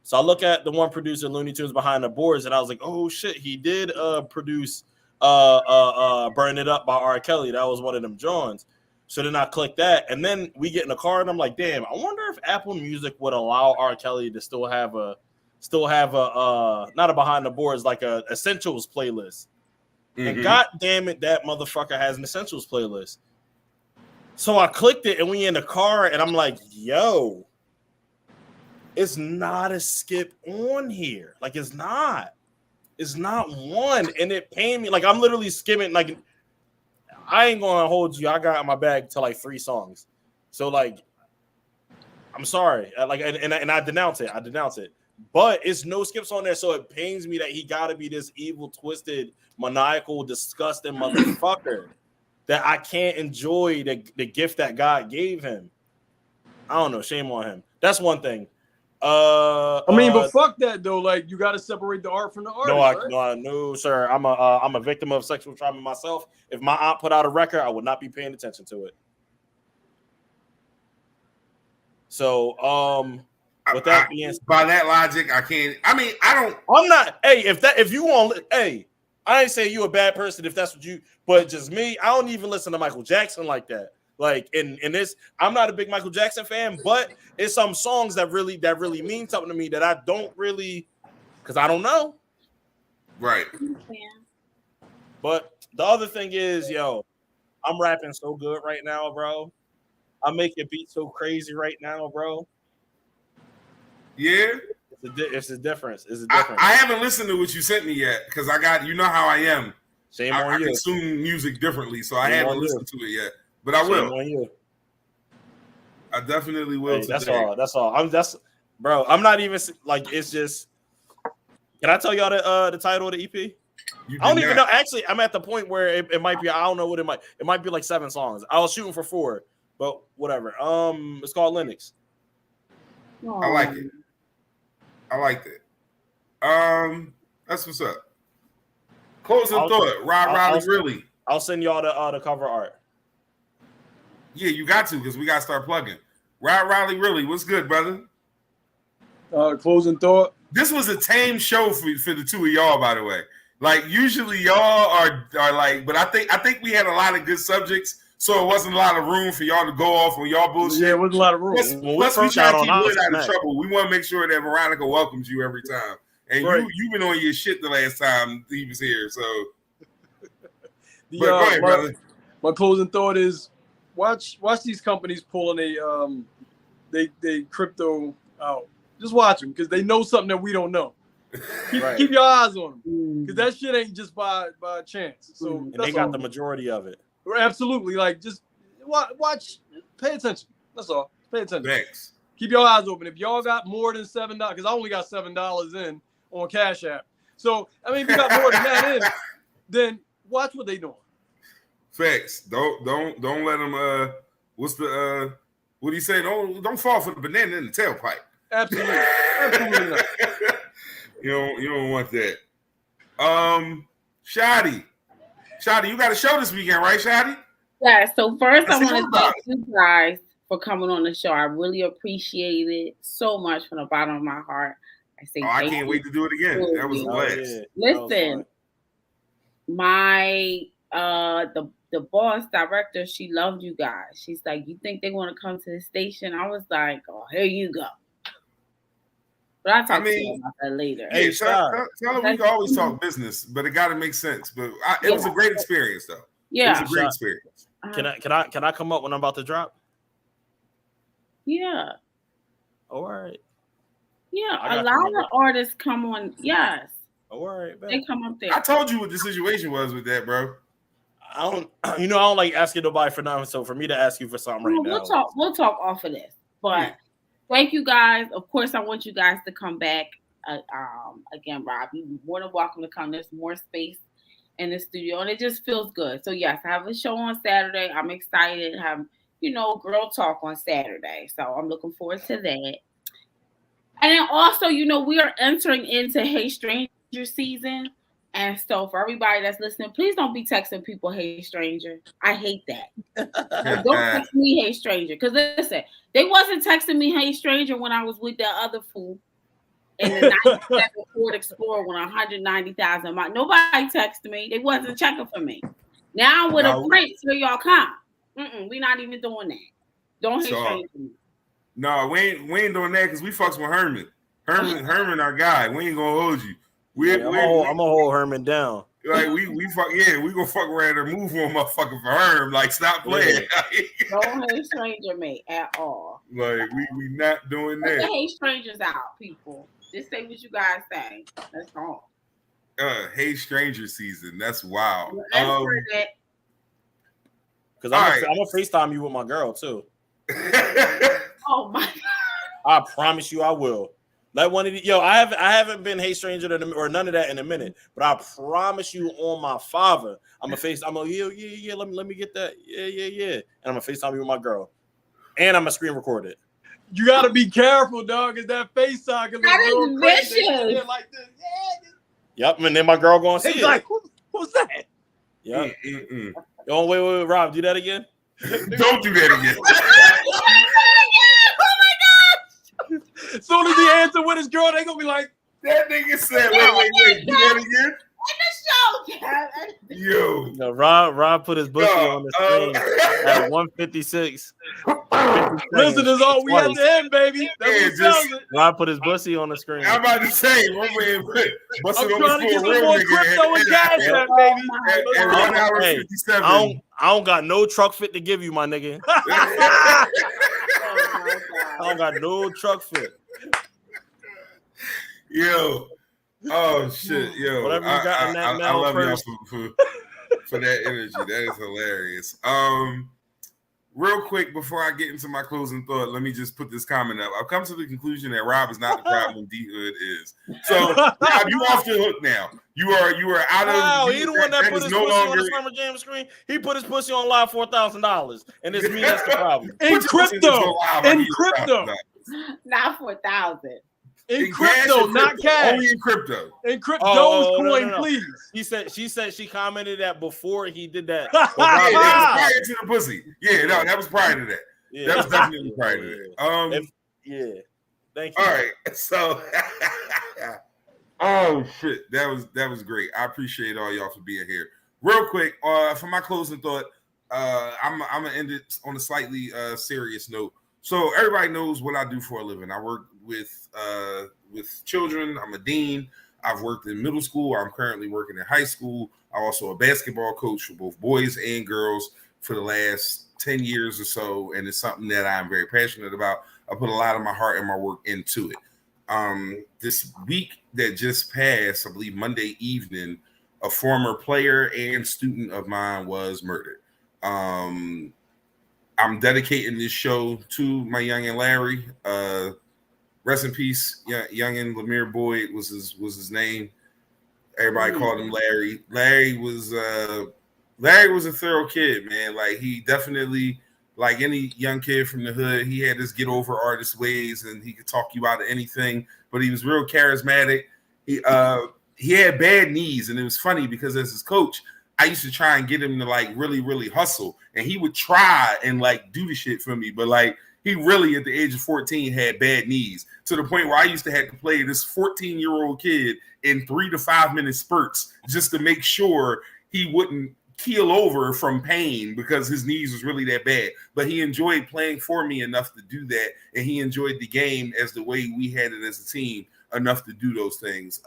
So I look at the one producer, Looney Tunes, behind the boards, and I was like, oh shit, he did produce Burn It Up by R. Kelly. That was one of them Johns. So then I click that, and then we get in the car, and I'm like, damn, I wonder if Apple Music would allow R. Kelly to still have a not a behind the boards, like a essentials playlist. Mm-hmm. And god damn it, that motherfucker has an essentials playlist. So I clicked it, and we in the car, and I'm like, yo, it's not a skip on here. Like, it's not one. And it pained me. Like, I'm literally skimming. Like, I ain't gonna hold you. I got in my bag to like 3 songs. So, like, I'm sorry. Like, and I denounce it. But it's no skips on there. So it pains me that he gotta be this evil, twisted, maniacal, disgusting motherfucker that I can't enjoy the gift that God gave him. I don't know. Shame on him. That's one thing. But fuck that though. Like, you got to separate the art from the artist. No, sir. I'm a victim of sexual trauma myself. If my aunt put out a record, I would not be paying attention to it. So, with that being said, by that logic, I can't. I mean, I don't. I'm not. Hey, if you want, hey, I ain't saying you a bad person if that's what you. But just me, I don't even listen to Michael Jackson like that. Like in this, I'm not a big Michael Jackson fan, but it's some songs that really mean something to me that I don't really, because I don't know. Right. But the other thing is, yo, I'm rapping so good right now, bro. I'm making beats so crazy right now, bro. Yeah. It's a difference. I haven't listened to what you sent me yet because you know how I am. Shame on you. I consume music differently, so I haven't listened to it yet. But I will. I definitely will. Hey, that's all. I'm not even like. It's just. Can I tell y'all the title of the EP? I don't even know. Actually, I'm at the point where it might be. I don't know what it might. It might be like 7 songs. I was shooting for 4, but whatever. It's called Linux. I like it. I like that. That's what's up. Closing thought. Rob Riley, really. I'll send y'all the cover art. Yeah, you got to because we got to start plugging. Rob Riley, really, what's good, brother? Closing thought. This was a tame show for the 2 of y'all, by the way. Like usually y'all are like, but I think we had a lot of good subjects, so it wasn't a lot of room for y'all to go off on y'all bullshit. Yeah, it wasn't a lot of room. Plus we try to keep Wood out of trouble. We want to make sure that Veronica welcomes you every time. And right. you've been on your shit the last time he was here, so. Go ahead, brother. My closing thought is, watch these companies pulling they crypto out. Just watch them because they know something that we don't know. Keep your eyes on them because that shit ain't just by chance. So and they got the majority of it. Absolutely, like just watch, pay attention. That's all. Pay attention. Thanks. Keep your eyes open. If y'all got more than $7, because I only got $7 in on Cash App. So I mean, if you got more than that in, then watch what they doing. Facts. Don't let them. What's the what do you say? Don't fall for the banana in the tailpipe. Absolutely. Absolutely not. You don't want that. Shadi, you got a show this weekend, right, Shadi? Yeah. So first, I want to thank you guys for coming on the show. I really appreciate it so much from the bottom of my heart. I say I thank can't you. wait to do it again. That was a Oh, blast. yeah. That was Listen, fun. my the boss director, she loved you guys. She's like, you think they want to come to the station? I was like, oh, here you go. But I'll talk to you about that later. Yeah, Hey, tell her we can always Mhm. talk business, but it got to make sense. But it Yeah. was a great experience, though. It Yeah. was a great Shot. experience. Can I come up when I'm about to drop? Yeah. All right. Yeah. I A got lot you, of artists come on. Yes. All right, They man. come up there. I told you what the situation was with that, bro. I don't like asking nobody for nothing. So for me to ask you for something right now, We'll talk off of this. But thank you guys. Of course, I want you guys to come back. Again, Rob, you're more than welcome to come. There's more space in the studio, and it just feels good. So yes, I have a show on Saturday. I'm excited. Have girl talk on Saturday. So I'm looking forward to that. And then also, we are entering into Hey Stranger season. And so for everybody that's listening, please don't be texting people, hey stranger. I hate that. Don't text me, hey stranger. Because listen, they wasn't texting me, hey stranger, when I was with that other fool in the 97 Ford Explorer with 190,000 miles. Nobody texted me. They wasn't checking for me. Now with a Prince, here y'all come. We not even doing that. Don't hate stranger me. No, we ain't doing that because we fucks with Herman. Herman, our guy. We ain't gonna hold you. I'm gonna hold Herman down. Like we gonna fuck around and move on motherfucker for Herm. Like stop playing. Don't hate stranger me at all. Like we not doing that. Don't hate strangers out, people. Just say what you guys say. That's all. Hey stranger season. That's wild. Because I'm gonna FaceTime you with my girl too. Oh my God. I promise you I will. Like one of the I haven't been hey stranger or none of that in a minute, but I promise you on my father, I'm let me get that. Yeah. And I'm gonna FaceTime you with my girl. And I'm gonna screen record it. You gotta be careful, dog, because that FaceTime can that is vicious. Like this. Yep, and then my girl gonna see it's it. Like, who's that? Yep. Oh, wait, Rob, do that again. Don't do that again. As soon as he answer with his girl, they gonna be like, that nigga said, wait, do that again. In the show, Yo. No, Rob put his bussy on the screen at 156. Listen, is all we have to end, baby. That's what Rob put his bussy on the screen. I'm about to say, my man busted I'm on trying to get the some more crypto and cash out, baby. At 1 hour 57. I don't got no truck fit to give you, my nigga. I don't got no truck fit. Yo. Oh shit, yo! Whatever you got in that I love purse. y'all for that energy. That is hilarious. Real quick before I get into my closing thought, let me just put this comment up. I've come to the conclusion that Rob is not the problem. D Hood is. So Rob, you off the hook now. You are out of. Wow, he the one that put his pussy on the Summer Jam screen. He put his pussy on live $4,000, and it's me that's the problem. In crypto, not 4,000. In crypto, not cash. Only in crypto. In crypto, Dogecoin, no. please. She said she commented that before he did that. That was prior to the pussy. Yeah, no, that was prior to that. Yeah. That was definitely prior to that. Thank you. All right, so oh shit, that was great. I appreciate all y'all for being here. Real quick, for my closing thought, I'm gonna end it on a slightly serious note. So everybody knows what I do for a living. I work with children. I'm a dean. I've worked in middle school. I'm currently working in high school. I'm also a basketball coach for both boys and girls for the last 10 years or so, and it's something that I'm very passionate about. I put a lot of my heart and my work into it. This week that just passed, I believe Monday evening, a former player and student of mine was murdered. I'm dedicating this show to my youngin' Larry. Rest in peace, youngin' Lemire Boyd was his name. Everybody called him Larry. Larry was a thorough kid, man. Like he definitely, like any young kid from the hood, he had his get over artist ways, and he could talk you out of anything. But he was real charismatic. He had bad knees, and it was funny because as his coach, I used to try and get him to like really, really hustle, and he would try and like do the shit for me, but like he really at the age of 14 had bad knees to the point where I used to have to play this 14-year-old kid in 3 to 5 minute spurts just to make sure he wouldn't keel over from pain because his knees was really that bad. But he enjoyed playing for me enough to do that, and he enjoyed the game as the way we had it as a team enough to do those things.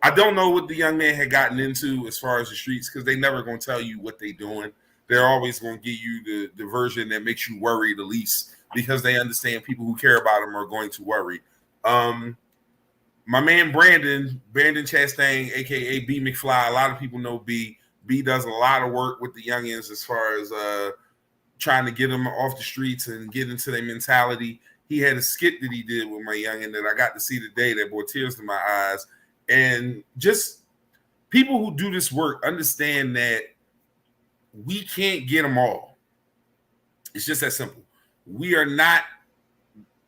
I don't know what the young man had gotten into as far as the streets, because they never going to tell you what they're doing. They're always going to give you the version that makes you worry the least, because they understand people who care about them are going to worry. My man Brandon Chastain, aka B McFly, a lot of people know B. B does a lot of work with the youngins as far as trying to get them off the streets and get into their mentality. He had a skit that he did with my youngin that I got to see today that brought tears to my eyes. And just people who do this work understand that we can't get them all. It's just that simple. We are not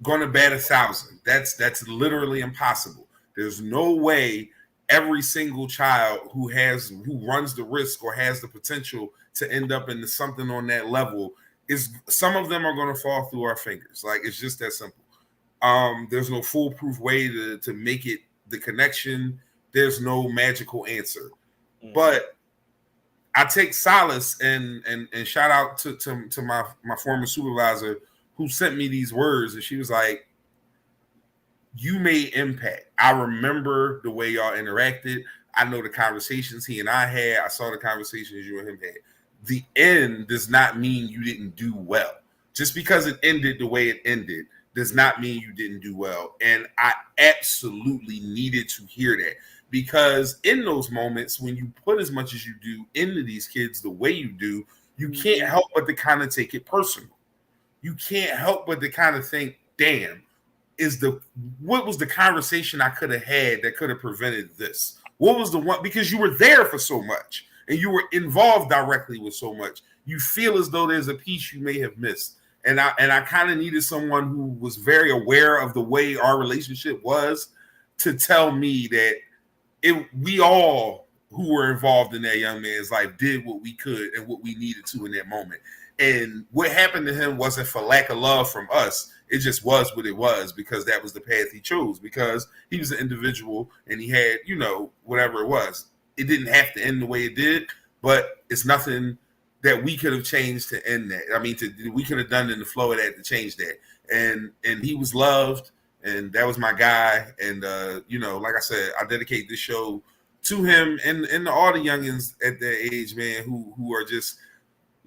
going to bat 1,000. That's literally impossible. There's no way every single child who runs the risk or has the potential to end up into something on that level some of them are going to fall through our fingers. Like, it's just that simple. There's no foolproof way to make it the connection. There's no magical answer. But I take solace and shout out to my former supervisor who sent me these words, and she was like, you made impact. I remember the way y'all interacted. I know the conversations he and I had. I saw the conversations you and him had. The end does not mean you didn't do well. Just because it ended the way it ended does not mean you didn't do well. And I absolutely needed to hear that, because in those moments when you put as much as you do into these kids the way you do, you can't help but to kind of take it personal. You can't help but to kind of think, damn, what was the conversation I could have had that could have prevented this? What was the one? Because you were there for so much and you were involved directly with so much. You feel as though there's a piece you may have missed. And I kind of needed someone who was very aware of the way our relationship was to tell me that we all who were involved in that young man's life did what we could and what we needed to in that moment. And what happened to him wasn't for lack of love from us. It just was what it was, because that was the path he chose, because he was an individual and he had, whatever it was. It didn't have to end the way it did, but it's nothing that we could have changed to end that. I mean, we could have done in the flow of that to change that. And he was loved, and that was my guy. And, like I said, I dedicate this show to him and to all the youngins at that age, man, who are just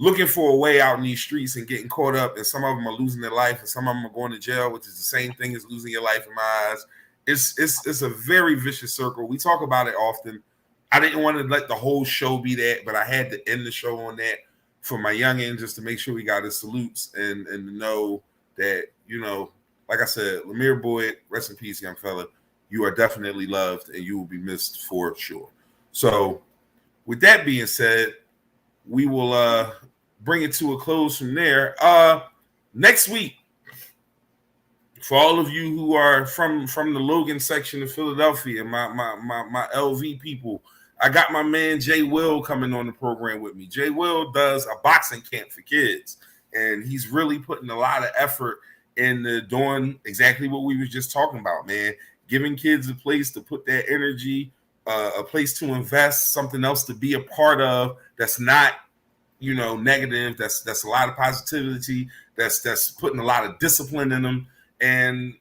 looking for a way out in these streets and getting caught up, and some of them are losing their life, and some of them are going to jail, which is the same thing as losing your life in my eyes. It's a very vicious circle. We talk about it often. I didn't want to let the whole show be that, but I had to end the show on that for my youngin, just to make sure we got his salutes and to know that, like I said, Lemire Boyd, rest in peace, young fella. You are definitely loved and you will be missed for sure. So with that being said, we will bring it to a close from there. Next week, for all of you who are from the Logan section of Philadelphia, my LV people, I got my man Jay Will coming on the program with me. Jay Will does a boxing camp for kids, and he's really putting a lot of effort into doing exactly what we were just talking about, man. Giving kids a place to put that energy, a place to invest, something else to be a part of that's not, negative. That's a lot of positivity. That's putting a lot of discipline in them. And,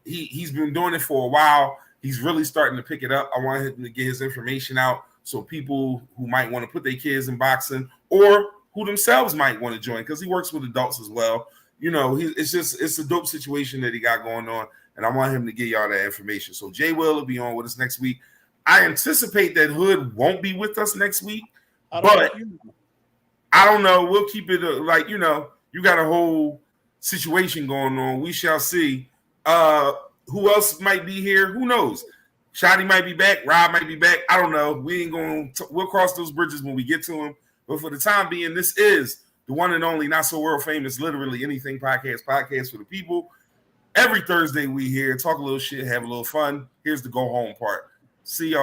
he's been doing it for a while. He's really starting to pick it up. I want him to get his information out so people who might want to put their kids in boxing or who themselves might want to join, because he works with adults as well. It's a dope situation that he got going on, and I want him to get y'all that information. So Jay will be on with us next week. I anticipate that Hood won't be with us next week, but I don't know. We'll keep it you got a whole situation going on. We shall see. Who else might be here? Who knows? Shadi might be back. Rob might be back. I don't know. We'll cross those bridges when we get to them. But for the time being, this is the one and only, not so world famous, literally anything podcast for the people. Every Thursday we here, talk a little shit, have a little fun. Here's the go home part. See y'all.